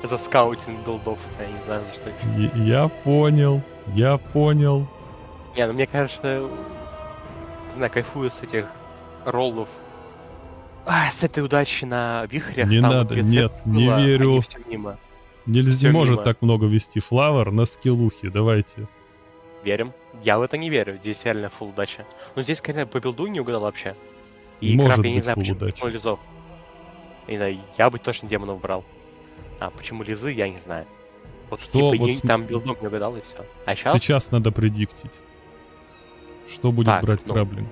за скаутинг билдов. Я не знаю, за что еще. Я понял, я понял. Не, ну мне, конечно, не знаю, кайфую с этих роллов С этой удачи на вихрях... Не там надо, вот нет, рецепт не было, верю. они всё мимо. Нельзя, Всё не может мимо. так много вести флавер на скиллухе, давайте. Верим. Я в это не верю. Здесь реально фул удача. Но здесь, конечно, по билду не угадал вообще. И Может краб, я не быть, знаю, фул почему удача. почему лизов. Не знаю, я бы точно демонов брал. А почему лизы, я не знаю. Вот Что, типа вот там билдом не угадал и все. А сейчас... Сейчас надо предиктить. Что будет Так, брать ну, Краблинг?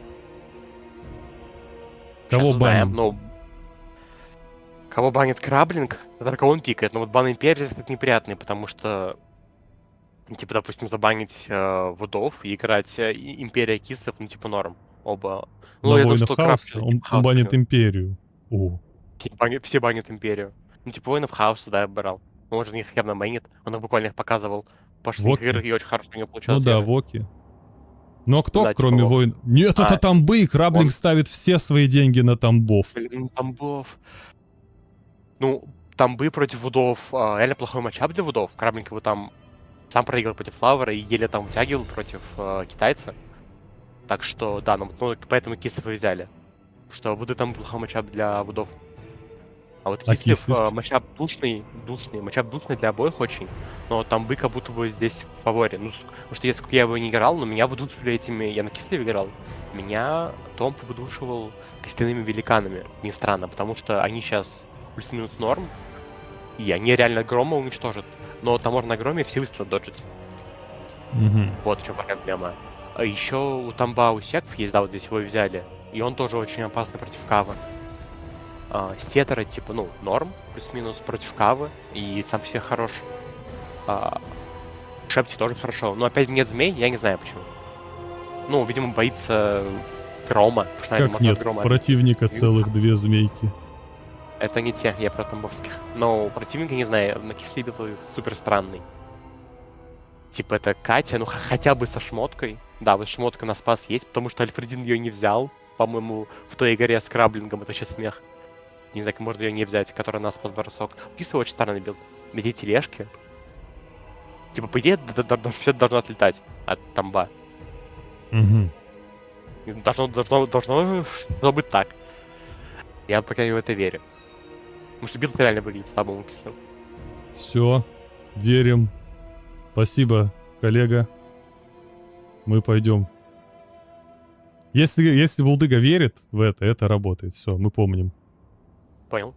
Кого баним? Ну, кого банит Краблинг, это кого он пикает. Но вот бан Империи это неприятный, потому что, типа, допустим, забанить Вудов и играть Империя Кислов, ну, типа, норм. Оба. Ну, На я думаю, Воинов что Хаоса? Краб Он Хаос банит берет. Империю. О, Все банят Империю. Ну, типа, Воинов Хаоса, да, я брал. Он же их явно майнит. Он их буквально их показывал в прошлых Воки. играх, и очень хорошо у него ну получалось. да, играть. Воки. Ну а кто, Да, типа кроме Вок. воин... Нет, это А, тамбы, Краблинг он- ставит все свои деньги на тамбов. Блин, ну, Тамбов. Ну, Тамбы против Вудов. Реально плохой матчап для Вудов. Краблинг его там сам проиграл против Флавера и еле там вытягивал против китайца. Так что, да, ну, поэтому Кислов и взяли. Что Вуды там плохой матчап для Вудов. А вот А Кислев Кислев? матчап душный, матчап душный для обоих очень. Но Тамбы как будто бы здесь в фаворе. Ну, потому что если я его не играл, но меня выдушивали этими... Я на Кислеве играл. Меня Том выдушивал костяными великанами. Не странно, потому что они сейчас плюс-минус норм. И они реально Грома уничтожат. Но Тамор на Громе все выстрелы доджит. Мгм. Вот в чем проблема. А еще у Тамба у Секф есть, да, вот здесь его и взяли. И он тоже очень опасный против Кавы. Сетера, типа, ну, норм, плюс-минус против Кавы. И сам все хорош. Шепти тоже хорошо. Но опять нет змей, я не знаю почему. Ну, видимо, боится Грома. потому что, наверное, Как мотор нет, Грома. противника целых 2 змейки. Это не те, я про тамбовских. Но у противника, не знаю, на Кисле бил супер странный. Типа это Катя, ну хотя бы со шмоткой. Да, вот шмотка на спас есть, потому что Альфредин ее не взял. По-моему, в той игре с Краблингом, это вообще смех. Не знаю, как можно ее не взять, которая на спас бросок. Кислый очень странный билд. Меди тележки. Типа, по идее, все должно отлетать от тамба. Мгм. Должно быть так. Я пока не в это верю. Потому что билд реально выглядит слабым у Кислого. Все, верим. Спасибо, коллега. Мы пойдем. Если Булдыга верит в это работает. Все, мы помним. Понял?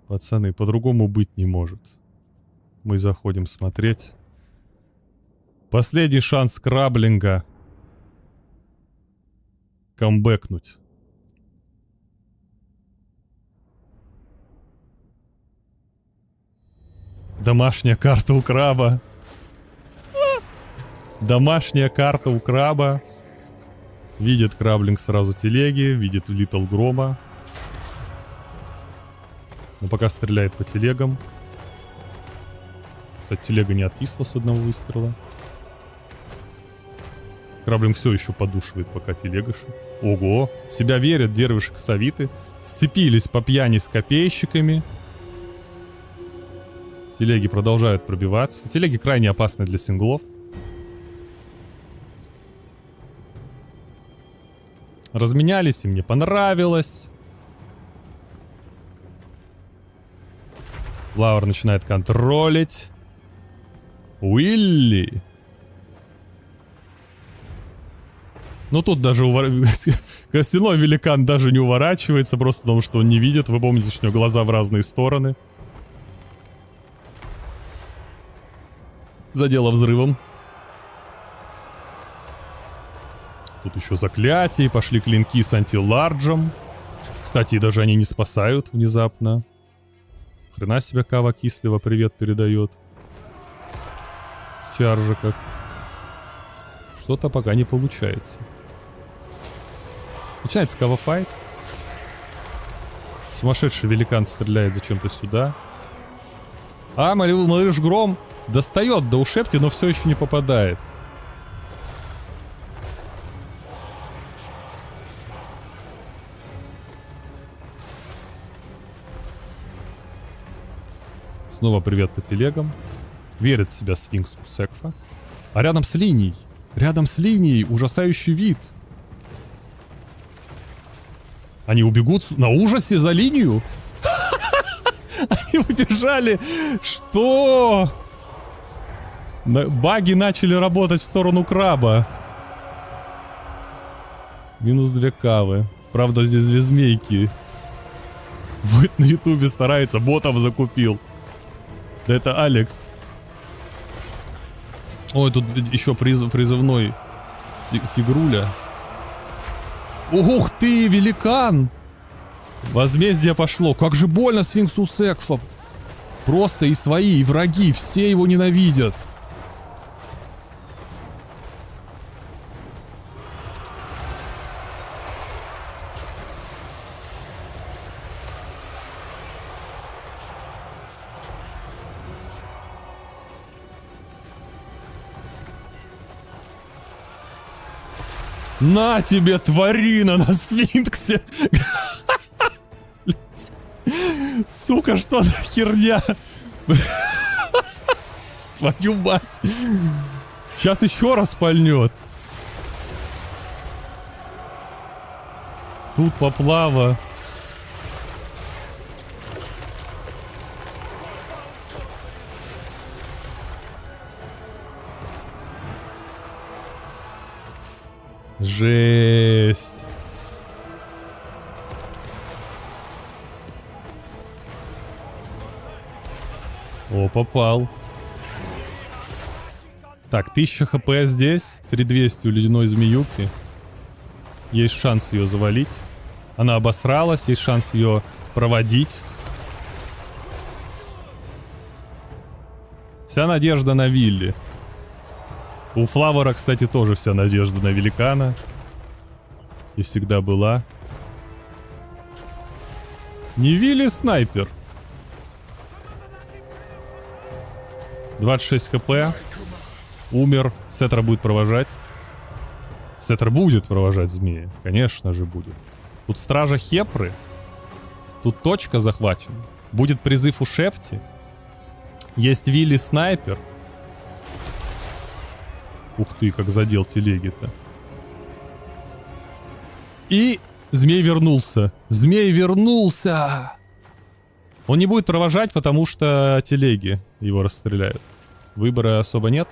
Пацаны, по-другому быть не может. Мы заходим смотреть. Последний шанс Краблинга камбэкнуть. Домашняя карта у краба. Домашняя карта у краба. Видит Краблинг сразу телеги, видит Литл Грома. Но пока стреляет по телегам. Кстати, телега не откисла с одного выстрела. Краблинг все еще подушивает пока телегаши. Ого, в себя верят дервиши косовиты. Сцепились по пьяни с копейщиками. Телеги продолжают пробиваться. Телеги крайне опасны для синглов. Разменялись, и мне понравилось. Лауэр начинает контролить. Уилли. Ну тут даже костяной великан даже не уворачивается, просто потому что он не видит. Вы помните, что у него глаза в разные стороны. Задело взрывом. Тут еще заклятие, пошли клинки с антиларджем. Кстати, даже они не спасают внезапно. Хрена себе Кава Кислева привет передает. С чаржа как. Что-то пока не получается. Начинается кавафайт. Сумасшедший великан стреляет зачем-то сюда. А, малыш Гром достает до ушепти, но все еще не попадает. Снова привет по телегам. Верит в себя сфинкс у Секфа. А рядом с линией ужасающий вид. Они убегут на ужасе за линию? Они убежали. Что? Баги начали работать в сторону краба. Минус 2 кавы. Правда, здесь 2 змейки. Вот на ютубе старается, ботов закупил. Да это Алекс. Ой, тут еще призывной тигруля. Ух ты, великан! Возмездие пошло. Как же больно сфинксу Секфа. Просто и свои, и враги, все его ненавидят. На тебе, тварина, на сфинксе! Сука, что за херня? Твою мать! Сейчас еще раз пальнет. Тут поплава. Жесть. О, попал. Так, 1000 хп здесь. 3200 у ледяной змеюки. Есть шанс ее завалить. Она обосралась, есть шанс ее проводить. Вся надежда на Вилли. У Флавора, кстати, тоже вся надежда на великана. И всегда была. Не Вилли снайпер. 26 хп. Умер. Сеттер будет провожать. Сеттер будет провожать змеи. Конечно же будет. Тут стража Хепры. Тут точка захвачена. Будет призыв у Шепти. Есть Вилли снайпер. Ух ты, как задел телеги-то. И змей вернулся. Змей вернулся! Он не будет провожать, потому что телеги его расстреляют. Выбора особо нет.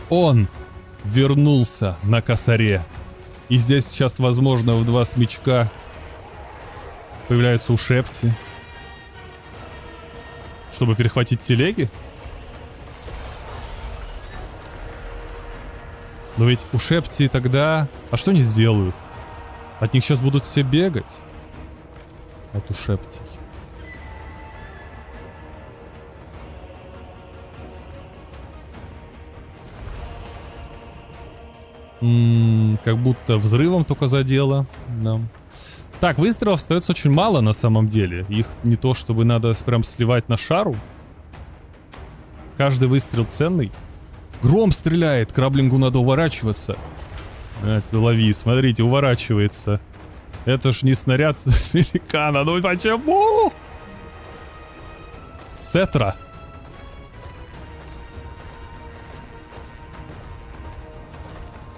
Он вернулся на косаре. И здесь сейчас, возможно, в 2 смычка появляются у Шепти. Чтобы перехватить телеги? Но ведь у Шепти тогда... А что они сделают? От них сейчас будут все бегать. От у Шепти. Как будто взрывом только задело. Да. Так, выстрелов остается очень мало на самом деле. Их не то, чтобы надо прям сливать на шару. Каждый выстрел ценный. Гром стреляет, краблингу надо уворачиваться. Лови, смотрите, уворачивается. Это ж не снаряд великана, ну почему? Сеттра.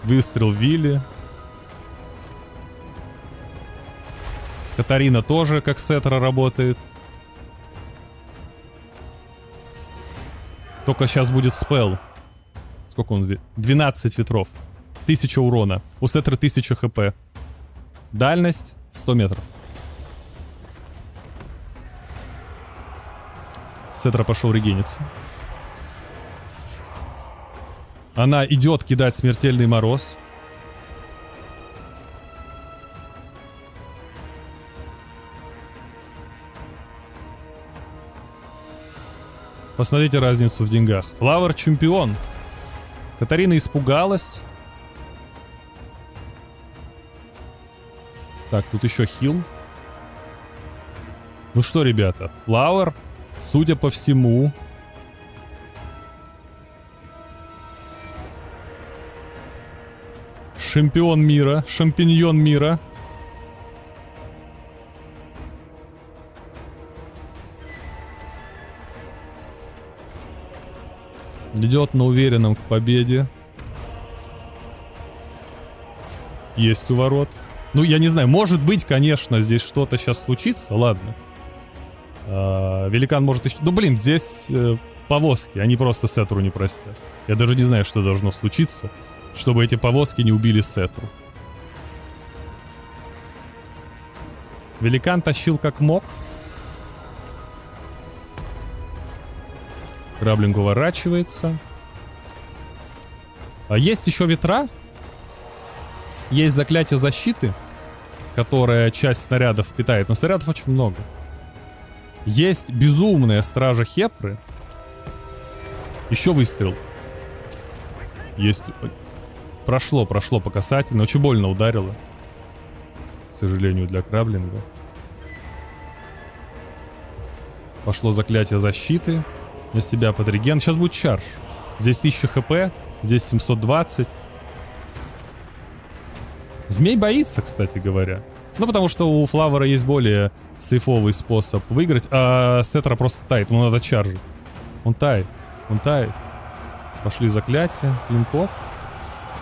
Выстрел Вилли. Катарина тоже как Сеттра работает. Только сейчас будет спелл. Сколько он? 12 ветров. 1000 урона. У Сеттры 1000 хп. Дальность 100 метров. Сеттра пошел регениться. Она идет кидать смертельный мороз. Посмотрите разницу в деньгах. Флавор чемпион. Катарина испугалась. Так, тут еще хил. Ну что, ребята, Флауэр, судя по всему... Шампион мира, шампиньон мира. Идет на уверенном к победе. Есть у ворот. Ну, я не знаю, может быть, конечно, здесь что-то сейчас случится. Ладно. Великан может еще... Ну, блин, здесь повозки. Они просто Сетру не простят. Я даже не знаю, что должно случиться, чтобы эти повозки не убили Сетру. Великан тащил как мог. Краблинг уворачивается. А есть еще ветра. Есть заклятие защиты, которое часть снарядов питает. Но снарядов очень много. Есть безумная стража Хепры. Еще выстрел. Есть. Прошло по касательно. Очень больно ударило. К сожалению, для Краблинга. Пошло заклятие защиты. На себя под реген. Сейчас будет чарж. Здесь 1000 хп. Здесь 720. Змей боится, кстати говоря. Ну, потому что у Флавера есть более сейфовый способ выиграть. А Сетра просто тает. Ему надо чаржить. Он тает. Он тает. Пошли заклятия. Клинков.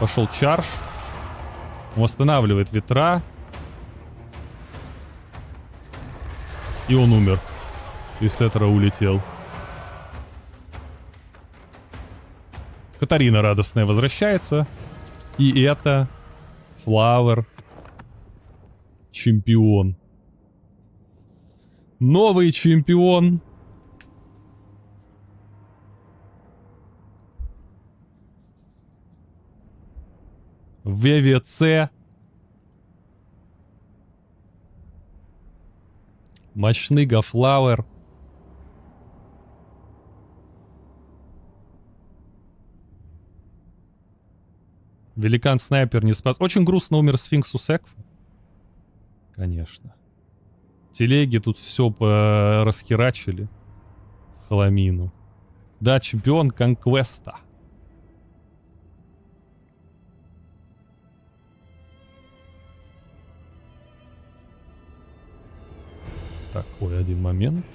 Пошел чарж. Он восстанавливает ветра. И он умер. И Сетра улетел. Катарина радостная возвращается. И это Флавер чемпион. Новый чемпион. ВВЦ. Мощныга Флавер. Великан-снайпер не спас. Очень грустно умер Сфинксус Экфа. Конечно. Телеги тут все расхерачили. В хламину. Да, чемпион Конквеста. Так, ой, один момент.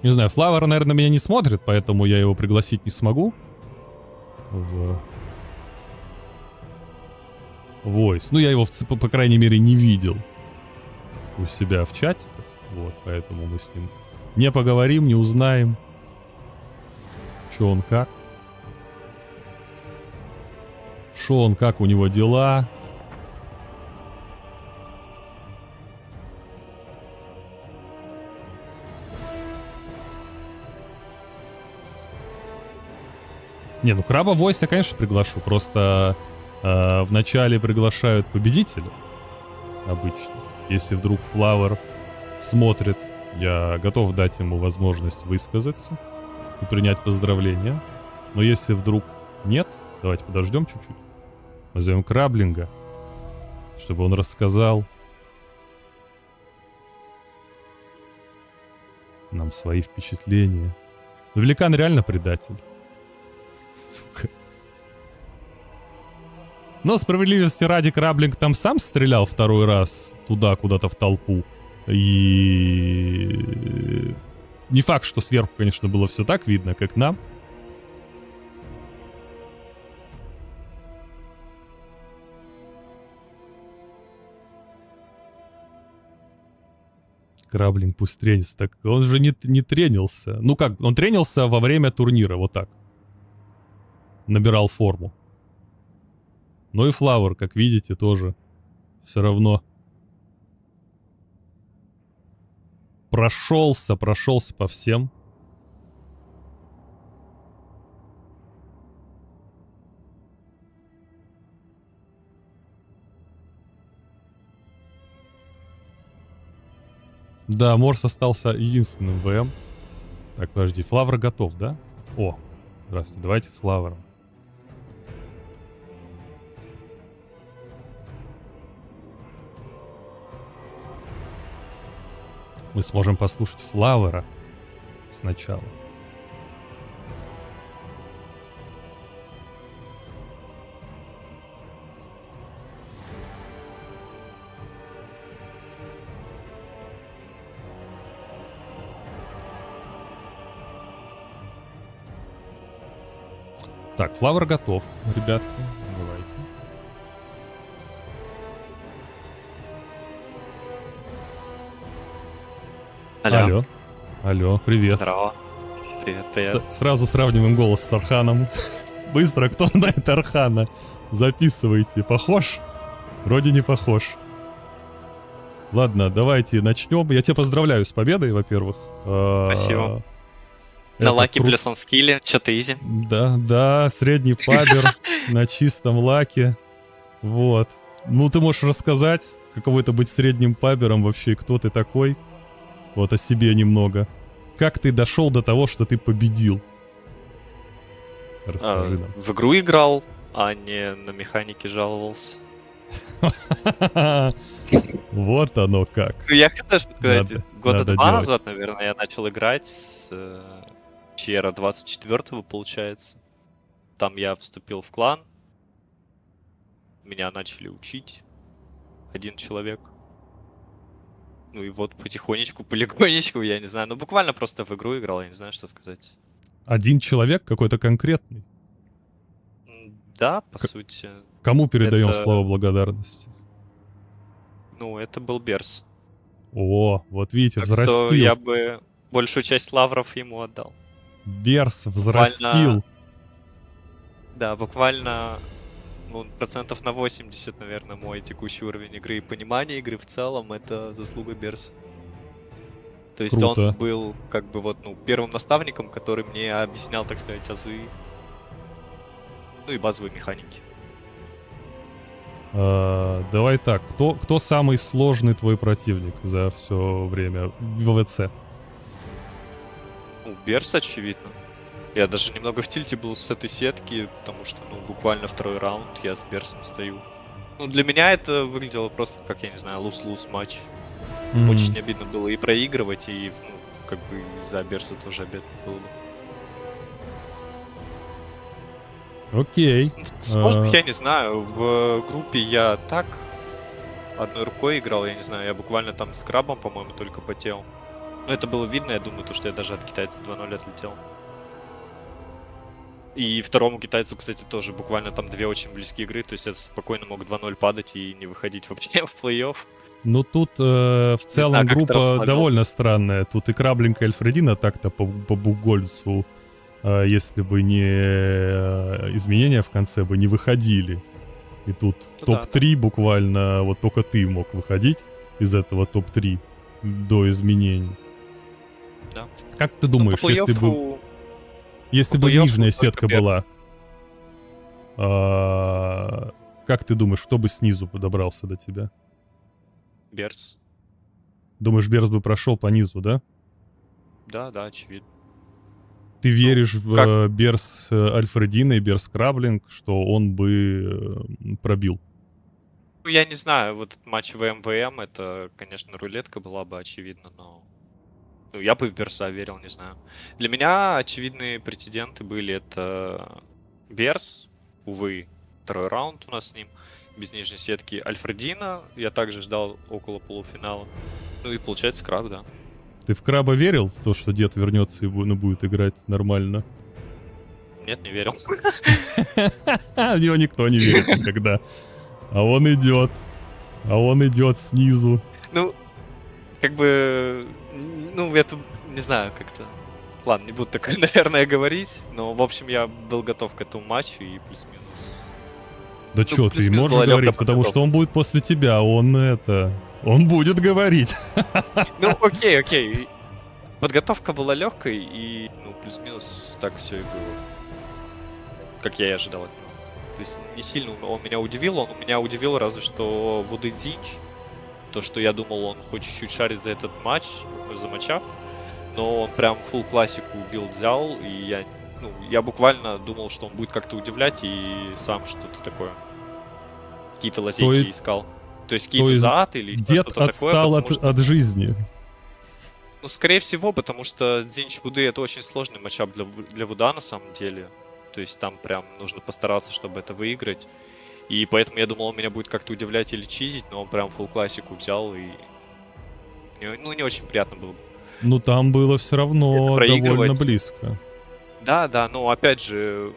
Не знаю, Флавер, наверное, меня не смотрит, поэтому я его пригласить не смогу. В Voice. Ну, я его, по крайней мере, не видел у себя в чатиках. Вот, поэтому мы с ним не поговорим, не узнаем, что он как. Что он, как у него дела. Не, ну Краба Voice я, конечно, приглашу. Просто вначале приглашают победителя. Обычно. Если вдруг Флавер смотрит, я готов дать ему возможность высказаться и принять поздравления. Но если вдруг нет, давайте подождем чуть-чуть. Назовем Краблинга, чтобы он рассказал нам свои впечатления. Но Великан реально предатель. Сука. Но справедливости ради, Краблинг там сам стрелял второй раз туда, куда-то в толпу. И не факт, что сверху, конечно, было все так видно, как нам. Краблинг пусть тренится. Так он же не тренился. Ну как, он тренился во время турнира, вот так. Набирал форму. Ну и Флавер, как видите, тоже все равно прошелся по всем. Да, Морс остался единственным ВМ. Так, подожди, Флавер готов, да? О, здравствуйте, давайте Флавером. Мы сможем послушать Флавера сначала. Так, флавр готов, ребятки. Давайте. Алло. Алло, привет. Здорово. Привет, привет. Сразу сравниваем голос с Арханом. Быстро, кто знает Архана? Записывайте. Похож? Вроде не похож. Ладно, давайте начнем. Я тебя поздравляю с победой, во-первых. Спасибо. Это На лаке кру- плюс он скилле, что-то изи. Да, средний пабер на чистом лаке. Вот. Ну, ты можешь рассказать, каково это быть средним пабером вообще, кто ты такой? Вот о себе немного. Как ты дошел до того, что ты победил? Расскажи нам. В игру играл, а не на механике жаловался. Вот оно как. Ну, я хотел что сказать, Надо года два делать. назад, наверное, я начал играть с Чьера 24-го, получается. Там я вступил в клан. Меня начали учить. Один человек. Ну и вот потихонечку, полигонечку, я не знаю. Ну буквально просто в игру играл, я не знаю, что сказать. Один человек какой-то конкретный. Да, по сути. Кому передаем Это- слова благодарности? Ну, это был Берс. О, вот видите, Так что взрастил. я бы большую часть лавров ему отдал. Берс взрастил. Да, буквально ну, процентов на 80, наверное, мой текущий уровень игры и понимание игры в целом — это заслуга Берса. То есть Круто. он был как бы вот, ну, первым наставником, который мне объяснял, так сказать, азы, ну и базовые механики. Давай так, кто самый сложный твой противник за все время в ВВЦ? Ну, Берс, очевидно. Я даже немного в тильте был с этой сетки, потому что, ну, буквально второй раунд я с Берсом стою. Ну, для меня это выглядело просто как, я не знаю, луз-луз матч. Очень обидно было и проигрывать, и, ну, как бы за Берса тоже обидно было бы. Окей. Сложных я не знаю. В группе я так одной рукой играл, я не знаю, я буквально там с крабом, по-моему, только потел. Но это было видно, я думаю, то, что я даже от китайца 2-0 отлетел. И второму китайцу, кстати, тоже буквально там две очень близкие игры, то есть я спокойно мог 2-0 падать и не выходить вообще в плей-офф. Ну тут в целом знаю, как это группа расслабился. довольно странная. Тут и Крабленька, и Альфредина так-то по бугольцу, если бы не изменения в конце, бы не выходили. И тут Ну да, топ-3 буквально, вот только ты мог выходить из этого топ-3 до изменений. Да. Как ты Ну, думаешь, по если бы... плей-оффу Если по бы плей-оффу нижняя только сетка Берс. была, как ты думаешь, кто бы снизу добрался до тебя? Берс. Думаешь, Берс бы прошел по низу, да? Да, очевидно. Ты веришь в как? Берс Альфредина и Берс Краблинг, что он бы пробил? Ну, я не знаю, вот этот матч ВМ, это, конечно, рулетка была бы, очевидно, но... Ну, я бы в Берса верил, не знаю. Для меня очевидные претенденты были это Берс, увы, второй раунд у нас с ним, без нижней сетки. Альфредина, я также ждал около полуфинала. Ну и получается Краб, да. Ты в Краба верил в то, что дед вернется и будет играть нормально? Нет, не верил. В него никто не верит никогда. А он идет. А он идет снизу. Ну, как бы, ну, это, не знаю, как-то... Ладно, не буду такое, наверное, говорить, но, в общем, я был готов к этому матчу и плюс-минус... Да чё, ты плюс-минус можешь была лёгкая говорить, потому что он будет после тебя, он будет говорить. Ну, окей. Подготовка была легкой, и, ну, плюс-минус так все и было. Как я и ожидал от него. То есть не сильно он меня удивил, он меня удивил разве что Вуды Дзинч. То, что я думал, он хоть чуть-чуть шарит за этот матч, за матчап, но он прям full классику билд взял, и я буквально думал, что он будет как-то удивлять и сам что-то такое. Какие-то лазейки искал. То есть какие-то зад или дед что-то отстал такое. от жизни. Ну, скорее всего, потому что Дзинч Вуды — это очень сложный матчап для Вуда, на самом деле. То есть там прям нужно постараться, чтобы это выиграть. И поэтому я думал, он меня будет как-то удивлять или чизить, но он прям фулл классику взял, и... Ну, не очень приятно было. Ну, там было все равно Это проигрывать. довольно близко. Да, ну, опять же,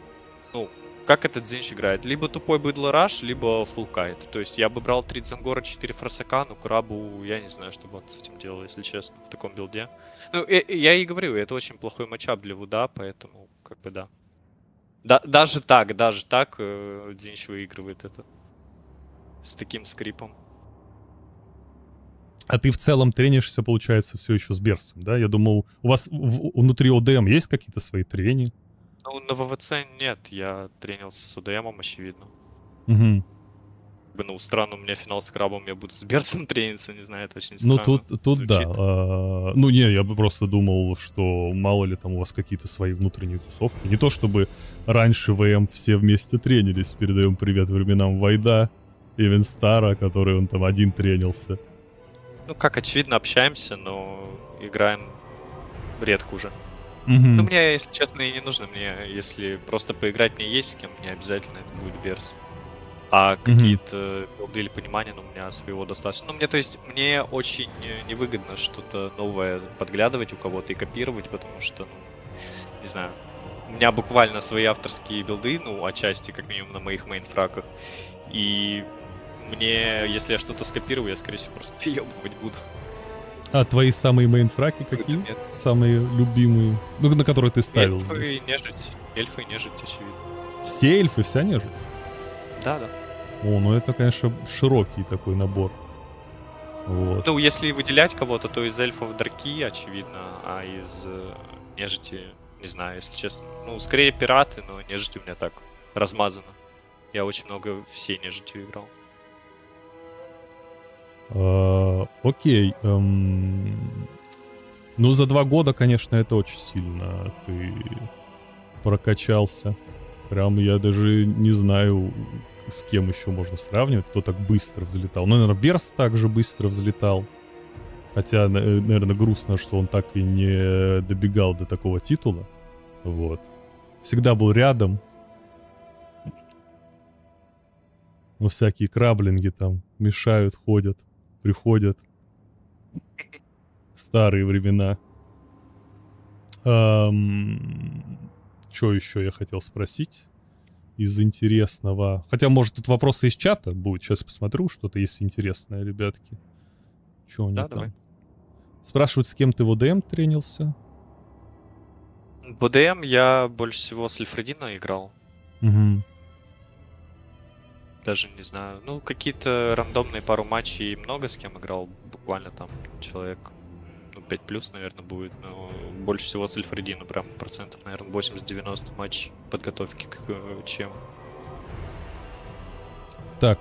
ну, как этот Дзинч играет? Либо тупой быдло раш, либо full кайт. То есть я бы брал 3 Дзангора, 4 Фросака, но Крабу я не знаю, что бы он с этим делал, если честно, в таком билде. Ну, я и говорю, это очень плохой матчап для Вуда, поэтому, как бы, да. Даже так Дзинч выигрывает это. С таким скрипом. А ты в целом тренишься, получается, все еще с Берсом, да? Я думал, у вас внутри ОДМ есть какие-то свои трени? Ну, на ВВЦ нет, я тренился с УДМом, очевидно. Угу. Ну, странно, у меня финал с Крабом, я буду с Берсом трениться, не знаю, это очень Ну, странно. тут да. звучит. Ну, не, я бы просто думал, что мало ли там у вас какие-то свои внутренние тусовки. Не то, чтобы раньше ВМ все вместе тренились. Передаем привет временам Вайда и Винстара, который он там один тренился. Ну, как очевидно, общаемся, но играем редко уже. Мгм. Ну, мне, если честно, и не нужно. Мне, если просто поиграть мне есть с кем, мне обязательно это будет Берс. А какие-то билды или понимания, ну, у меня своего достаточно. Ну, мне, то есть, мне очень невыгодно что-то новое подглядывать у кого-то и копировать, потому что, ну, не знаю, у меня буквально свои авторские билды, ну, отчасти, как минимум, на моих мейнфраках. И мне, если я что-то скопирую, я, скорее всего, просто переебывать буду. А твои самые мейнфраки какие? Нет. Самые любимые? Ну, на которые ты ставил Эльфы здесь. и нежить. Эльфы и нежить, очевидно. Все эльфы, вся нежить? Да. О, ну это, конечно, широкий такой набор. Вот. Ну, если выделять кого-то, то из эльфов дарки, очевидно, а из нежити, не знаю, если честно. Ну, скорее пираты, но нежить у меня так размазано. Я очень много всей нежитью играл. Окей. Ну, за 2 года, конечно, это очень сильно ты прокачался. Прям я даже не знаю, с кем еще можно сравнивать, кто так быстро взлетал. Ну, наверное, Берс также быстро взлетал. Хотя, наверное, грустно, что он так и не добегал до такого титула. Вот. Всегда был рядом. Ну, всякие краблинги там мешают, ходят, приходят. Старые времена. Что еще я хотел спросить из интересного? Хотя, может, тут вопросы из чата будут. Сейчас посмотрю, что-то есть интересное, ребятки. Что они Да, там? давай. Спрашивают, с кем ты в ОДМ тренился? В ОДМ я больше всего с Лифредина играл. Угу. Даже не знаю. Ну, какие-то рандомные пару матчей много с кем играл. Буквально там человек, ну, 5+, наверное, будет. Но больше всего с Эльфредина. Прям процентов, наверное, 80-90 матч подготовки к чем. Так,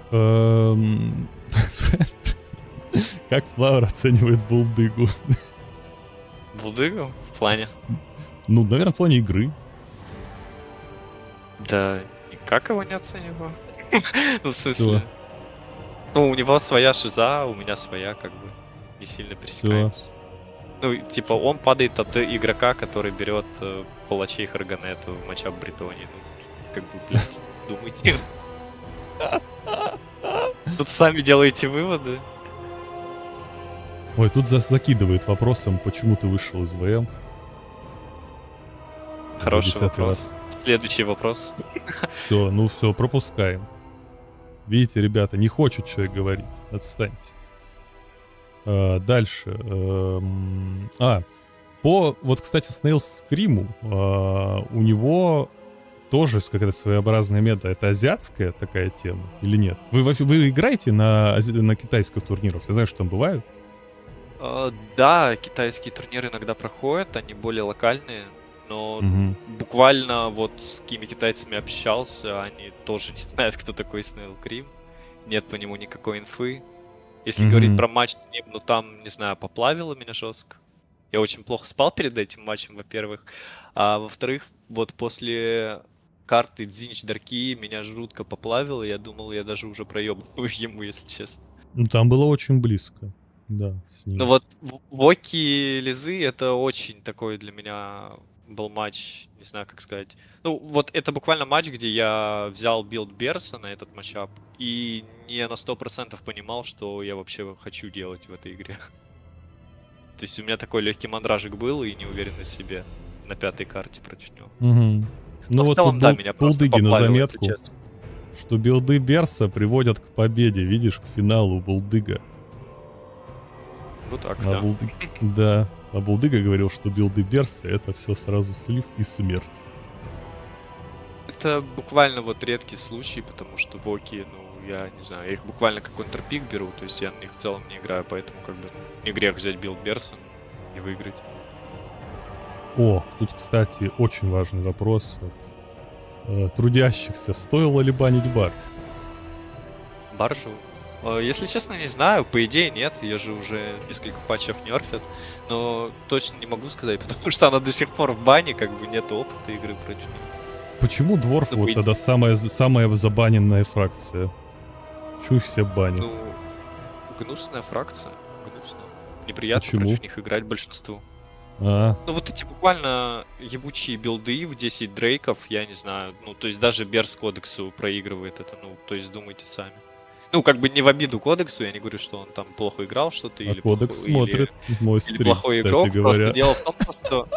как Флауэр оценивает Булдыгу? Булдыгу в плане? Ну, наверное, в плане игры. Да, никак его не оцениваю. Ну, в Всё. смысле... Ну, у него своя шиза, у меня своя, как бы. Не сильно пересекаемся. Ну, типа, он падает от игрока, который берет палачей Харганету в матчап Бретонии. Ну, как бы, блядь, думайте. Тут сами делаете выводы. Ой, тут закидывает вопросом, почему ты вышел из ВМ. Хороший 10-й вопрос. раз. Следующий вопрос. Все, ну все, пропускаем. Видите, ребята, не хочет человек говорить. Отстаньте. Дальше. Вот, кстати, Snail's Scream, у него тоже какая-то своеобразная мета. Это азиатская такая тема или нет? Вы играете на китайских турнирах? Я знаю, что там бывают. Да, китайские турниры иногда проходят, они более локальные. Но Мгм. буквально вот с какими китайцами общался, они тоже не знают, кто такой Snail Cream. Нет по нему никакой инфы. Если Мгм. говорить про матч с ним, ну там, не знаю, поплавило меня жестко. Я очень плохо спал перед этим матчем, во-первых. А во-вторых, вот после карты Дзинч Дарки меня жутко поплавило. Я думал, я даже уже проебываю ему, если честно. Ну, там было очень близко. Да, с ним. Ну вот Воки Лизы это очень такой для меня был матч, не знаю как сказать. Ну вот это буквально матч, где я взял билд Берса на этот матчап и не на 100% понимал, что я вообще хочу делать в этой игре. То есть у меня такой легкий мандражик был и неуверенность в себе на 5-й карте против него. Мгм. Ну Но в вот целом, тут да, меня просто булдыги на побаливает, если заметку, честно. что билды Берса приводят к победе, видишь, к финалу булдыга. Вот так, А да. Да. А булдыга говорил, что билды Берса это все сразу слив и смерть. Это буквально вот редкий случай, потому что воки, ну, я не знаю, я их буквально как контрпик беру, то есть я на них в целом не играю, поэтому как бы не грех взять билд Берса и выиграть. О, тут, кстати, очень важный вопрос от трудящихся. Стоило ли банить барж? Баржу? Если честно, не знаю. По идее, нет. Ее же уже несколько патчев нерфят. Но точно не могу сказать, потому что она до сих пор в бане, как бы нет опыта игры против нее. Почему Дворф Ну, вот по идее. тогда самая забаненная фракция? Почему их все банят? Ну, гнусная фракция. Гнусно. Неприятно Почему? против них играть большинству. А, Ну вот эти буквально ебучие билды в 10 дрейков, я не знаю. Ну, то есть даже Берс кодексу проигрывает это, ну, то есть думайте сами. Ну, как бы не в обиду кодексу, я не говорю, что он там плохо играл что-то или Кодекс плохо- или- смотрит мой или стрим, плохой кстати игрок. говоря. Просто дело в том, что...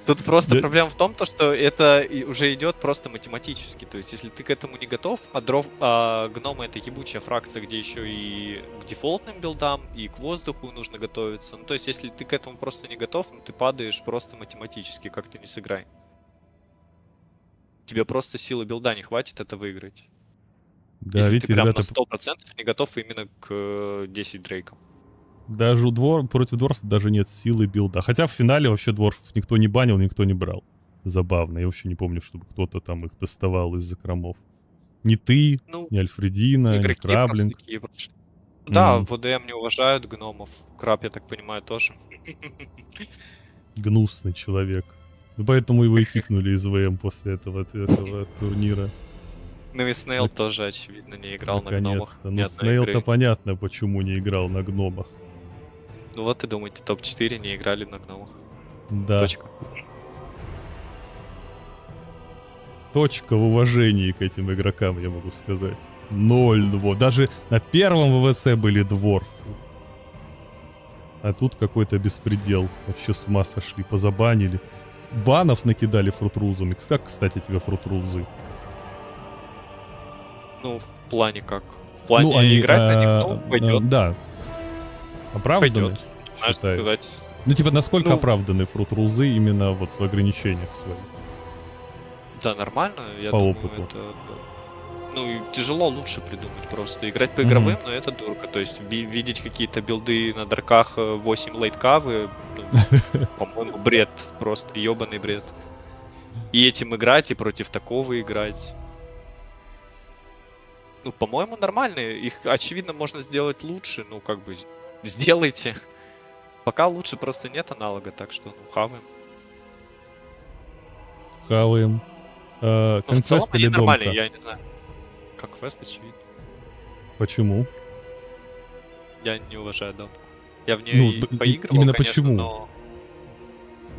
Тут просто Я- проблема в том, что это уже идет просто математически. То есть, если ты к этому не готов, а гномы это ебучая фракция, где еще и к дефолтным билдам, и к воздуху нужно готовиться. Ну, то есть, если ты к этому просто не готов, ну, ты падаешь просто математически, как ты не сыграй. Тебе просто силы билда не хватит это выиграть. Да, если видите, ты прям ребята, на 100% не готов именно к 10 дрейкам. даже против дворфов даже нет силы билда. Хотя в финале вообще дворфов никто не банил, никто не брал. Забавно. Я вообще не помню, чтобы кто-то там их доставал из закромов. Ни ты, Ну, ни Альфредина, ни игроки Краблинг. просто такие прошли. Да, Мгм. в ВДМ не уважают гномов. Краб, я так понимаю, тоже. Гнусный человек. Ну, поэтому его и кикнули из ВМ после этого турнира. Ну и Снейл тоже, очевидно, не играл на гномах. Наконец-то. ни Ну, одной Снейл-то игры. понятно, почему не играл на гномах. Ну вот и думаете, топ-4 не играли на гномах. Да. Точка. Точка в уважении к этим игрокам, я могу сказать. 0-2. Даже на первом ВВЦ были дворфы. А тут какой-то беспредел. Вообще с ума сошли, позабанили. Банов накидали фрутрузами. Как, кстати, тебе фрутрузы? Ну, в плане как? В плане играть на них, ну, пойдет. Да. Оправданы, Пойдет. Знаешь, считаешь? сказать. Ну, типа, насколько Ну- оправданы фрутрузы именно вот в ограничениях своих? Да, нормально, я По думаю, опыту. это... Ну, и тяжело лучше придумать просто. Играть по Мгм. игровым, но это дурка. То есть видеть какие-то билды на дарках 8 лейткавы, ну, по-моему, бред. Просто ебаный бред. И этим играть, и против такого играть. Ну, по-моему, нормально. Их, очевидно, можно сделать лучше. Ну, как бы, сделайте. Пока лучше просто нет аналога, так что, ну, хаваем. Хаваем. Ну, в целом Конквест они или нормальные, Домка? я не знаю. Как квест, очевидно. Почему? Я не уважаю Домку. Я в нее Ну, и поигрывал, именно конечно, почему? но...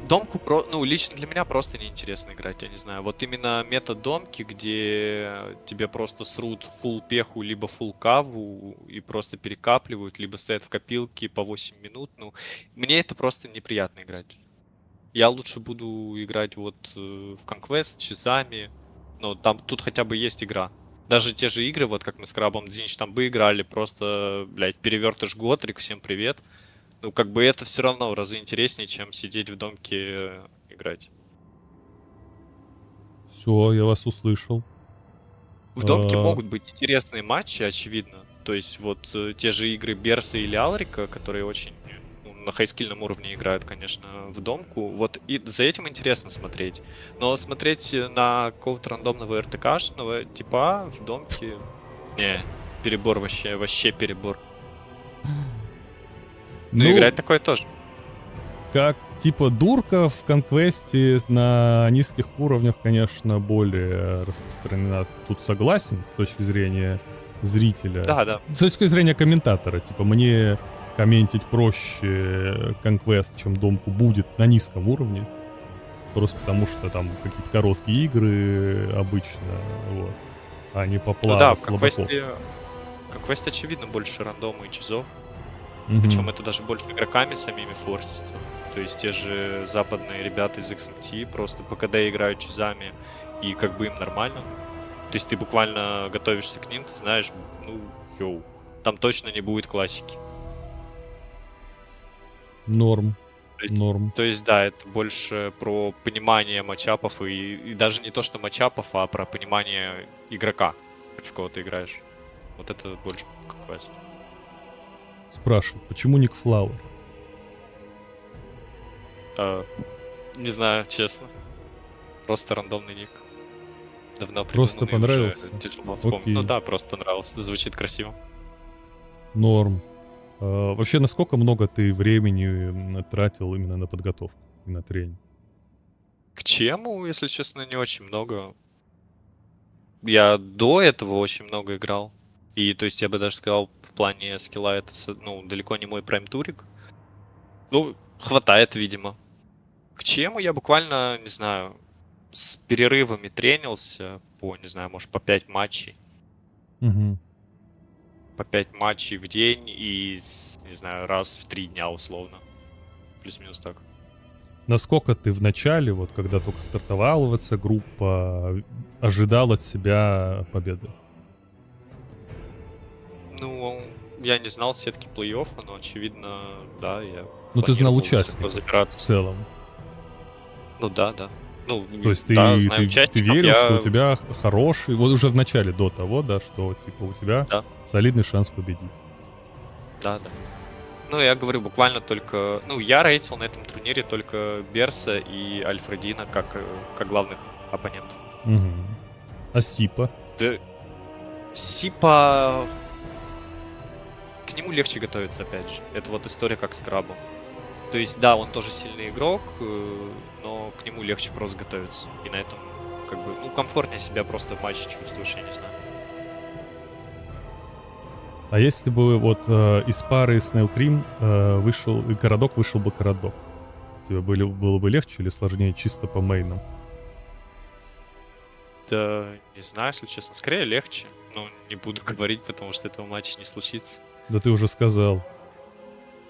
Домку, ну, лично для меня просто неинтересно играть, я не знаю. Вот именно метод Домки, где тебе просто срут фул пеху, либо фул каву, и просто перекапливают, либо стоят в копилке по 8 минут, ну, мне это просто неприятно играть. Я лучше буду играть вот в Conquest, часами, но там тут хотя бы есть игра. Даже те же игры, вот как мы с Крабом Дзинч там бы играли, просто, блядь, перевертыш Готрик, всем привет. Ну, как бы это все равно в разы интереснее, чем сидеть в домке играть. Все, я вас услышал. В домке А. могут быть интересные матчи, очевидно. То есть вот те же игры Берса или Алрика, которые очень ну, на хайскильном уровне играют, конечно, в домку. Вот и за этим интересно смотреть. Но смотреть на какого-то рандомного РТКшного типа в домке... Не, перебор вообще перебор. Но Ну, играть такое тоже. как типа дурка в конквесте на низких уровнях, конечно, более распространена. Тут согласен с точки зрения зрителя. Да, да. С точки зрения комментатора, типа, мне комментить проще конквест, чем домку будет на низком уровне. Просто потому что там какие-то короткие игры обычно, вот. А не по Ну плану да, в слабаков. конквесте очевидно больше рандома и чизов. Мгм. Причем это даже больше игроками самими форсится. То есть те же западные ребята из XMT просто по КД играют чизами, и как бы им нормально. То есть ты буквально готовишься к ним, ты знаешь, ну, йоу, там точно не будет классики. Норм. То есть, Норм. то есть, да, это больше про понимание матчапов, и даже не то, что матчапов, а про понимание игрока, против кого ты играешь. Вот это больше как квест. Спрашиваю, почему Ник Флауэр? Не знаю, честно. Просто рандомный ник. Давно Просто придуманный, понравился? уже тяжело вспомнить. Окей. Ну да, просто понравился. Звучит красиво. Норм. Вообще, насколько много ты времени тратил именно на подготовку и на тренинг? К чему, если честно, не очень много. Я до этого очень много играл. И, то есть, я бы даже сказал, в плане скилла это, ну, далеко не мой прайм-турик. Ну, хватает, видимо. К чему я буквально, не знаю, с перерывами тренился по, не знаю, может, по 5 матчей. Угу. По 5 матчей в день и, не знаю, раз в 3 дня условно. Плюс-минус так. Насколько ты в начале, вот когда только стартовала группа, ожидал от себя победы? Ну, я не знал сетки плей-оффа, но, очевидно, да, я... Ну, ты знал планировал участников высоко в забираться. целом. Ну, да. Ну, То есть да, ты знаю верил, участников, что у тебя хороший... Вот уже в начале, до того, да, что типа у тебя Да. солидный шанс победить. Да. Ну, я говорю, буквально только... Ну, я рейтил на этом турнире только Берса и Альфредина как главных оппонентов. Угу. А Сипа? Да. Сипа... К нему легче готовиться, опять же. Это вот история как с Крабом. То есть, да, он тоже сильный игрок, но к нему легче просто готовиться. И на этом, как бы, ну, комфортнее себя просто в матче чувствуешь, я не знаю. А если бы вот из пары Snail Cream вышел Карадок, вышел бы Карадок, тебе было бы легче или сложнее чисто по мейнам? Да, не знаю, если честно. Скорее легче. Но не буду говорить, потому что этого матча не случится. Да ты уже сказал.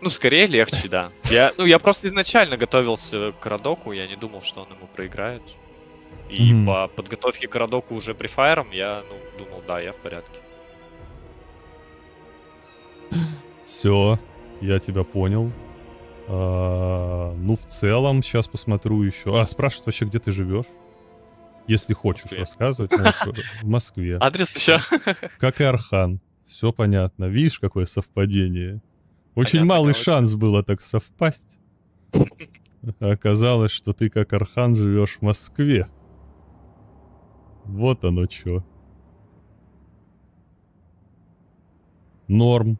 Ну, скорее легче, да. Я просто изначально готовился к Карадоку, я не думал, что он ему проиграет. И Мгм. по подготовке к Карадоку уже префайром я, думал, да, я в порядке. Все, я тебя понял. Ну, в целом, сейчас посмотрю еще. Спрашивают вообще, где ты живешь? Если хочешь Москве. рассказывать, можешь в Москве. Адрес еще? Как и Архан. Все понятно. Видишь, какое совпадение? Очень Понятно, малый короче. шанс было так совпасть. А оказалось, что ты, как Архан, живешь в Москве. Вот оно чё. Норм.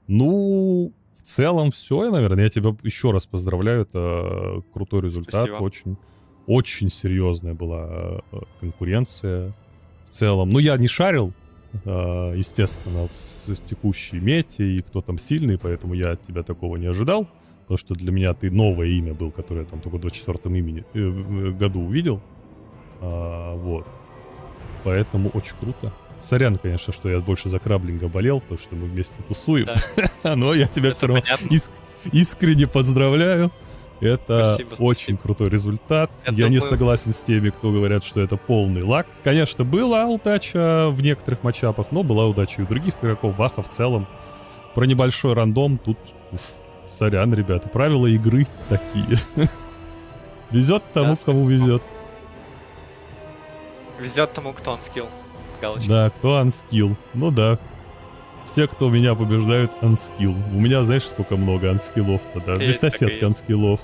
Ну, в целом все, наверное. Я тебя еще раз поздравляю. Это крутой результат. Спасибо. Очень серьезная была конкуренция в целом. Ну, я не шарил, естественно, в текущей мете и кто там сильный, поэтому я от тебя такого не ожидал. Потому что для меня ты новое имя был, которое я там только в 24-м году увидел. Вот. Поэтому очень круто. Сорян, конечно, что я больше за Краблинга болел, потому что мы вместе тусуем. Но я тебя Это все равно понятно. искренне поздравляю. Это Спасибо, очень крутой результат. Я Я не думаю- согласен с теми, кто говорят, что это полный лак. Конечно, была удача в некоторых матчапах, но была удача и у других игроков. Ваха в целом. Про небольшой рандом тут уж сорян, ребята. Правила игры такие. Везет тому, Да, кому везет. Везет тому, кто он скилл. Галочка. Да, кто анскилл. Ну да. Все, кто меня побеждают, анскилл. У меня, знаешь, сколько много анскиллов-то, да? Есть Вся такое, сетка есть. анскиллов.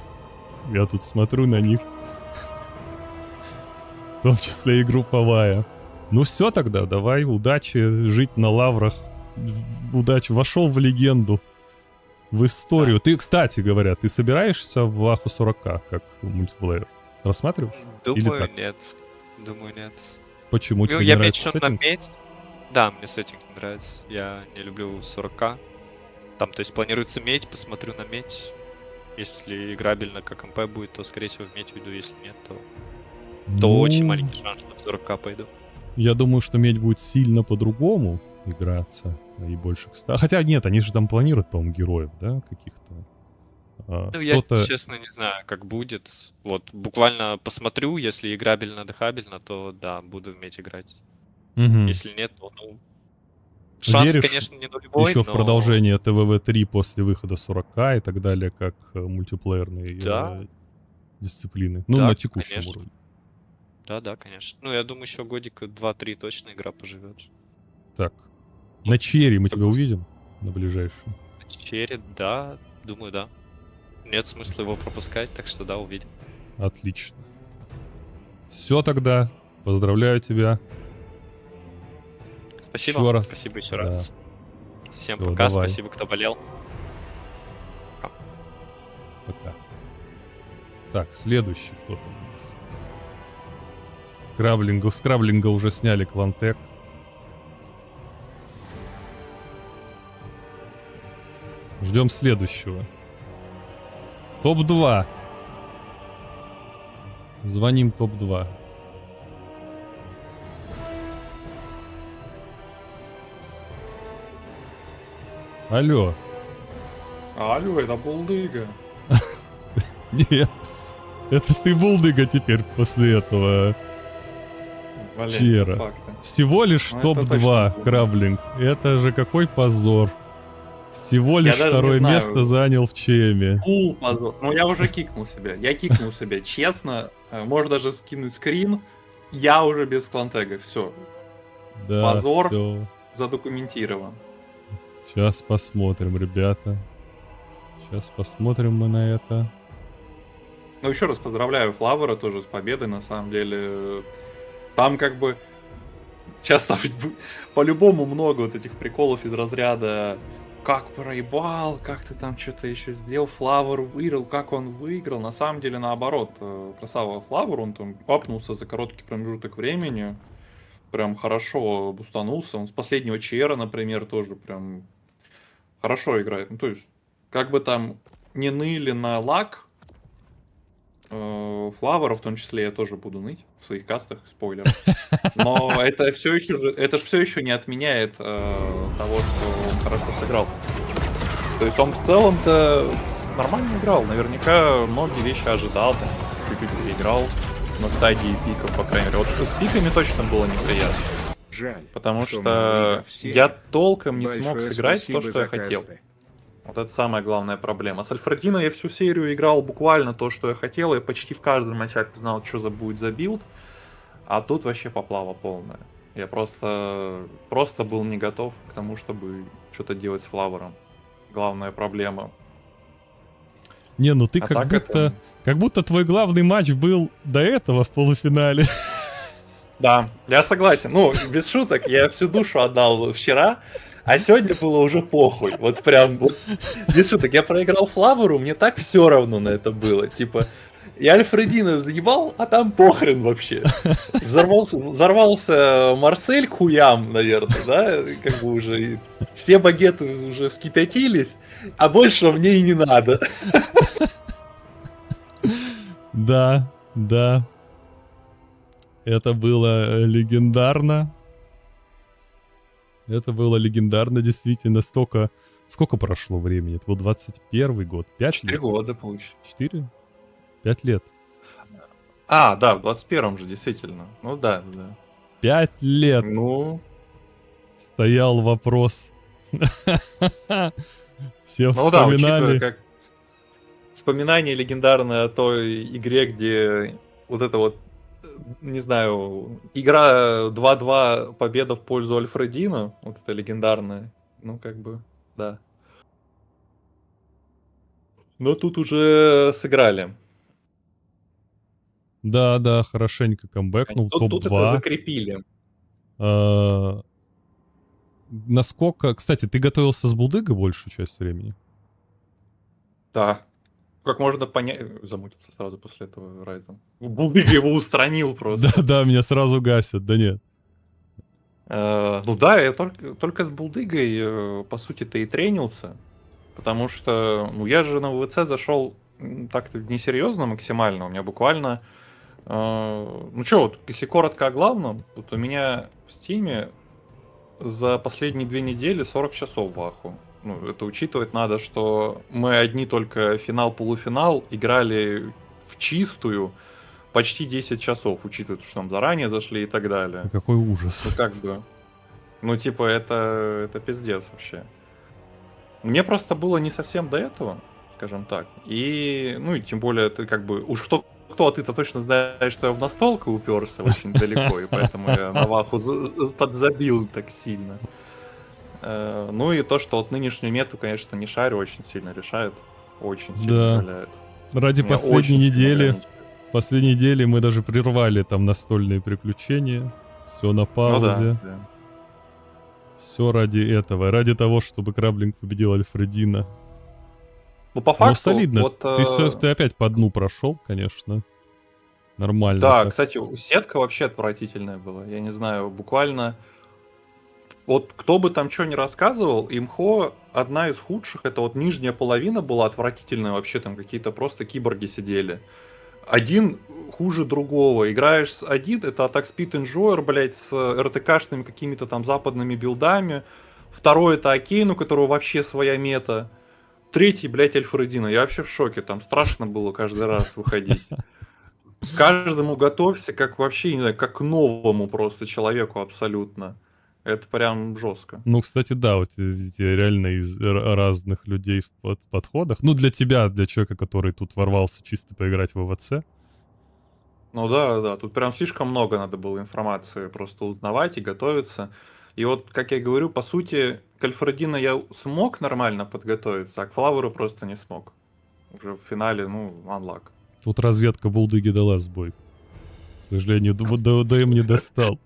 Я тут смотрю на них. В том числе и групповая. Ну все тогда, давай, удачи, жить на лаврах. Удачи, вошел в легенду. В историю. Ты, кстати говоря, ты собираешься в Аху 40 как мультиплеер? Рассматриваешь? Или Думаю, так? нет. Думаю, нет. Почему Ну, тебе не я нравится мечу на сеттинг? медь. Да, мне сеттинг не нравится. Я не люблю 40к. Там, то есть, планируется медь, посмотрю на медь. Если играбельно как МП будет, то, скорее всего, в медь уйду. Если нет, то Ну, очень маленький шанс, что в 40к пойду. Я думаю, что медь будет сильно по-другому играться. И больше к 100. Хотя нет, они же там планируют, по-моему, героев, да, каких-то. Ну, я, Что-то... честно, не знаю, как будет. Вот, буквально посмотрю, если играбельно, дыхабельно, то да, буду уметь играть. Мгм. Если нет, то, ну... Шанс, Веришь конечно, не нулевой, еще в но- продолжение ТВВ-3 после выхода 40 и так далее, как мультиплеерные Да. дисциплины. Ну, Да, на текущем конечно. уровне. Да, конечно. Ну, я думаю, еще годика 2-3 точно игра поживет. Так. На Черри мы как тебя бы- увидим на ближайшем. Черри, да, думаю, да. Нет смысла его пропускать, так что да, увидим. Отлично. Все тогда. Поздравляю тебя. Спасибо. Еще раз. Спасибо еще Да. раз. Всем Всё, пока, давай. спасибо, кто болел. Пока. Так, следующий кто там у нас? Краблингов. С Краблинга уже сняли Клантек. Ждем следующего. Топ-2. Звоним топ-2. Алло. Алло, это Булдыга. Нет. Это ты булдыга теперь после этого. Блин, Чера. факты. Всего лишь Ну, это точно топ-2 булдыга. Краблинг. Это же какой позор. Всего лишь даже не второе знаю. место занял в ЧМе. Фул позор. Ну, я уже кикнул себя. Я кикнул себя, честно. Можно даже скинуть скрин. Я уже без клантега. Все, Да, Позор. все. задокументирован. Сейчас посмотрим, ребята. Сейчас посмотрим мы на это. Ну, еще раз поздравляю Флавера тоже с победой, на самом деле. Там как бы... Сейчас там по-любому много вот этих приколов из разряда как проебал, как ты там что-то еще сделал, Флавер выиграл, как он выиграл. На самом деле наоборот, красава Флавер, он там апнулся за короткий промежуток времени, прям хорошо бустанулся. Он с последнего ЧРа, например, тоже прям хорошо играет. Ну, то есть, как бы там не ныли на лак, Флавера в том числе я тоже буду ныть в своих кастах, спойлер. Но это все еще, это же все еще не отменяет того, что он хорошо сыграл. То есть он в целом-то нормально играл. Наверняка многие вещи ожидал, там, чуть-чуть переиграл на стадии пиков, по крайней мере. Вот с пиками точно было неприятно. Жаль, Потому что что мы все. я толком не Большое смог сыграть то, спасибо что за я хотел. касты. Вот это самая главная проблема. С Альфредино я всю серию играл буквально то, что я хотел. Я почти в каждом матче знал, что будет за билд. А тут вообще поплава полная. Я просто был не готов к тому, чтобы что-то делать с Флавером. Главная проблема. Не, ну ты А как так будто... это- Как будто твой главный матч был до этого в полуфинале. Да, я согласен. Ну, без шуток, я всю душу отдал вчера, а сегодня было уже похуй. Вот прям, вот, без шуток, я проиграл Флаверу, мне так все равно на это было. Типа, я Альфредина заебал, а там похрен вообще. Взорвался Марсель к хуям, наверное, да? Как бы уже все багеты уже вскипятились, а больше мне и не надо. Да, да. Это было легендарно. Это было легендарно, действительно. Сколько прошло времени? Это был 21 год. 5 4 лет? года, получится. 4? 5 лет. А, да, в 21-м же, действительно. Ну да, да. 5 лет Ну, стоял вопрос. Все ну да, учитывая, вспоминали. как вспоминание легендарное о той игре, где вот это вот, не знаю, игра 2-2, победа в пользу Альфредина, вот это легендарная, ну как бы, да. Но тут уже сыграли. Да, да, хорошенько камбэкнул. Тут это Топ-2. закрепили. Насколько... Кстати, ты готовился с Булдыгой большую часть времени? Да. Как можно понять... Замутился сразу после этого Райза. Булдыга его устранил просто. Да, да, меня сразу гасят, да нет. Ну да, я только с Булдыгой, по сути-то, и тренился. Потому что, ну, я же на ВВЦ зашел так-то несерьезно максимально. У меня буквально... Ну что, вот, если коротко о главном, вот у меня в Стиме за последние 2 недели 40 часов в Аху. Ну, это учитывать надо, что мы одни только финал-полуфинал играли в чистую почти 10 часов, учитывая, что там заранее зашли и так далее. Какой ужас. Ну, как бы... Ну, типа, это пиздец вообще. Мне просто было не совсем до этого, скажем так. И, ну, и тем более, ты как бы... Уж кто, а ты-то точно знаешь, что я в настолку уперся очень далеко, и поэтому я на Ваху подзабил так сильно. Ну и то, что вот нынешнюю мету, конечно, не шарю, очень сильно решает. Очень сильно удаляет. Ради Меня очень последней сильно недели... ограничивает. Последней недели мы даже прервали там настольные приключения. Все на паузе. Ну да. Все ради этого. Ради того, чтобы Краблинг победил Альфредина. Ну, по факту... Ну, солидно. Вот, Ты опять по дну прошел, конечно. Нормально. Да, так. кстати, сетка вообще отвратительная была. Я не знаю, буквально... Вот кто бы там что ни рассказывал, имхо одна из худших. Это вот нижняя половина была отвратительная. Вообще там какие-то просто киборги сидели. Один хуже другого. Играешь с один, это Attack Speed Enjoyer, блять, с РТКшными какими-то там западными билдами. Второй это Окейн, у которого вообще своя мета. Третий, блять, Альфредина. Я вообще в шоке. Там страшно было каждый раз выходить. К каждому готовься, как вообще, не знаю, как к новому просто человеку абсолютно. Это прям жестко. Ну, кстати, да, вот эти реально из разных людей в подходах. Ну, для тебя, для человека, который тут ворвался чисто поиграть в ВВЦ. Ну да, тут прям слишком много надо было информации просто узнавать и готовиться. И вот, как я говорю, по сути, к Альфредина я смог нормально подготовиться, а к Флаверу просто не смог. Уже в финале, ну, анлак. Тут разведка Булдыги дала сбой. К сожалению, ДМ не достал.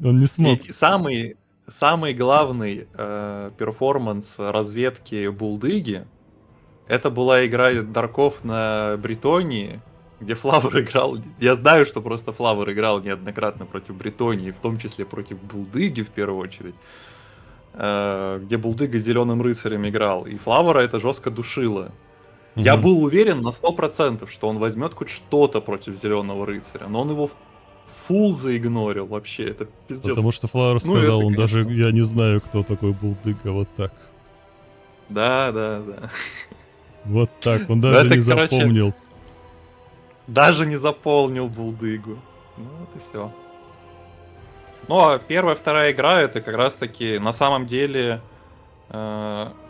Он не смог. И самый главный перформанс разведки Булдыги — это была игра Дарков на Бретонии, где Флавер играл. Я знаю, что просто Флавер играл неоднократно против Бретонии, в том числе против Булдыги в первую очередь, где Булдыга с Зеленым Рыцарем играл. И Флавера это жестко душило. Я был уверен на 100%, что он возьмет хоть что-то против Зеленого Рыцаря, но он его фул заигнорил вообще, это пиздец. Потому что Флавер сказал, он даже, я не знаю, кто такой Булдыга, вот так. Да. Вот так, он даже не запомнил. Даже не заполнил Булдыгу. Ну вот и все. Ну а первая, вторая игра, это как раз таки на самом деле...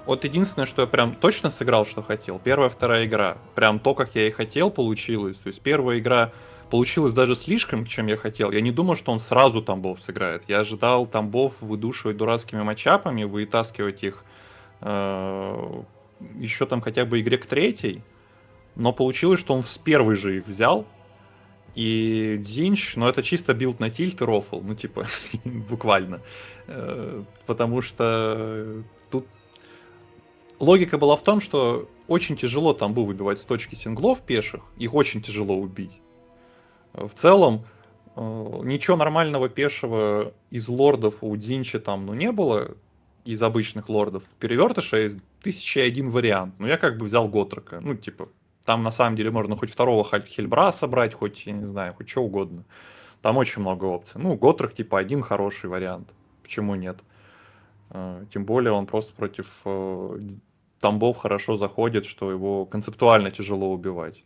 Вот единственное, что я прям точно сыграл, что хотел. Первая, вторая игра. Прям то, как я и хотел, получилось. То есть первая игра получилась даже слишком, чем я хотел. Я не думал, что он сразу тамбов сыграет. Я ожидал тамбов выдушивать дурацкими матчапами, вытаскивать их еще там хотя бы игре к третьей. Но получилось, что он с первой же их взял. И Дзинч, ну это чисто билд на тильт и рофл. Ну типа, буквально. Потому что тут логика была в том, что очень тяжело тамбу выбивать с точки синглов пеших. Их очень тяжело убить. В целом, ничего нормального пешего из лордов у Дзинча там ну, не было. Из обычных лордов. Перевертыша есть 1001 вариант. Ну я как бы взял Готрока. Ну типа, там на самом деле можно хоть второго Хельбра собрать, хоть, я не знаю, хоть что угодно. Там очень много опций. Ну, Готрок типа один хороший вариант. Почему нет? Тем более он просто против тамбов хорошо заходит, что его концептуально тяжело убивать.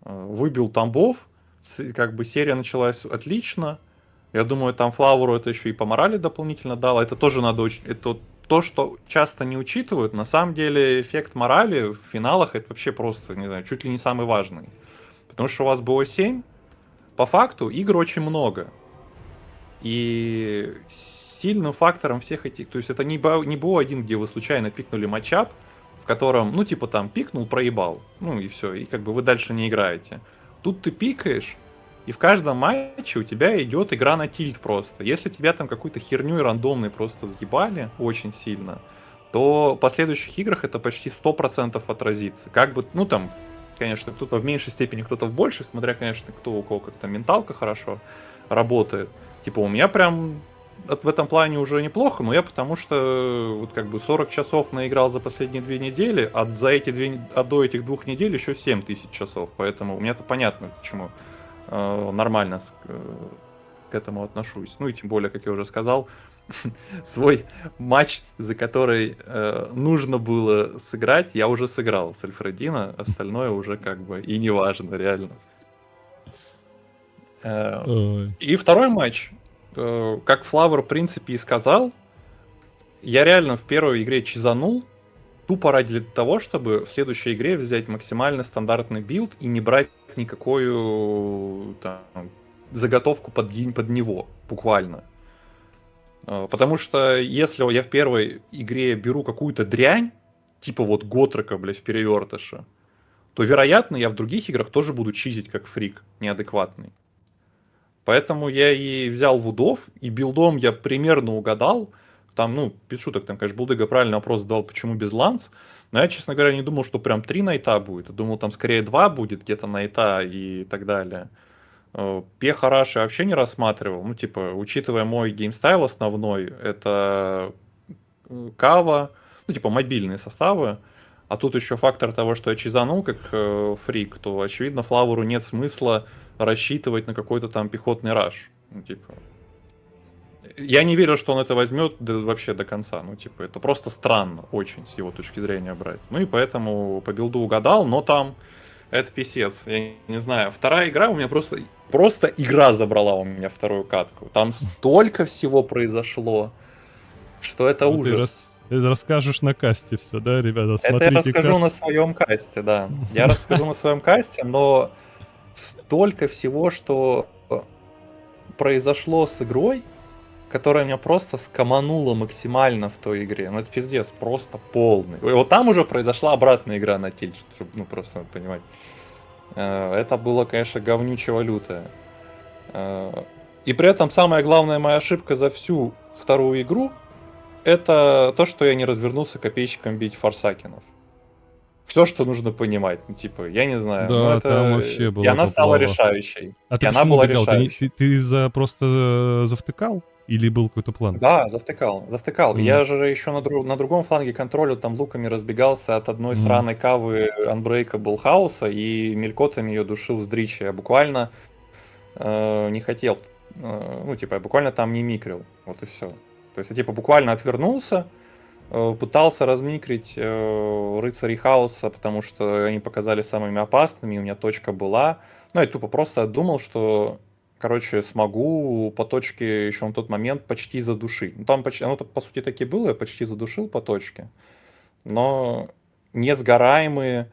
Выбил тамбов, как бы серия началась отлично. Я думаю, там Флаверу это еще и по морали дополнительно дало. Это тоже надо очень... Это то, что часто не учитывают. На самом деле эффект морали в финалах это вообще просто, не знаю, чуть ли не самый важный. Потому что у вас было 7. По факту игр очень много. И сильным фактором всех этих... То есть это не БО1, где вы случайно пикнули матчап, в котором, ну типа там пикнул, проебал. Ну и все. И как бы вы дальше не играете. Тут ты пикаешь, и в каждом матче у тебя идет игра на тильт просто. Если тебя там какую-то херню рандомной просто взъебали очень сильно, то в последующих играх это почти 100% отразится. Как бы, ну там, конечно, кто-то в меньшей степени, кто-то в большей, смотря, конечно, кто у кого как-то менталка хорошо работает. Типа у меня прям в этом плане уже неплохо, но я потому что вот как бы 40 часов наиграл за последние 2 недели, а до этих 2 недель еще 7000 часов. Поэтому у меня-то понятно, почему нормально к этому отношусь. Ну и тем более, как я уже сказал, свой матч, за который нужно было сыграть, я уже сыграл с Альфредино, остальное уже как бы и не важно, реально. И второй матч, как Флавор, в принципе, и сказал, я реально в первой игре чизанул, тупо ради того, чтобы в следующей игре взять максимально стандартный билд и не брать никакую там, заготовку под него, буквально. Потому что если я в первой игре беру какую-то дрянь, типа вот Готрека, блядь, в перевертыше, то, вероятно, я в других играх тоже буду чизить как фрик, неадекватный. Поэтому я и взял вудов, и билдом я примерно угадал. Там, ну, без шуток, там, конечно, Булдыга правильный вопрос задал, почему без ланс. Но я, честно говоря, не думал, что прям 3 найта будет. Я думал, там скорее 2 будет, где-то найта и так далее. Пеха Раши вообще не рассматривал. Ну, типа, учитывая мой геймстайл основной, это Кава, ну, типа, мобильные составы. А тут еще фактор того, что я чизанул как фрик, то, очевидно, Флавору нет смысла рассчитывать на какой-то там пехотный раш. Ну, типа... Я не верю, что он это возьмет вообще до конца. Ну, типа, это просто странно очень с его точки зрения брать. Ну и поэтому по билду угадал, но там это писец. Я не знаю. Вторая игра у меня просто игра забрала у меня вторую катку. Там столько всего произошло, что это Ну, ужас. Ты расскажешь на касте все, да, ребята? Это я Смотрите расскажу каст. на своем касте, да. Я расскажу на своем касте, но столько всего, что произошло с игрой, которая меня просто скоманула максимально в той игре. Ну, это пиздец, просто полный. И вот там уже произошла обратная игра на тильт, чтобы, ну, просто понимать. Это было, конечно, говнючего лютое. И при этом самая главная моя ошибка за всю вторую игру — это то, что я не развернулся копейщиком бить форсакинов. Все, что нужно понимать. Ну, типа, я не знаю. Да, ну, это... там вообще была И она стала поплава. решающей. А И ты она почему была убегал? решающей. Ты просто завтыкал? Или был какой-то план? Да, завтыкал. Мгм. Я же еще на другом фланге контроля там луками разбегался от одной Мгм. сраной кавы Unbreakable Хаоса и мелькотами ее душил с дричи. Я буквально не хотел, ну, типа, я буквально там не микрил. Вот и все. То есть я, типа, буквально отвернулся, пытался размикрить рыцарей хаоса, потому что они показали самыми опасными, и у меня точка была. Ну, я тупо просто думал, что, короче, смогу по точке еще на тот момент почти задушить. Ну, там почти, оно по сути таки было, я почти задушил по точке. Но несгораемые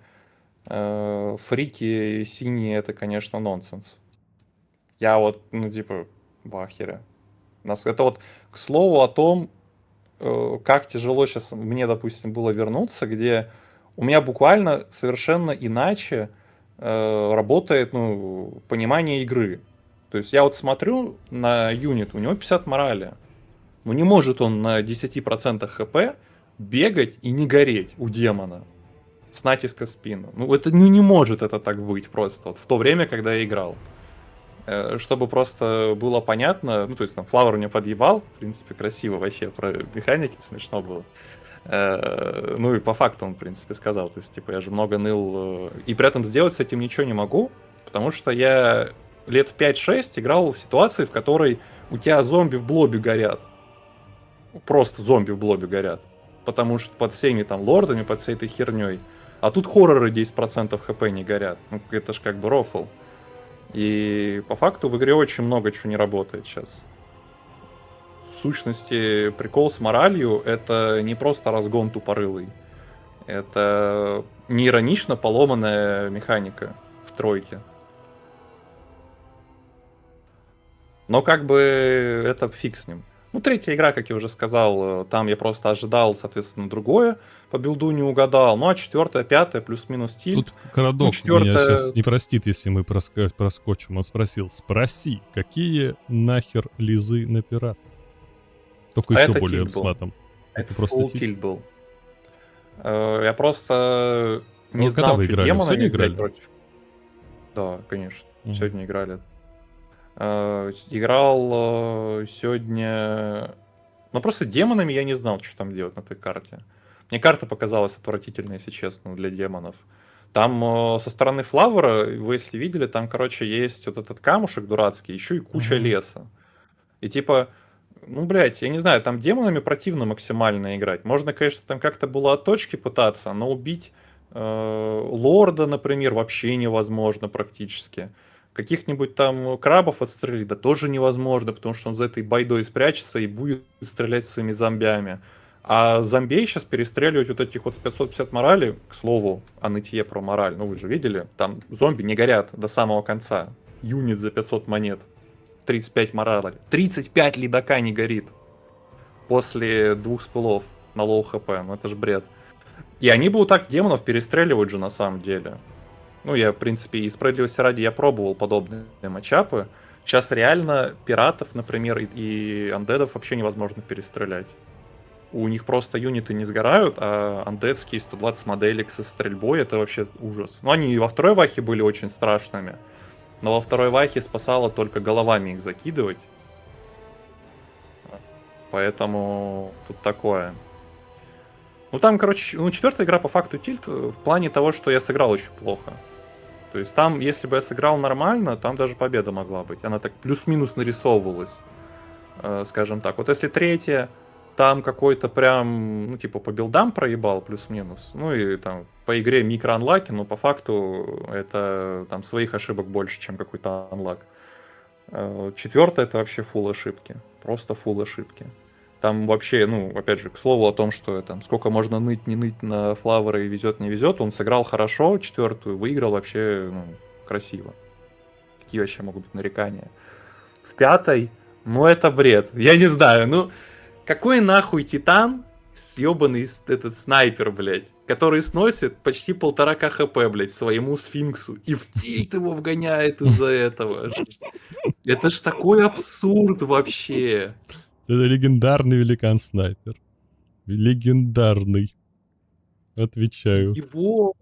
фрики синие, это, конечно, нонсенс. Я вот, ну, типа, в ахере. Это вот, к слову, о том, как тяжело сейчас мне, допустим, было вернуться, где у меня буквально совершенно иначе работает, ну, понимание игры. То есть я вот смотрю на юнит, у него 50 морали. Ну не может он на 10% хп бегать и не гореть у демона с натиска в спину. Ну это не может это так быть просто. Вот в то время, когда я играл. Чтобы просто было понятно, ну то есть там Флавор мне подъебал, в принципе, красиво вообще, про механики смешно было. Ну и по факту он, в принципе, сказал, то есть типа я же много ныл, и при этом сделать с этим ничего не могу, потому что я лет 5-6 играл в ситуации, в которой у тебя зомби в блобе горят. Просто зомби в блобе горят. Потому что под всеми там лордами, под всей этой херней. А тут хорроры 10% хп не горят. Ну это ж как бы рофл. И по факту в игре очень много чего не работает сейчас. В сущности, прикол с моралью — это не просто разгон тупорылый. Это не иронично поломанная механика в тройке. Но как бы это фиг с ним. Ну, третья игра, как я уже сказал, там я просто ожидал, соответственно, другое. По билду не угадал. Ну, а четвертая, пятая, плюс-минус тиль. Тут Карадок Ну, меня четвёртая- сейчас не простит, если мы проскочим. Он спросил, спроси, какие нахер лизы на пиратов? Только А еще это более тиль был. с матом. Это просто full тиль. тиль был. Я просто не Ну, когда знал, вы что играли? демонами Сегодня взять играли? против. Да, конечно. Мгм. Сегодня играли. Играл сегодня... Ну, просто демонами я не знал, что там делать на той карте. Мне карта показалась отвратительной, если честно, для демонов. Там со стороны Флавора, вы если видели, там, короче, есть вот этот камушек дурацкий, еще и куча Мгм. леса. И типа, ну, блядь, я не знаю, там демонами противно максимально играть. Можно, конечно, там как-то было от точки пытаться, но убить лорда, например, вообще невозможно практически. Каких-нибудь там крабов отстрелить, да тоже невозможно, потому что он за этой байдой спрячется и будет стрелять своими зомбями. А зомбей сейчас перестреливать вот этих вот с 550 морали, к слову, о нытье про мораль, ну вы же видели, там зомби не горят до самого конца. Юнит за 500 монет. 35 морали. 35 лидака не горит. После 2 спылов на лоу хп. Ну это же бред. И они будут так демонов перестреливать же на самом деле. Ну я, в принципе, и справедливости ради я пробовал подобные матчапы. Сейчас реально пиратов, например, и андедов вообще невозможно перестрелять. У них просто юниты не сгорают, а андедские 120 моделек со стрельбой это вообще ужас. Ну они и во второй вахе были очень страшными. Но во второй вахе спасало только головами их закидывать. Поэтому тут такое. Ну там, короче, ну четвертая игра по факту тильт в плане того, что я сыграл очень плохо. То есть там, если бы я сыграл нормально, там даже победа могла быть. Она так плюс-минус нарисовывалась, скажем так. Вот если третья, там какой-то прям, ну типа по билдам проебал плюс-минус. Ну и там по игре микро-анлаки, но по факту это там своих ошибок больше, чем какой-то анлак. Четвертая это вообще фул ошибки. Просто фул ошибки. Там вообще, ну, опять же, к слову о том, что там сколько можно ныть, не ныть на Флавера и везет, не везет. Он сыграл хорошо, четвертую, выиграл вообще, ну, красиво. Какие вообще могут быть нарекания? В пятой, ну, это бред. Я не знаю, ну, какой нахуй титан, съебанный этот снайпер, блядь, который сносит почти 1,5 хп, блядь, своему сфинксу. И в тильт его вгоняет из-за этого. Это ж такой абсурд вообще. Это легендарный великан-снайпер. Легендарный. Отвечаю. Его...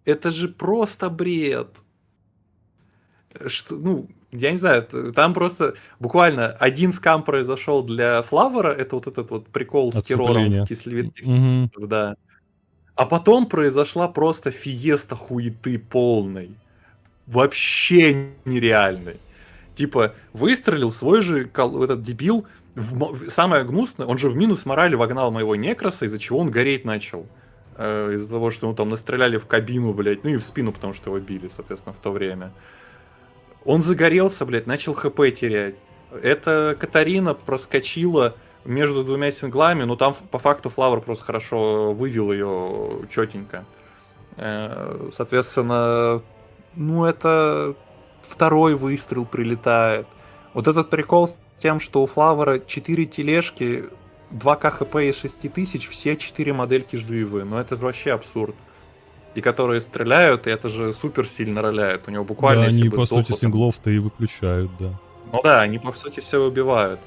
Это же просто бред. Что, ну, я не знаю, там просто буквально один скам произошел для Флавера, это вот этот вот прикол с террором в кислевидке, да. А потом произошла просто фиеста хуеты полной. Вообще нереальной. Типа, выстрелил свой же этот дебил, самое гнусное, он же в минус морали вогнал моего некроса, из-за чего он гореть начал. Из-за того, что ему там настреляли в кабину, блядь, ну и в спину, потому что его били, соответственно, в то время. Он загорелся, блядь, начал хп терять. Эта Катарина проскочила между двумя синглами, но там по факту Флавер просто хорошо вывел ее четенько. Соответственно, ну это второй выстрел прилетает. Вот этот прикол с тем, что у Флавера 4 тележки, 2к хп из 6000, все 4 модельки живы. Но это же вообще абсурд. И которые стреляют, и это же супер сильно роляет. У него буквально... Да, они по сути синглов-то и выключают, да. Ну да, они по сути все убивают.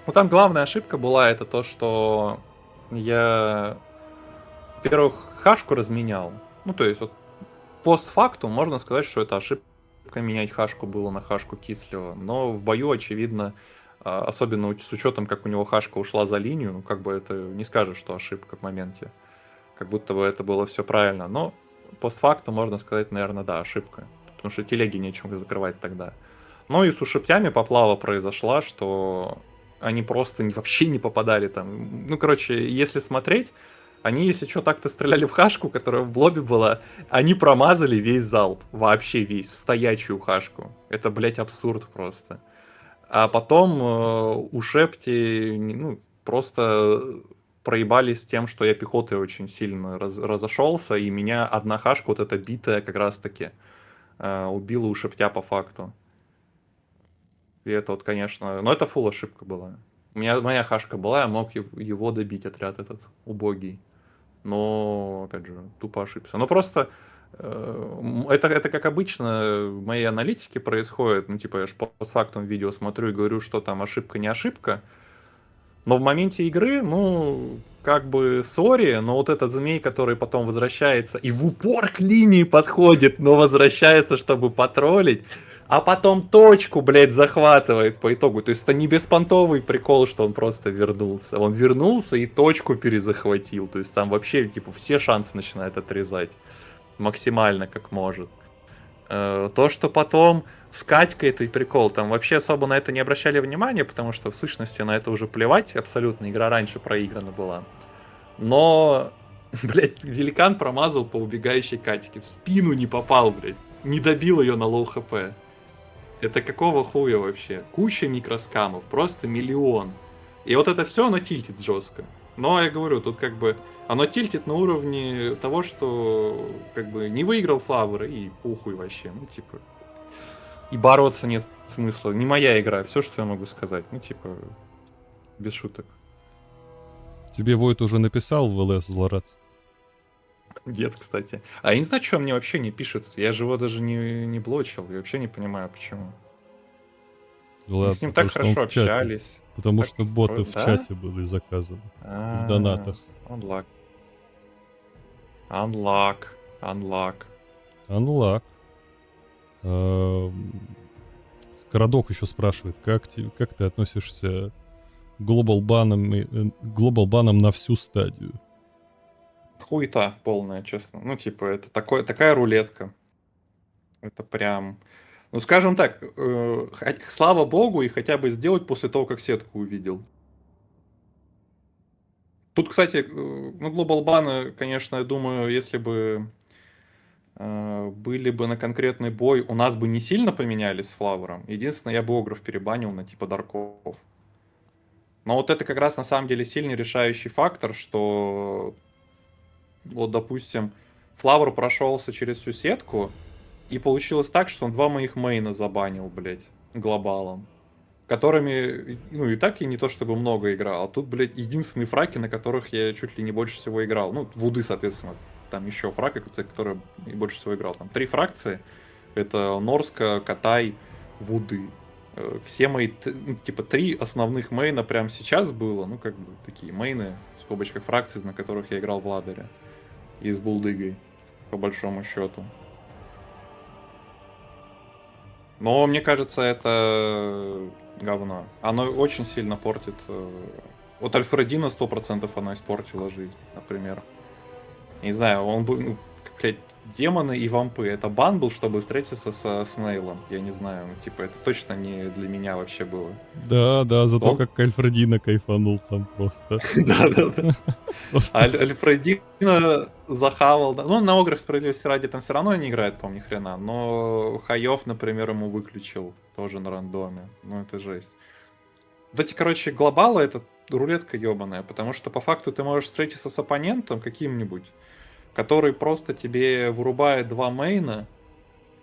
Ну там главная ошибка была это то, что я, во-первых, хашку разменял. Ну то есть вот постфактум можно сказать, что это ошибка менять хашку было на хашку Кислева. Но в бою, очевидно, особенно с учетом, как у него хашка ушла за линию, ну как бы это не скажешь, что ошибка в моменте. Как будто бы это было все правильно. Но постфактум можно сказать, наверное, да, ошибка. Потому что телеги нечем закрывать тогда. Ну и с ушиптями поплава произошла, что они просто вообще не попадали там. Ну, короче, если смотреть, они, если что, так-то стреляли в хашку, которая в блобе была, они промазали весь залп. Вообще весь, в стоячую хашку. Это, блядь, абсурд просто. А потом у Шепти, ну, просто проебались тем, что я пехотой очень сильно разошелся, и меня одна хашка, вот эта битая как раз-таки, убила у Шептя по факту. И это вот, конечно... Но это фул ошибка была. У меня моя хашка была, я мог его добить, отряд этот убогий. Но, опять же, тупо ошибся. Но просто это как обычно в моей аналитике происходит. Ну, типа, я же постфактум видео смотрю и говорю, что там ошибка, не ошибка. Но в моменте игры, ну, как бы, сори, но вот этот змей, который потом возвращается и в упор к линии подходит, но возвращается, чтобы потроллить, а потом точку, блядь, захватывает по итогу. То есть это не беспонтовый прикол, что он просто вернулся. Он вернулся и точку перезахватил. То есть там вообще, типа, все шансы начинает отрезать. Максимально, как может. То, что потом с Катькой это прикол, там вообще особо на это не обращали внимания, потому что в сущности на это уже плевать, абсолютно игра раньше проиграна была. Но, блядь, великан промазал по убегающей Катьке, в спину не попал, блядь, не добил ее на лоу хп. Это какого хуя вообще? Куча микроскамов, просто миллион. И вот это все, оно тильтит жестко. Но я говорю, тут как бы оно тильтит на уровне того, что как бы не выиграл Флавер и похуй вообще. Ну, типа. И бороться нет смысла. Не моя игра, все, что я могу сказать. Ну, типа, без шуток. Тебе Войт уже написал в ЛС злорадство? Нет, кстати. А я не знаю, что он мне вообще не пишет. Я же его даже не блочил. Я вообще не понимаю, почему. Ладно, Мы с ним так потому что хорошо он в чате. общались. Потому Так что боты в да? чате были заказаны. В донатах. Unlock. Unlock. Unlock. Unlock. Скородок еще спрашивает, как ты относишься к глобал банам на всю стадию? Хуета полная, честно. Ну, типа, это такая рулетка. Это прям... Ну, скажем так, слава богу, и хотя бы сделать после того, как сетку увидел. Тут, кстати, ну, глобал баны, конечно, я думаю, если бы были бы на конкретный бой, у нас бы не сильно поменялись с Флавером. Единственное, я бы Огров перебанил на типа Дарков. Но вот это как раз на самом деле сильный решающий фактор, что вот, допустим, Флавер прошелся через всю сетку, и получилось так, что он 2 моих мейна забанил, блядь, глобалом. Которыми, ну, и так я не то чтобы много играл, а тут, блядь, единственные фраки, на которых я чуть ли не больше всего играл. Ну, Вуды, соответственно, там еще фраки, которые я больше всего играл. Там 3 фракции. Это Норска, Катай, Вуды. Все мои, ну, типа, 3 основных мейна прямо сейчас было. Ну, как бы, такие мейны, в скобочках фракций, на которых я играл в ладере. И с булдыгой, по большому счету. Но мне кажется, это говно. Оно очень сильно портит... Вот Альфредина 100% оно испортило жизнь, например. Не знаю, он бы... Ну, блядь, демоны и вампы. Это бан был, чтобы встретиться со Снейлом. Я не знаю, ну, типа, это точно не для меня вообще было. Да, зато как Альфредина кайфанул там просто. Да. Альфредина захавал. Ну, на Ограх, справедливости ради, там все равно не играет, по-моему, ни хрена. Но Хаев, например, ему выключил тоже на рандоме. Ну, это жесть. Вот эти, короче, глобалы — это рулетка ебаная, потому что по факту ты можешь встретиться с оппонентом каким-нибудь, который просто тебе вырубает 2 мейна,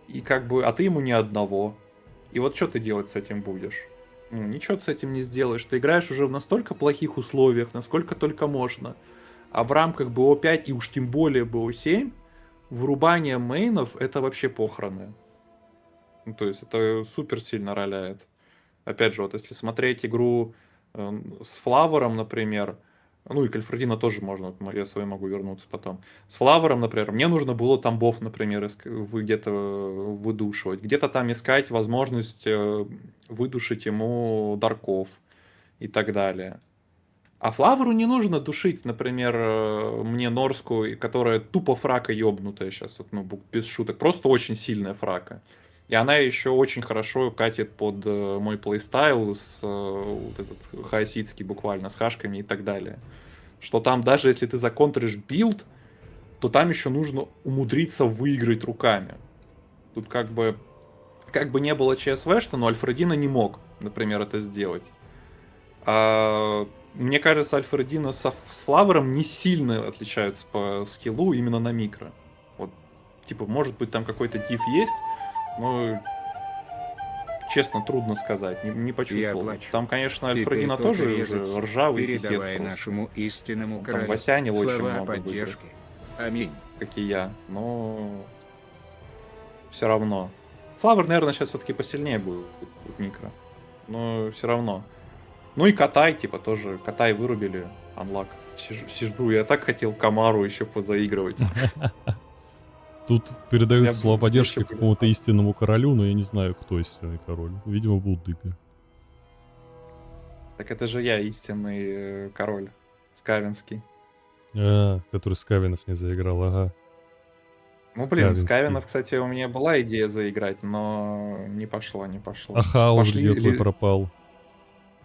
и как бы, а ты ему ни одного. И вот что ты делать с этим будешь? Ну, ничего ты с этим не сделаешь. Ты играешь уже в настолько плохих условиях, насколько только можно. А в рамках БО5 и уж тем более БО7 вырубание мейнов — это вообще похороны. Ну, то есть это супер сильно роляет. Опять же, вот если смотреть игру с Флавером, например, ну и к Альфредина тоже можно, я с вами могу вернуться потом. С Флавером, например, мне нужно было тамбов, например, где-то выдушивать. Где-то там искать возможность выдушить ему дарков и так далее. А Флаверу не нужно душить, например, мне Норску, которая тупо фрака ёбнутая сейчас, вот, ну, без шуток. Просто очень сильная фрака. И она еще очень хорошо катит под мой плейстайл, вот этот хаоситский буквально, с хашками и так далее. Что там даже если ты законтришь билд, то там еще нужно умудриться выиграть руками. Тут как бы не было ЧСВ, что, но Альфредина не мог, например, это сделать. А мне кажется, Альфредина с Флавером не сильно отличаются по скиллу именно на микро. Вот, типа, может быть, там какой-то диф есть, но, честно, трудно сказать, не почувствовал. Там, конечно, Альфредина тоже уже ржавый писец просто. Нашему истинному там королю Васяне очень слова много поддержки. Аминь. как и я, но все равно. Флавер, наверное, сейчас все-таки посильнее будет микро, но все равно. Ну и Катай, типа, тоже. Катай вырубили, анлак. Сижу, я так хотел Камару еще позаигрывать. Тут передают Я слова бы поддержки еще какому-то истинному королю, но я не знаю, кто истинный король. Видимо, Булдыга. Так это же я истинный король. Скавинский. Который Скавинов не заиграл, ага. Ну, блин, Скавинский. Скавинов, кстати, у меня была идея заиграть, но не пошло, не пошло. А Хаос Пошли где твой ли- пропал?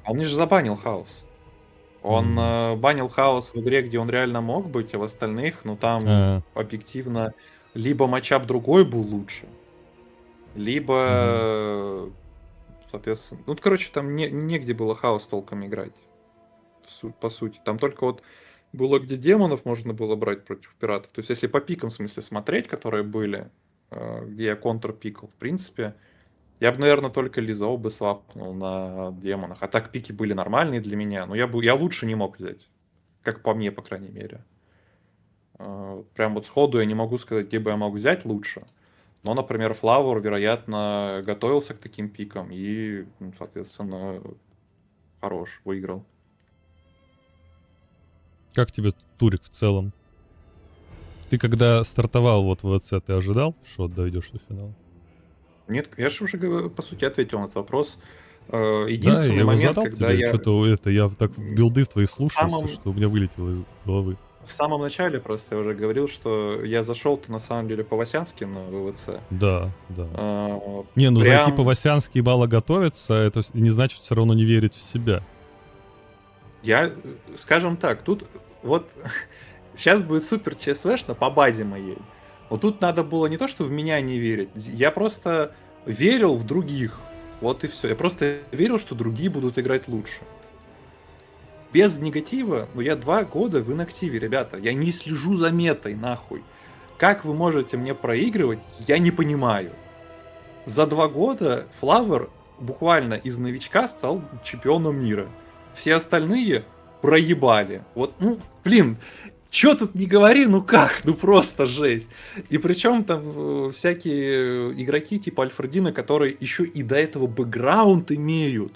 А он мне же забанил Хаос. Он банил Хаос в игре, где он реально мог быть, а в остальных, ну там А, объективно либо матчап другой был лучше, либо, соответственно... Ну, короче, там негде было Хаос толком играть. По сути. Там только вот было, где демонов можно было брать против пиратов. То есть, если по пикам, в смысле, смотреть, которые были, где я контр-пикал, в принципе, я бы, наверное, только Лизоу бы свапнул на демонах. А так пики были нормальные для меня, но я лучше не мог взять. Как по мне, по крайней мере. Прям вот сходу я не могу сказать, где бы я мог взять лучше. Но, например, Флауэр, вероятно, готовился к таким пикам и, ну, соответственно, хорош, выиграл. как тебе турик в целом? Ты когда стартовал вот в ВЦ, ты ожидал, что дойдешь до финала? Нет, я же уже, по сути, ответил на этот вопрос. Да, я Единственный его момент, задал когда тебе, я что-то это, я так в билды твои слушался, самом- что у меня вылетело из головы. в самом начале просто я уже говорил, что я зашел-то на самом деле по-васянски на ВВЦ. Да, да. А, Не, ну прям- зайти по-васянски и мало готовиться, это не значит все равно не верить в себя. Я, скажем так, тут вот сейчас будет супер ЧСВшно по базе моей. Вот тут надо было не то, что в меня не верить, я просто верил в других. Вот и все. Я просто верил, что другие будут играть лучше. Без негатива, ну я 2 года в инактиве, ребята. Я не слежу за метой, нахуй. Как вы можете мне проигрывать, я не понимаю. За 2 года Флавер буквально из новичка стал чемпионом мира. Все остальные проебали. Вот, ну, блин, чё тут не говори, ну как, ну просто жесть. И причем там всякие игроки типа Альфредина, которые еще и до этого бэкграунд имеют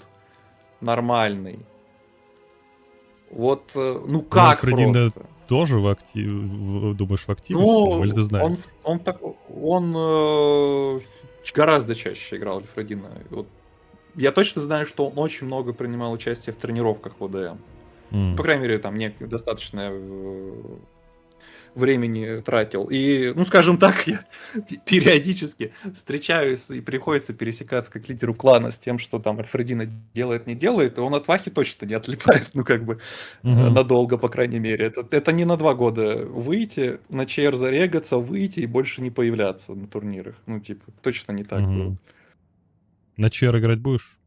нормальный. Вот, ну как Альфредин, да, просто? тоже думаешь, в активе Ну, всем? Или ты знаешь? он гораздо чаще играл Альфредина. Вот. Я точно знаю, что он очень много принимал участие в тренировках в ОДМ. По крайней мере, там достаточно времени тратил. И, ну, скажем так, я периодически встречаюсь и приходится пересекаться как лидеру клана с тем, что там Альфредина делает, не делает, и он от Вахи точно не отлипает, ну, как бы, надолго, по крайней мере. Это не на 2 года выйти, на ЧР зарегаться, выйти и больше не появляться на турнирах. Ну, типа, точно не так было. На ЧР играть будешь?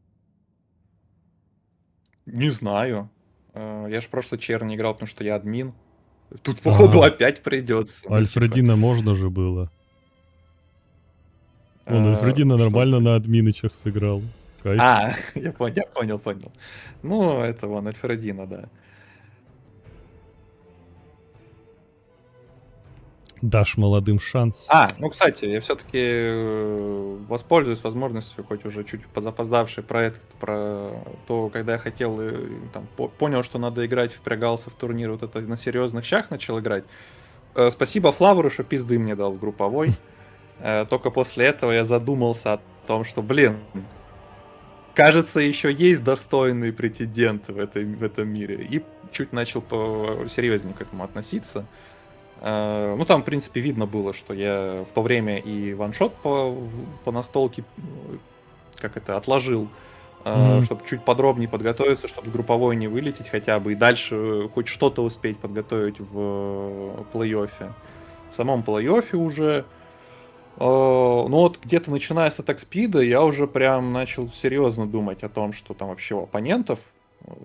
Не знаю. Я же прошлый ЧР не играл, потому что я админ. Тут, походу, опять придется. Альфредина можно же было. Он Альфредина нормально на админычах сыграл. Кайф. Я понял. Ну, это вон Альфредина, да. Дашь молодым шанс. Ну, кстати, я все-таки воспользуюсь возможностью, хоть уже чуть позапоздавший про то, когда я хотел, там, понял, что надо играть, впрягался в турнир, вот это на серьезных щах начал играть. Спасибо Флаверу, что пизды мне дал в групповой. Только после этого я задумался о том, что, блин, кажется, еще есть достойные претенденты в этом мире. И чуть начал посерьезнее к этому относиться. Ну, там, в принципе, видно было, что я в то время и ваншот по настолке отложил, чтобы чуть подробнее подготовиться, чтобы в групповой не вылететь хотя бы, и дальше хоть что-то успеть подготовить в плей-оффе. В самом плей-оффе уже, ну вот где-то начиная с атак спида, я уже прям начал серьезно думать о том, что там вообще у оппонентов.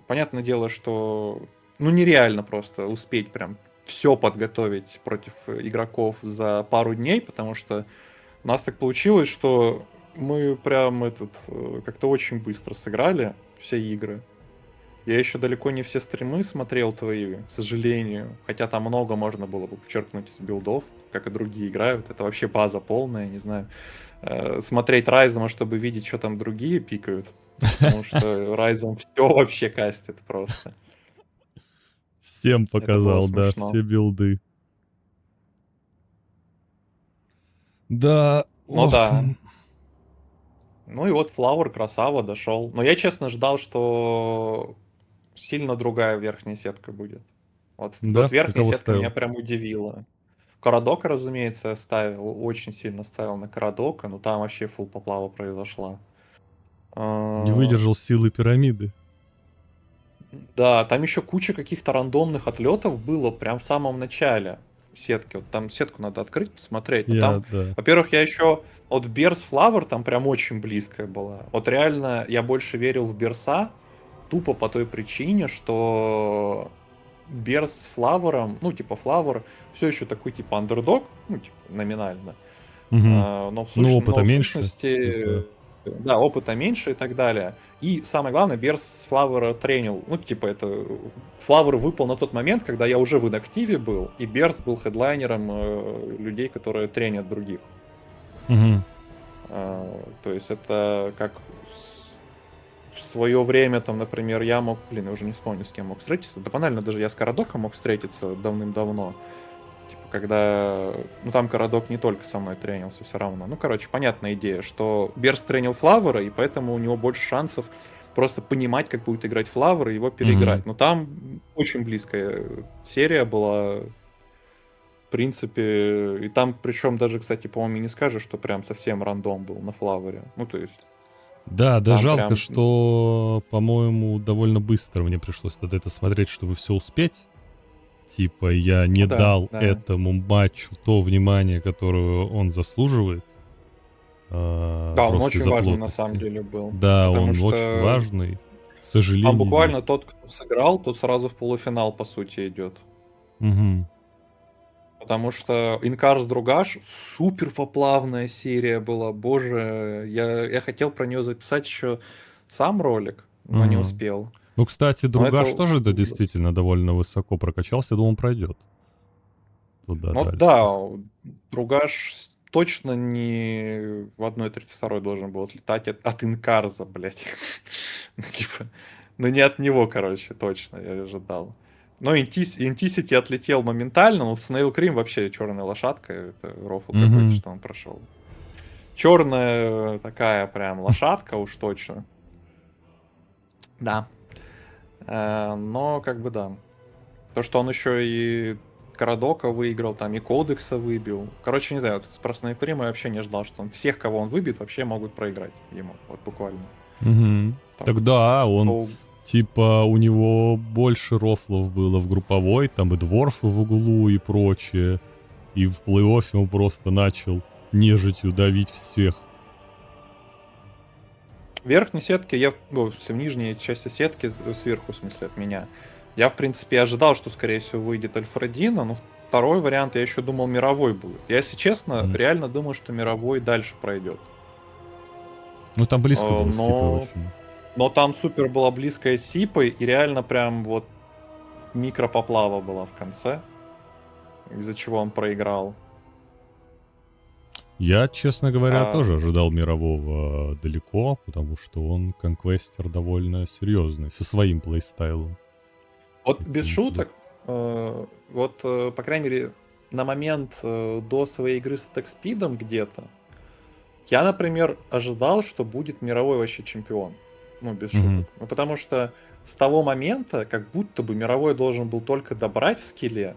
Понятное дело, что ну нереально просто успеть прям все подготовить против игроков за пару дней, потому что у нас так получилось, что мы прям как-то очень быстро сыграли все игры. Я еще далеко не все стримы смотрел твои, к сожалению, хотя там много можно было бы подчеркнуть из билдов, как и другие играют. Это вообще база полная, не знаю. Смотреть Райзома, чтобы видеть, что там другие пикают, потому что Райзом все вообще кастит просто. Всем показал, да, смешно. все билды. Да. Ну да. Ну и вот Флауэр красава дошел. Но я честно ждал, что сильно другая верхняя сетка будет. Вот, Да? вот верхняя Ты кого сетка ставил? меня прям удивила. Карадока, разумеется, я ставил, очень сильно ставил на Карадока, но там вообще фул поплава произошла. Не выдержал силы пирамиды. Да, там еще куча каких-то рандомных отлетов было прям в самом начале сетки. Вот там сетку надо открыть, посмотреть. Но там, Да. во-первых, я еще от Берс Флавер там прям очень близкая была. Вот реально я больше верил в Берса, тупо по той причине, что Берс с Флавером, ну типа Флавер, все еще такой типа андердог, ну типа номинально. Мгм. Но в Ну, опыта в меньше, сущности, типа. да, опыта меньше и так далее. И самое главное, Берс с Флавера тренил. Ну, типа, это Флавер выпал на тот момент, когда я уже в инактиве был, и Берс был хедлайнером людей, которые тренят других. Мгм. То есть это как в свое время, там, например, я мог, я уже не вспомню, с кем мог встретиться. Да банально, даже я с Карадоком мог встретиться давным-давно. Типа, когда... Ну, там Карадок не только со мной тренился, все равно. Ну, короче, понятная идея, что Берс тренил Флавера, и поэтому у него больше шансов просто понимать, как будет играть Флавер, и его переиграть. Но там очень близкая серия была, в принципе. И там, причем даже, кстати, по-моему, не скажешь, что прям совсем рандом был на Флавере. Ну, то есть... Да, Там жалко, прям- что, по-моему, довольно быстро мне пришлось тогда это смотреть, чтобы все успеть. Типа, я не Ну да, дал да. этому матчу то внимание, которое он заслуживает. Да, он просто очень из-за важный на плотности. самом деле был. Да, Потому он что очень важный. К сожалению. Там буквально тот, кто сыграл, тот сразу в полуфинал, по сути, идет. Мгм. Потому что Инкарс Другаш супер поплавная серия была. Боже, я хотел про нее записать еще сам ролик, но не Мгм. успел. Ну, кстати, Другаш это тоже, да, ужас. действительно довольно высоко прокачался. Я думал, он пройдет. Туда Ну дальше. да, Другаш точно не в 1.32 должен был отлетать от Инкарза, блядь. Ну, типа, ну не от него, короче, точно, я ожидал. Но Интисити отлетел моментально, но Снейл Крим вообще черная лошадка, это рофл Мгм. какой-то, что он прошел. Черная такая прям лошадка уж точно. Да. Но как бы да. То, что он еще и Карадока выиграл, там и Кодекса выбил. Короче, не знаю, вот про Снейл Крима я вообще не ждал, что он всех, кого он выбьет, вообще могут проиграть ему. Вот буквально. Мгм. Так. Тогда он, То- типа, у него больше рофлов было в групповой, там и дворфы в углу и прочее. И в плей-оффе он просто начал нежитью давить всех. В верхней сетке, в нижней части сетки, сверху, в смысле, от меня, я, в принципе, ожидал, что, скорее всего, выйдет Альфредина, но второй вариант я еще думал мировой будет. Я, если честно, Мгм. реально думаю, что мировой дальше пройдет. Ну, там близко было с но- Типой очень. Но там супер была близкая с Сипой, и реально прям вот микропоплава была в конце, из-за чего он проиграл. Я, честно говоря, А- тоже ожидал мирового далеко, потому что он конквестер довольно серьезный, со своим плейстайлом. Вот без Таким, шуток, по крайней мере, на момент до своей игры с Attack Speed'ом где-то, я, например, ожидал, что будет мировой вообще чемпион. Ну, без Мгм. шуток. Ну, потому что с того момента, как будто бы мировой должен был только добрать в скилле,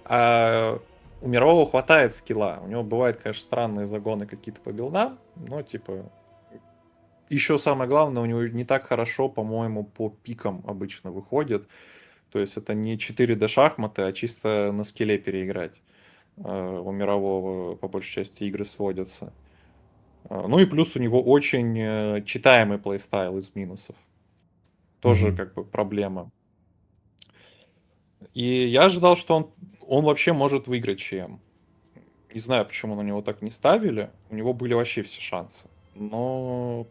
а у мирового хватает скилла. У него бывают, конечно, странные загоны какие-то по билдам, но, типа, еще самое главное, у него не так хорошо, по-моему, по пикам обычно выходит. То есть это не 4D шахматы, а чисто на скилле переиграть. У мирового, по большей части, игры сводятся. Ну и плюс у него очень читаемый плейстайл из минусов. Тоже Мгм. как бы проблема. И я ожидал, что он вообще может выиграть ЧМ. Не знаю, почему на него так не ставили. У него были вообще все шансы. Но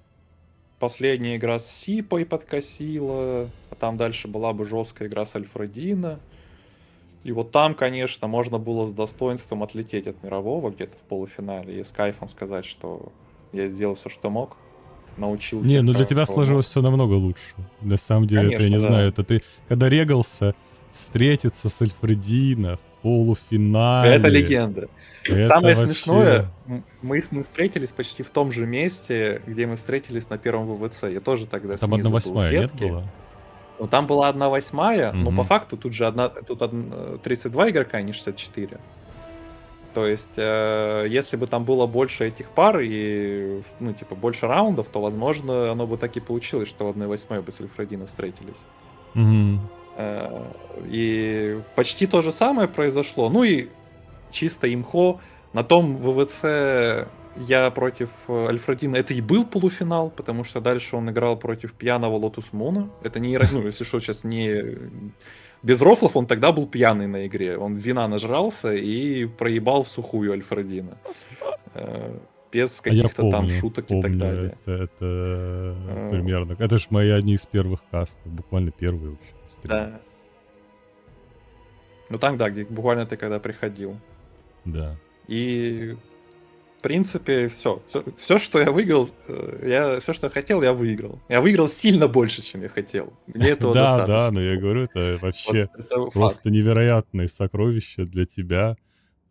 последняя игра с Сипой подкосила, а там дальше была бы жесткая игра с Альфредино. И вот там, конечно, можно было с достоинством отлететь от мирового где-то в полуфинале и с кайфом сказать, что я сделал все, что мог. Научился. Не, ну для как тебя мог. сложилось все намного лучше. На самом деле, это я Конечно, не да. знаю, это ты, когда регался, встретиться с Альфредино в полуфинале. Это легенда. Это Самое вообще- смешное, мы с ним встретились почти в том же месте, где мы встретились на первом ВВЦ. Я тоже тогда Там снизу был в 1/8, нет, сетке. было? Ну, там была 1/8, но Мгм. по факту тут 32 игрока, а не 64. То есть, если бы там было больше этих пар и, ну, типа, больше раундов, то, возможно, оно бы так и получилось, что в 1/8 бы с Альфредино встретились. Мгм. И почти то же самое произошло. Ну и чисто имхо. На том ВВЦ я против Альфредина. Это и был полуфинал, потому что дальше он играл против пьяного Лотус Муна. Это не, ну, если что, сейчас не... Без рофлов он тогда был пьяный на игре. Он вина нажрался и проебал в сухую Альфредина. Без А я каких-то там помню, шуток и так далее. Это примерно. Это ж мои одни из первых кастов, буквально первые вообще. стримы. Да. Ну там, да, буквально ты когда приходил. Да. И в принципе, все, что я выиграл, все, что я хотел, я выиграл. Я выиграл сильно больше, чем я хотел. Мне этого Да, достаточно. да, но я говорю, это вообще Вот это факт. просто невероятное сокровище для тебя,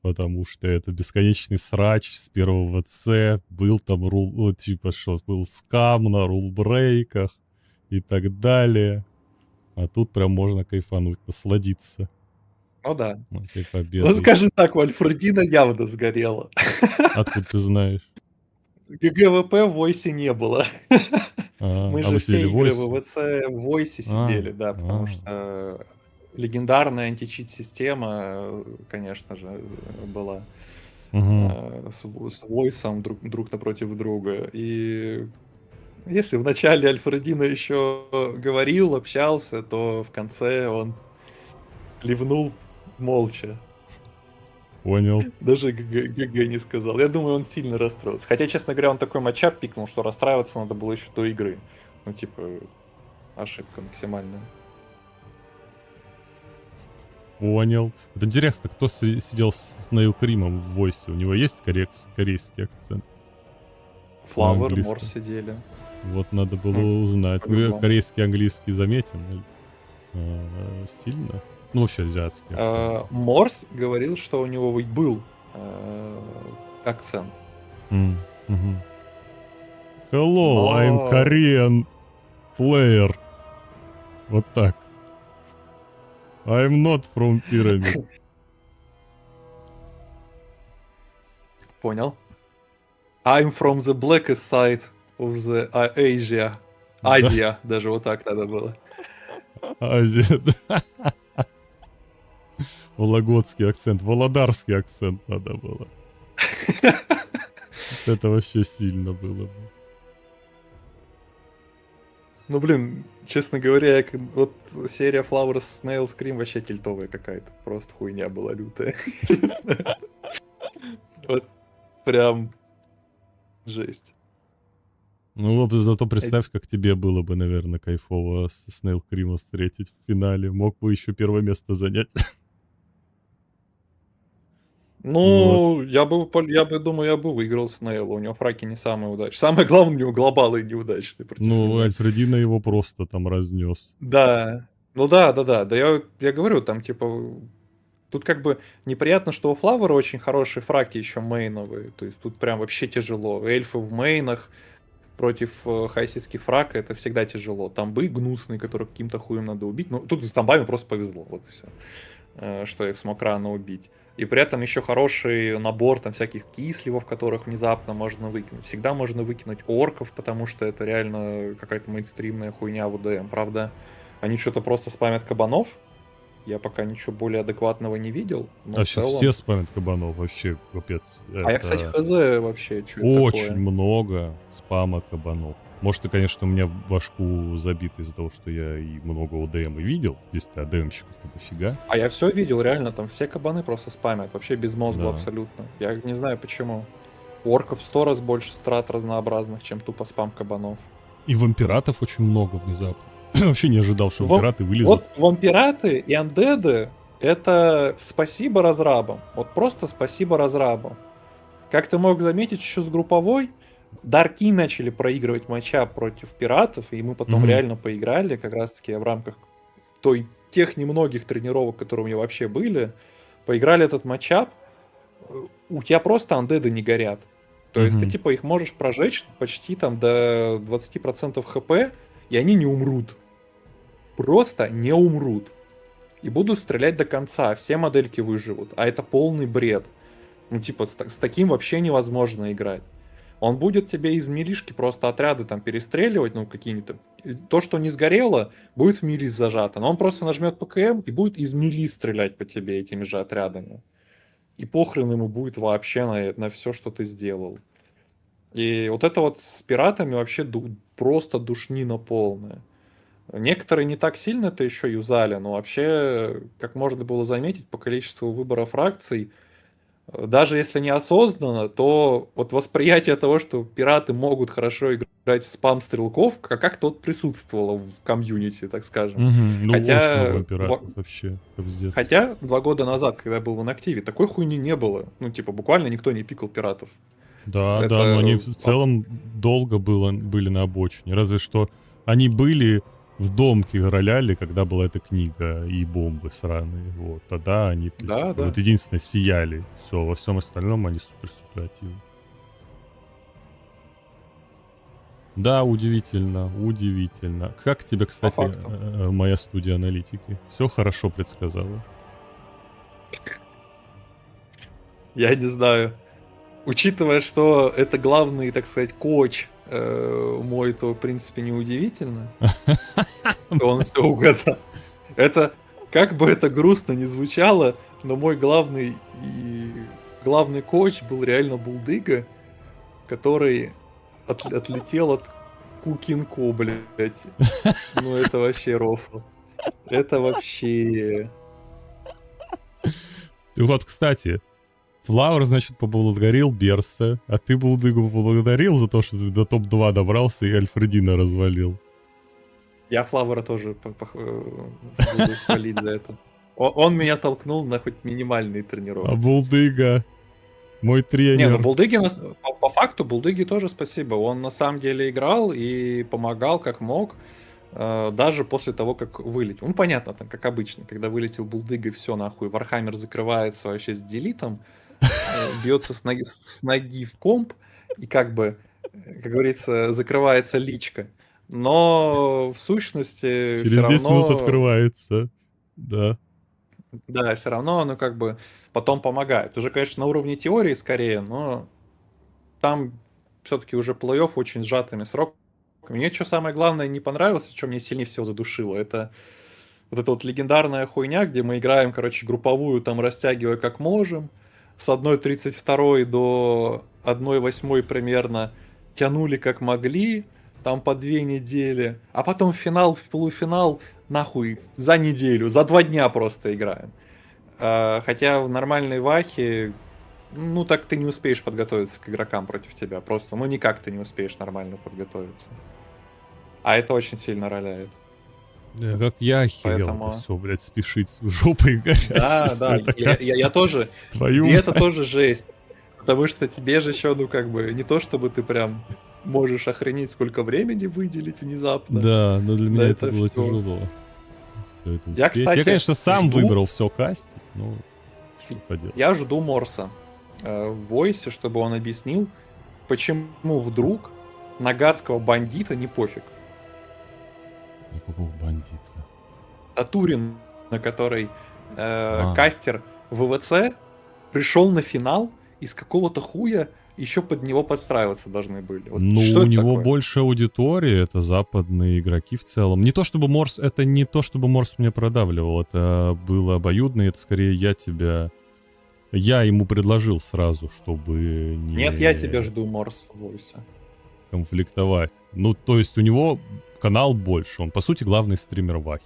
потому что это бесконечный срач с первого ВЦ, был там типа что, был скам на рулбрейках и так далее. А тут прям можно кайфануть, насладиться Ну да. этой Ну, победой. скажем так, у Альфредина явно сгорело. Откуда ты знаешь? ГГВП в Войсе не было. Мы А же вы все сидели в игры Войсе? в ВВЦ в Войсе сидели, да, потому что легендарная античит-система, конечно же, была с Войсом друг напротив друга. И если в начале Альфредина еще говорил, общался, то в конце он ливнул молча. Понял. Даже ГГ не сказал. Я думаю, он сильно расстроился. Хотя, честно говоря, он такой матчап пикнул, что расстраиваться надо было еще до игры. Ну, типа, ошибка максимальная. Понял. Вот интересно, кто сидел с Нейл Кримом в Войсе? У него есть корейский акцент? Флавер, английском. Морс сидели. Вот надо было узнать. по-любому. Корейский, английский заметен? Сильно? Ну, вообще азиатский акцент. Морс говорил, что у него был акцент. Hello, Но- I'm Korean player. Вот так. I'm not from pyramid. Понял. I'm from the blackest side of the Asia. Азия, даже вот так надо было. Азия. да. Вологодский акцент, володарский акцент надо было. Это вообще сильно было бы. Ну, блин, честно говоря, вот серия Flowers Snail Scream вообще тильтовая какая-то. Просто хуйня была лютая. Не знаю. Вот прям жесть. Ну, вот зато представь, как тебе было бы, наверное, кайфово Снейл Крима встретить в финале. Мог бы еще первое место занять. Ну, я бы, думаю, я бы выиграл Снейла. У него фраки не самые удачные. Самое главное, у него глобалы неудачные. против Ну, него. Альфредина его просто там разнес. Да. Ну да. Да я говорю, там, типа, тут как бы неприятно, что у Флавера очень хорошие фраки еще мейновые. То есть тут прям вообще тяжело. Эльфы в мейнах против хайсидских фрак это всегда тяжело. Тамбы гнусные, которых каким-то хуем надо убить. Ну, тут с тамбами просто повезло. Вот и все. Что я их смог рано убить. И при этом еще хороший набор там всяких кисливов, которых внезапно можно выкинуть. Всегда можно выкинуть орков, потому что это реально какая-то мейнстримная хуйня в УДМ. Правда, они что-то просто спамят кабанов. Я пока ничего более адекватного не видел. Но А в сейчас целом- все спамят кабанов, вообще капец. А я, кстати, хз вообще, что это Очень такое. много спама кабанов. Может, ты, конечно, у меня в башку забит из-за того, что я и много ОДМ и видел. Здесь-то АДМщиков-то дофига. А я все видел, реально, там все кабаны просто спамят. Вообще без мозга Да. абсолютно. Я не знаю почему. У орков в 100 раз больше страт разнообразных, чем тупо спам кабанов. И вампиратов очень много внезапно. Вообще не ожидал, что Во- вампираты вылезут. Вот вампираты и андеды — это спасибо разрабам. Вот просто спасибо разрабам. Как ты мог заметить, еще с групповой Дарки начали проигрывать матча против пиратов, и мы потом Мгм. реально поиграли, как раз-таки в рамках тех немногих тренировок, которые у меня вообще были, поиграли этот матчап, у тебя просто андеды не горят. То есть ты Мгм. типа их можешь прожечь почти там до 20% хп, и они не умрут. Просто не умрут. И будут стрелять до конца, все модельки выживут. А это полный бред. Ну, типа, с таким вообще невозможно играть. Он будет тебе из милишки просто отряды там перестреливать, ну, какие-нибудь... То, что не сгорело, будет в мили зажато. Но он просто нажмет ПКМ и будет из мили стрелять по тебе этими же отрядами. И похрен ему будет вообще на все, что ты сделал. И вот это вот с пиратами вообще просто душнина полная. Некоторые не так сильно это еще юзали, но вообще, как можно было заметить по количеству выбора фракций, даже если неосознанно, то вот восприятие того, что пираты могут хорошо играть в спам стрелков, как-то вот присутствовало в комьюнити, так скажем. Ну, Хотя очень много пиратов вообще. Капздец. Хотя 2 года назад, когда я был в инактиве, такой хуйни не было. Ну, типа, буквально никто не пикал пиратов. Да, Это- да, но они в целом долго были на обочине. Разве что они были в домке роляли, когда была эта книга и бомбы сраные. Вот, тогда они Да, да. вот единственное сияли. Все, во всем остальном они супер активны. Да, удивительно, удивительно. Как тебе, кстати, факту. моя студия аналитики? Все хорошо предсказала. Я не знаю. Учитывая, что это главный, так сказать, коуч мой, то, в принципе, неудивительно, что он все угадал. Это, как бы это грустно ни звучало, но мой главный коуч был реально Булдыга, который отлетел от Кукинко, блядь. Ну, это вообще рофл. Это вообще... И вот, кстати, Флауэр, значит, поблагодарил Берса, а ты Булдыгу поблагодарил за то, что ты до топ-2 добрался и Альфредина развалил. Я Флавера тоже буду хвалить за это. Он меня толкнул на хоть минимальные тренировки. А Булдыга, мой тренер. Не, ну Булдыги, по факту, Булдыги тоже спасибо. Он на самом деле играл и помогал как мог, даже после того, как вылетел. Ну, понятно, там, как обычно, когда вылетел Булдыга, все нахуй, Вархаммер закрывается вообще с делитом, бьется с ноги в комп, и как бы, как говорится, закрывается личка. Но в сущности Через всё 10 минут равно- открывается. Да. Да, все равно оно как бы потом помогает. Уже, конечно, на уровне теории скорее, но там все-таки уже плей-офф очень сжатыми сроками. Мне что самое главное не понравилось, что мне сильнее всего задушило, это вот эта вот легендарная хуйня, где мы играем, короче, групповую, там растягивая как можем, с 1.32 до 1.8 примерно тянули как могли, там по 2 недели, а потом в финал, в полуфинал, нахуй, за неделю, за 2 дня просто играем. Хотя в нормальной вахе, ну так ты не успеешь подготовиться к игрокам против тебя, просто, ну никак ты не успеешь нормально подготовиться. А это очень сильно роляет. Как я охерел Поэтому- это все, блядь, спешить с жопой горящей. Да, я тоже, Твою и это мать. тоже жесть. Потому что тебе же еще, ну как бы, не то чтобы ты прям можешь охренеть, сколько времени выделить внезапно. Да, но для меня Да, это это было всё. тяжело. Всё это Я, успеть. кстати, Я, конечно, сам жду- выбрал все кастить, но что поделать. Я жду Морса в войсе, чтобы он объяснил, почему вдруг на гадского бандита не пофиг. Какого бандита? А Турин, на который А. кастер ВВЦ пришел на финал из какого-то хуя еще под него подстраиваться должны были. Вот Ну, что у это него такое? больше аудитории, это западные игроки в целом. Не то чтобы Морс, это не то чтобы Морс меня продавливал, это было обоюдно, и это скорее я ему предложил сразу, чтобы не Нет, я тебя жду, Морс в войсе. конфликтовать. Ну, то есть у него канал больше, он, по сути, главный стример Вахи.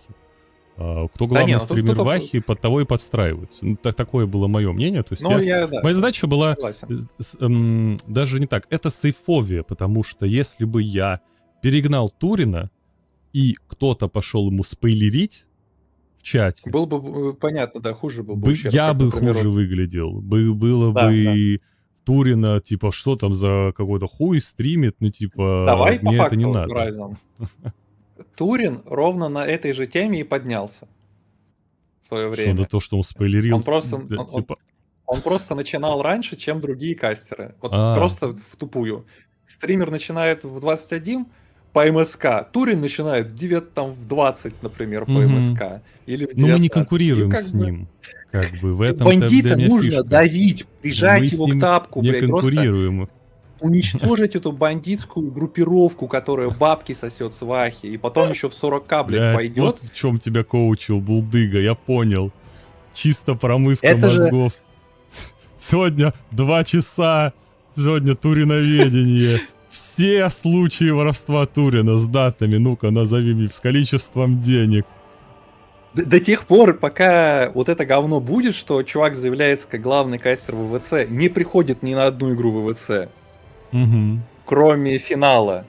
Кто главный не, ну тут стример кто-то- Вахи, под того и подстраиваются. Ну, такое было мое мнение. То есть Ну, да, моя задача была согласен. даже не так. Это сейфовее, потому что если бы я перегнал Турина, и кто-то пошел ему спойлерить в чате, Было бы понятно, да, хуже был бы ущерб, я как, бы например, хуже вот- выглядел. Было Да, бы Турина, типа, что там за какой-то хуй стримит, ну, типа, Давай по мне факту, это не надо. Райзен. Турин ровно на этой же теме и поднялся в свое Что время. на то, что он спойлерил. Он просто- бля, он- типа, Он просто начинал раньше, чем другие кастеры. Вот А. просто в тупую. Стример начинает в 21, по МСК. Турин начинает в 20, например, по Мгм. МСК. Или в 19. Но мы не И конкурируем как с бы ним. Как бы в этом бандита нужно давить, прижать Мы с его к ним тапку, не блядь, просто конкурируем. уничтожить эту бандитскую группировку, которая бабки сосет с Вахи, и потом еще в 40к, блядь, Блядь, пойдет. вот в чем тебя коучил Булдыга, я понял. Чисто промывка Это же- мозгов. Сегодня 2 часа, сегодня туриноведение. Все случаи воровства Турина с датами, ну-ка назови мне, с количеством денег. До тех пор, пока вот это говно будет, что чувак заявляется как главный кастер ВВЦ, не приходит ни на одну игру ВВЦ, Мгм. кроме финала.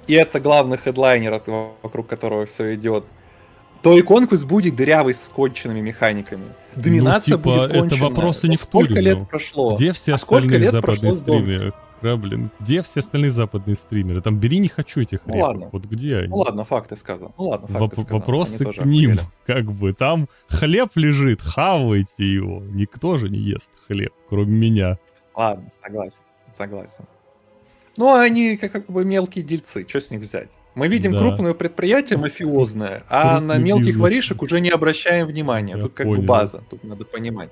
И это главный хедлайнер, вокруг которого все идет. То и конкурс будет дырявый с конченными механиками. Доминация Ну, типа, будет кончена. это вопросы не в Сколько Турину. лет прошло? Где все А сколько остальные лет западные прошло с Дом? стримеры? Блин, где все остальные западные стримеры? Там бери не хочу этих Ну репок. ладно. Вот где они? Ну ладно, факты сказал. Ну ладно, факты сказал. Вопросы Они тоже к ним, охуели. как бы. Там хлеб лежит, хавайте его. Никто же не ест хлеб, кроме меня. Ладно, согласен. Ну, они как бы мелкие дельцы, что с них взять? Мы видим Да. крупное предприятие мафиозное, а на Крупный мелких бизнес. воришек уже не обращаем внимания. Я Тут как понял. бы база, тут надо понимать.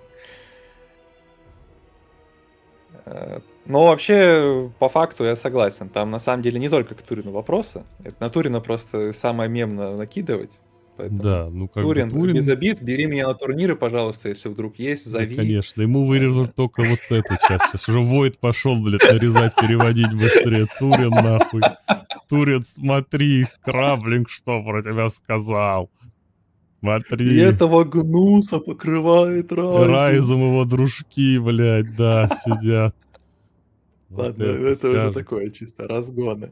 Но вообще, по факту я согласен. Там на самом деле не только к Турину вопросы. Это на Турина просто самое мемно накидывать. Поэтому Да, ну как Турин, бы Турин... без обид, бери меня на турниры, пожалуйста, если вдруг есть, Да, зови. конечно, ему вырежут только вот эту часть. Сейчас уже Войд пошел, блядь, нарезать, переводить быстрее. Турин, нахуй. Турин, смотри, Краблинг что про тебя сказал. И Смотри. этого гнуса покрывает Райзен. Райзом его дружки, блядь, да, сидят. Вот Ладно, это уже скажут. такое чисто разгоны.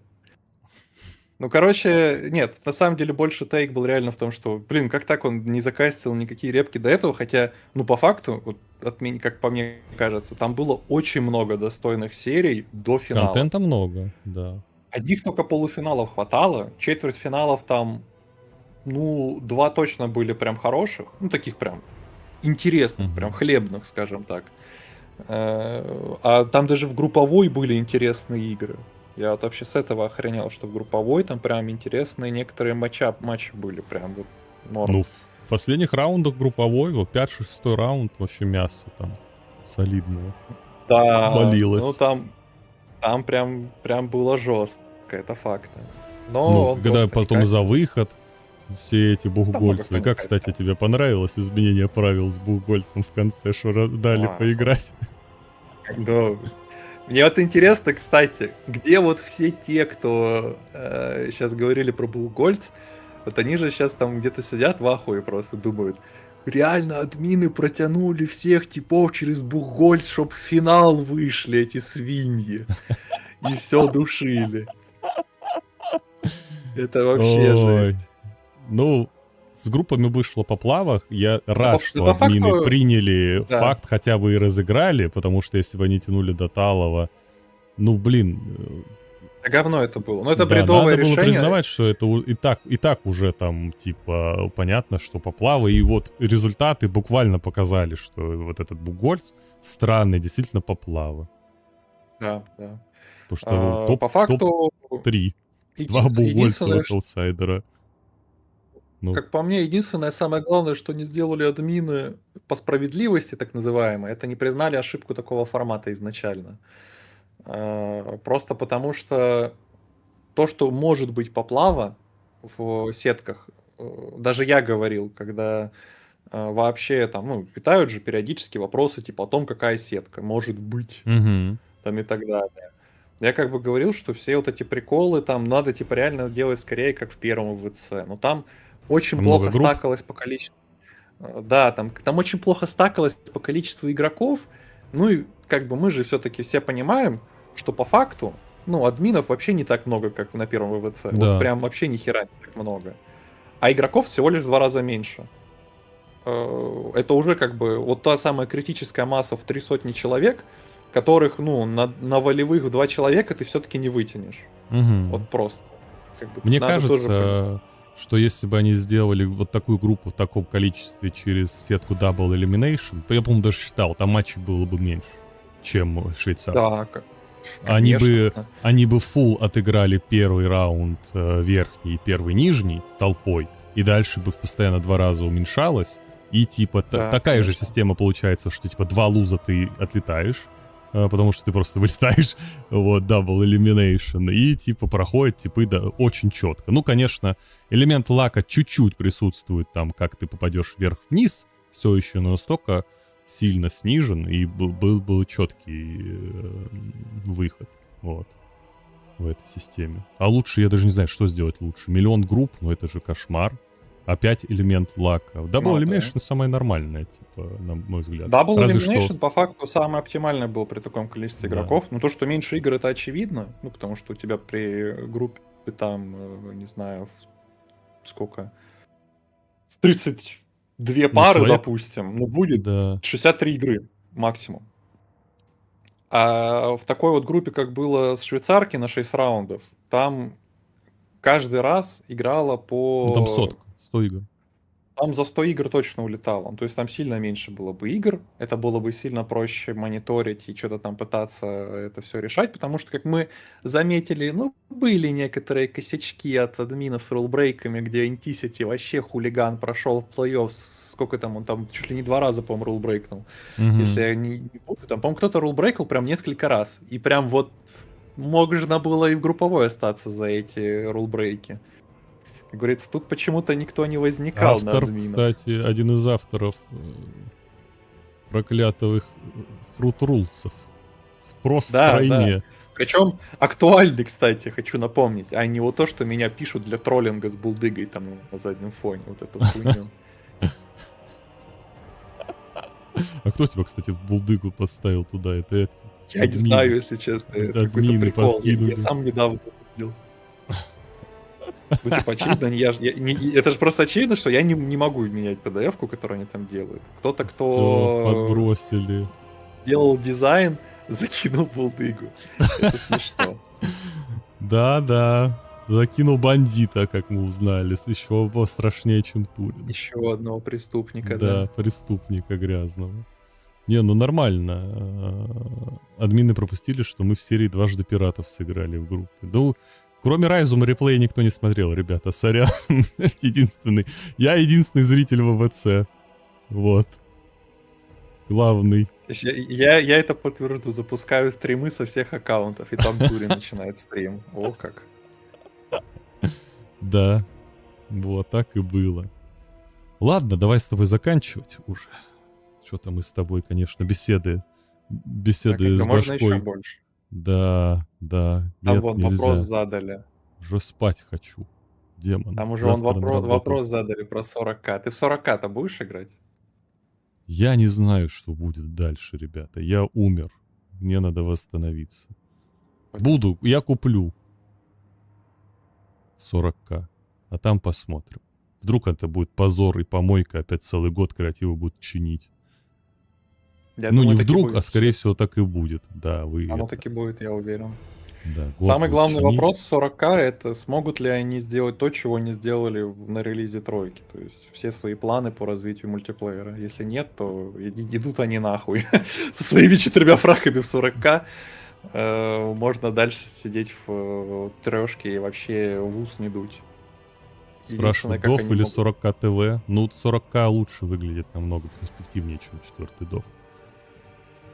Ну, короче, нет, на самом деле больше тейк был реально в том, что, блин, как так он не закастил никакие репки до этого, хотя, ну, по факту, вот, как по мне кажется, там было очень много достойных серий до финала. Контента много, да. Одних только полуфиналов хватало, четвертьфиналов там, ну, 2 точно были прям хороших, ну, таких прям интересных, Мгм. прям хлебных, скажем так. А там даже в групповой были интересные игры. Я вот вообще с этого охренел, что в групповой там прям интересные некоторые матчи были, прям вот норм. Ну, в последних раундах групповой, вот 5-6 раунд, вообще мясо там солидное. Да, валилось. ну там прям было жестко, это факт. Но Ну, он когда просто потом никак- за выход все эти бухгольцы. много Как, кто кстати, не тебе понравилось изменение правил с бухгольцем в конце, что дали А, поиграть? Да. Мне вот интересно, кстати, где вот все те, кто сейчас говорили про Булгольц, вот они же сейчас там где-то сидят в ахуе просто думают, реально админы протянули всех типов через Булгольц, чтоб в финал вышли эти свиньи. И все душили. Это вообще Ой. жесть. Ну, с группами вышло по плавах. Я рад, по- что по факту, админы приняли да. факт, хотя бы и разыграли, потому что если бы они тянули до Талова, ну, блин, Да говно это было. Ну это да, бредовое надо было решение. признавать, что это и так уже там, типа, понятно, что поплавы, и вот результаты буквально показали, что вот этот Бугольц странный, действительно поплавы. Да, да. Потому что топ, По факту... топ-3. Два единственное, Бугольцевых что- аутсайдера. Ну, Как по мне, единственное, самое главное, что не сделали админы по справедливости, так называемой, это не признали ошибку такого формата изначально. Просто потому что то, что может быть поплава в сетках, даже я говорил, когда вообще там, ну, питают же периодически вопросы типа о том, какая сетка может быть, мгм. там и так далее. Я как бы говорил, что все вот эти приколы там надо типа реально делать скорее как в первом ВЦ. Но там очень Там плохо много групп? стакалось по количеству. Да, там очень плохо стакалось по количеству игроков. Ну и как бы мы же все-таки все понимаем, что по факту, ну, админов вообще не так много, как на первом ВВЦ. Да. Вот прям вообще ни хера не так много. А игроков всего лишь в 2 раза меньше. Это уже как бы вот та самая критическая масса в 300 человек, которых, ну, на волевых в 2 человека ты все-таки не вытянешь. Мгм. Вот просто. Как бы Мне надо тоже понимать. кажется, что если бы они сделали вот такую группу в таком количестве через сетку Double Elimination, то я, по-моему, даже считал, там матчей было бы меньше, чем Швейцария. Да, Конечно. они бы full отыграли первый раунд верхний и первый нижний толпой, и дальше бы постоянно 2 раза уменьшалось, и типа Да, такая же конечно. система получается, что типа 2 луза ты отлетаешь, потому что ты просто вылетаешь, вот, double elimination, и типа проходит типы да, очень четко. Ну, конечно, элемент лака чуть-чуть присутствует там, как ты попадешь вверх-вниз, все еще, но настолько сильно снижен, и был четкий выход, вот, в этой системе. А лучше, я даже не знаю, что сделать лучше. Миллион групп, ну это же кошмар. Опять элемент лака. Double Ну, да. Elimination самое нормальное, типа, на мой взгляд. Double Разве Elimination что... по факту самый оптимальный был при таком количестве Да. игроков. Но то, что меньше игр, это очевидно. Ну, потому что у тебя при группе там, не знаю, сколько? 32 пары, человек- допустим. Ну, будет Да. 63 игры максимум. А в такой вот группе, как было с швейцарки на 6 раундов, там каждый раз играла по... Ну, там сотка, 100 игр. Там за 100 игр точно улетало. То есть там сильно меньше было бы игр. Это было бы сильно проще мониторить и что-то там пытаться это все решать. Потому что, как мы заметили, ну, были некоторые косячки от админов с рулбрейками, где Intisity вообще хулиган прошел в плей-офф. Сколько там он там чуть ли не 2 раза, по-моему, рулбрейкнул. Мгм. Если я не путаю. Там, по-моему, кто-то рулбрейкал прям несколько раз. И прям вот можно было и в групповой остаться за эти рулбрейки. Как говорится, тут почему-то никто не возникал на Автор, админов. кстати, один из авторов проклятых фрут-рулсов. Спрос Да, втройне. Причем актуальный, кстати, хочу напомнить, а не вот то, что меня пишут для троллинга с булдыгой там на заднем фоне. Вот эту хуйню. А кто тебя, кстати, в булдыгу поставил туда? Это Я не админы. знаю, если честно. Это какой-то Админы прикол. подкинули. Я сам недавно видел. Ну, типа, очевидно, это же просто очевидно, что я не могу менять PDF-ку, которую они там делают. Кто-то, Всё, кто подбросили. делал дизайн, закинул булдыгу. Это смешно. Да. Закинул бандита, как мы узнали. Еще страшнее, чем Турин. Еще одного преступника, Да, да. преступника грязного. Не, ну нормально. Админы пропустили, что мы в серии дважды пиратов сыграли в группе. Ну, кроме Райзума реплей никто не смотрел, ребята. Сорян. Единственный. Я единственный зритель ВВЦ. Вот. Главный. Я это подтвержду. Запускаю стримы со всех аккаунтов, и там Тури начинает стрим. О, как. Да. Вот так и было. Ладно, давай с тобой заканчивать уже. Что-то мы с тобой, конечно, беседы с Можно еще башкой. больше. Да. Там Нет, вон нельзя. вопрос задали. Уже спать хочу. Демон. Там уже Завтра на работу. вопрос задали про 40к. Ты в 40к-то будешь играть? Я не знаю, что будет дальше, ребята. Я умер. Мне надо восстановиться. Я куплю 40к. А там посмотрим. Вдруг это будет позор и помойка, опять целый год креатива будут чинить. Я Ну, думаю, не таки вдруг, будет. а скорее всего так и будет. Да, вы... Оно это, таки будет, я уверен. да, год Самый будут главный чинить. вопрос 40к это смогут ли они сделать то, чего не сделали на релизе тройки. То есть все свои планы по развитию мультиплеера. Если нет, то идут они нахуй. Со своими 4 фраками в 40к можно дальше сидеть в трешке и вообще в ус не дуть. Спрашивают, Единственное, как DOF они или могут- 40к ТВ? Ну, 40к лучше выглядит намного перспективнее, чем 4-й DOF.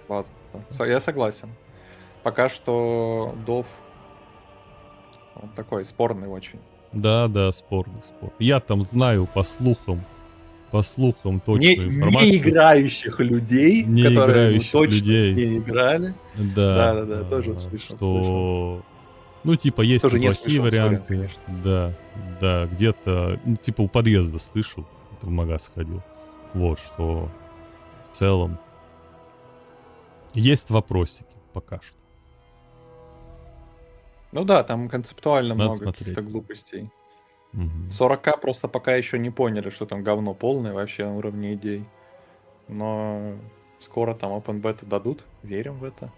Ладно, я согласен. Пока что Дов он такой спорный очень. Да, спорный. Я там знаю по слухам точную Не информацию. играющих людей, Не которые играющих точно людей. не играли. Да, Да, тоже слышал. что... Ну, типа, есть Тоже не неплохие слышал, сорян, варианты. конечно. Да, где-то, ну, типа, у подъезда слышал, в магаз ходил. Вот, что в целом есть вопросики пока что. Ну да, там концептуально Надо много смотреть. каких-то глупостей. Мгм. 40к просто пока еще не поняли, что там говно полное вообще на уровне идей. Но скоро там Open Beta дадут, верим в это.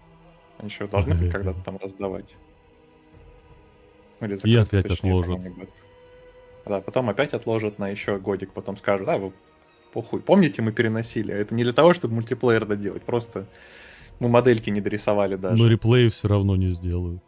Они еще должны когда-то там раздавать. Или И закрыты, опять точнее, отложат. по-моему, год. Да, потом опять отложат на еще годик, потом скажут, да, вы похуй. Помните, мы переносили? Это не для того, чтобы мультиплеер доделать, просто Мы модельки не дорисовали даже. Но реплеи все равно не сделают.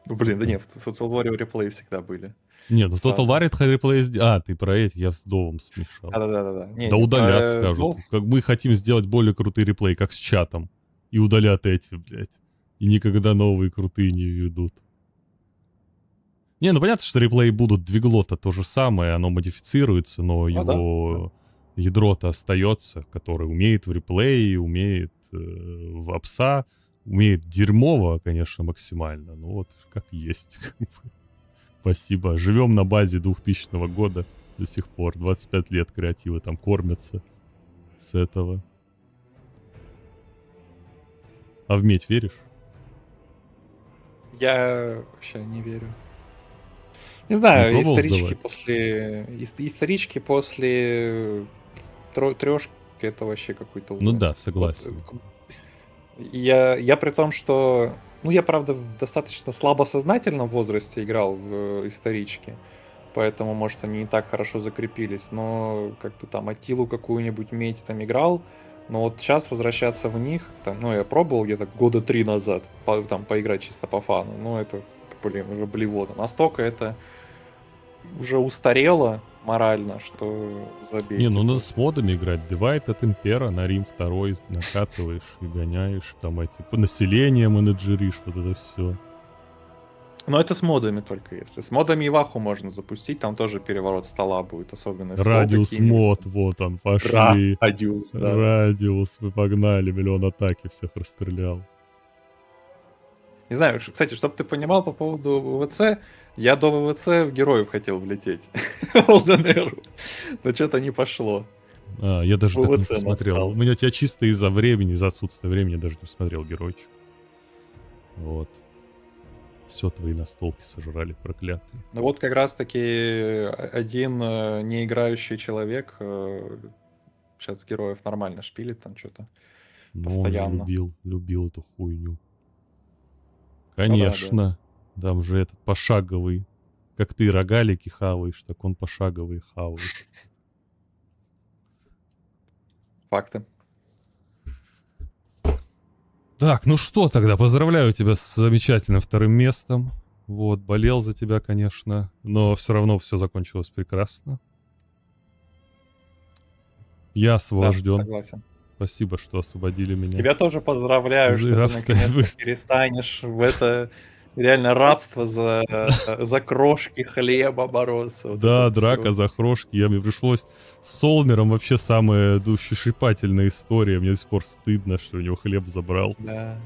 Ну, блин, да нет, в Total War реплеи всегда были. Нет, ну Сразу. Total War это реплей... А, ты про эти, я с Довом смешал. Да-да-да. Да удалят, скажут. Как мы хотим сделать более крутые реплеи, как с чатом. И удалят эти, блядь. И никогда новые крутые не ведут. Не, ну понятно, что реплеи будут. Двигло-то то же самое, оно модифицируется, но его ядро-то остается, которое умеет в реплее, умеет в апса, умеет дерьмово, конечно, максимально. Ну вот как есть. Спасибо. Живем на базе 2000 года до сих пор. 25 лет креатива там кормятся с этого. А в медь веришь? Я вообще не верю. Не знаю, Не пробовал исторички сдавать? исторички после трешки это вообще какой-то Ну ужас. да, согласен. Вот, я при том, что... Ну, я, правда, в достаточно слабо сознательном возрасте играл в исторички, поэтому, может, они не так хорошо закрепились, но как бы там Атилу какую-нибудь медь там играл, но вот сейчас возвращаться в них, там, ну, я пробовал где-то года 3 назад там поиграть чисто по фану, но это, блин, уже блевота. Настолько это уже устарело морально, что забей. Не, ну надо с модами играть. Divide от Импера на Рим 2 накатываешь и гоняешь. Там эти по населению менеджеришь, вот это все. Но это с модами только если. С модами и Ваху можно запустить, там тоже переворот стола будет, особенно если Радиус мод, вот он, пошли. Радиус, да. Радиус, мы погнали, миллион атаки всех расстрелял. Не знаю, кстати, чтобы ты понимал по поводу ВВЦ, я до ВВЦ в героев хотел влететь. В Олденеру. Но что-то не пошло. А, я даже так не ВВЦ посмотрел. настал. У меня тебя чисто из-за времени, из-за отсутствия времени я даже не посмотрел геройчик. Вот. Все твои настолки сожрали, проклятые. Ну вот как раз-таки один неиграющий человек сейчас героев нормально шпилит там что-то. Но он же Постоянно. любил эту хуйню. Конечно. Там же этот пошаговый. Как ты рогалики хаваешь, так он пошаговый хавает. Факты. Так, ну что тогда, поздравляю тебя с замечательным 2-м местом. Вот, болел за тебя, конечно, но все равно все закончилось прекрасно. Я освобожден. Да, согласен. Спасибо, что освободили меня. Тебя тоже поздравляю, что ты наконец-то перестанешь в это реально рабство за крошки хлеба бороться. Вот Да, это драка всё. за крошки. Мне пришлось с Солмером вообще самая душещипательная история. Мне до сих пор стыдно, что у него хлеб забрал. Да.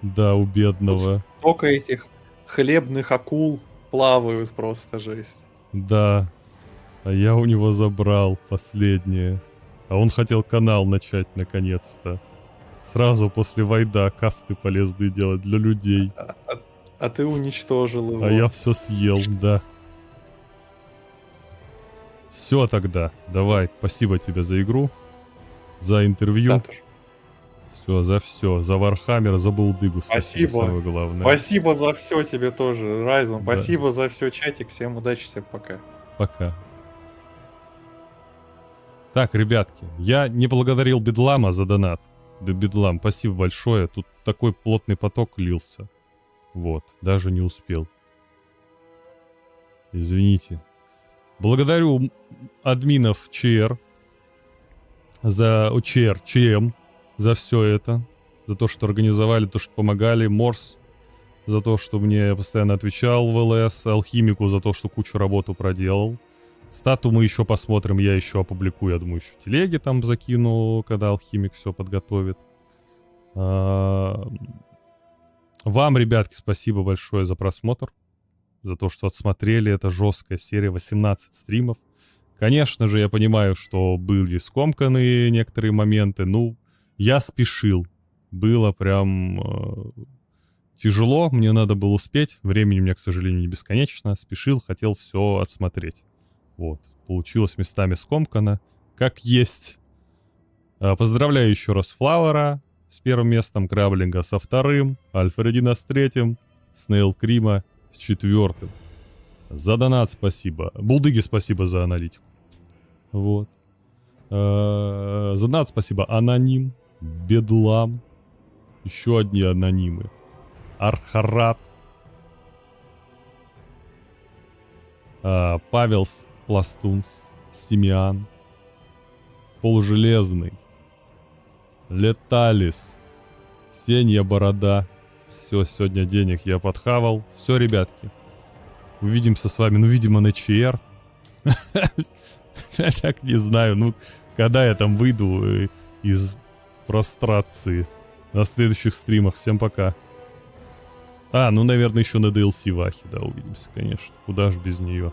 Да, у бедного. Столько этих хлебных акул плавают, просто жесть. Да. А я у него забрал последнее. А он хотел канал начать наконец-то. Сразу после вайда касты полезные делать для людей. А ты уничтожил его. А я все съел, да. Все тогда. Давай, спасибо тебе за игру. За интервью. Да, тоже. Все, за все. За Вархаммер, за Булдыгу. Спасибо, Спасибо. самое главное. Спасибо за все тебе тоже, Райзон. Да. Спасибо за все, чатик. Всем удачи, всем пока. Пока. Так, ребятки, я не благодарил Бедлама за донат. Да, Бедлам, спасибо большое. Тут такой плотный поток лился. Вот, даже не успел. Извините. Благодарю админов ЧР за ЧМ за все это. За то, что организовали, то, что помогали. Морс за то, что мне постоянно отвечал в ЛС. Алхимику за то, что кучу работу проделал. Стату мы еще посмотрим, я еще опубликую, я думаю, еще телеги там закину, когда Алхимик все подготовит. Вам, ребятки, спасибо большое за просмотр, за то, что отсмотрели. Это жесткая серия, 18 стримов. Конечно же, я понимаю, что были скомканы некоторые моменты. Ну, я спешил. Было прям тяжело, мне надо было успеть. Времени у меня, к сожалению, не бесконечно. Спешил, хотел все отсмотреть. Вот, получилось местами скомкано, как есть. Поздравляю еще раз Флауэра с 1-м местом, Краблинга со 2-м, Альфредина с 3-м, Снейл Крима с 4-м. За донат спасибо. Булдыги спасибо за аналитику. Вот. За донат спасибо Аноним. Бедлам. Еще одни анонимы. Архарат. Павелс Пластунс. Симеан. Полужелезный. Леталис. Сенья Борода. Все, сегодня денег я подхавал. Все, ребятки. Увидимся с вами, ну, видимо, на ЧР. Я так не знаю, ну, когда я там выйду из прострации. На следующих стримах. Всем пока. Ну, наверное, еще на DLC Вахи, да, увидимся, конечно. Куда ж без нее.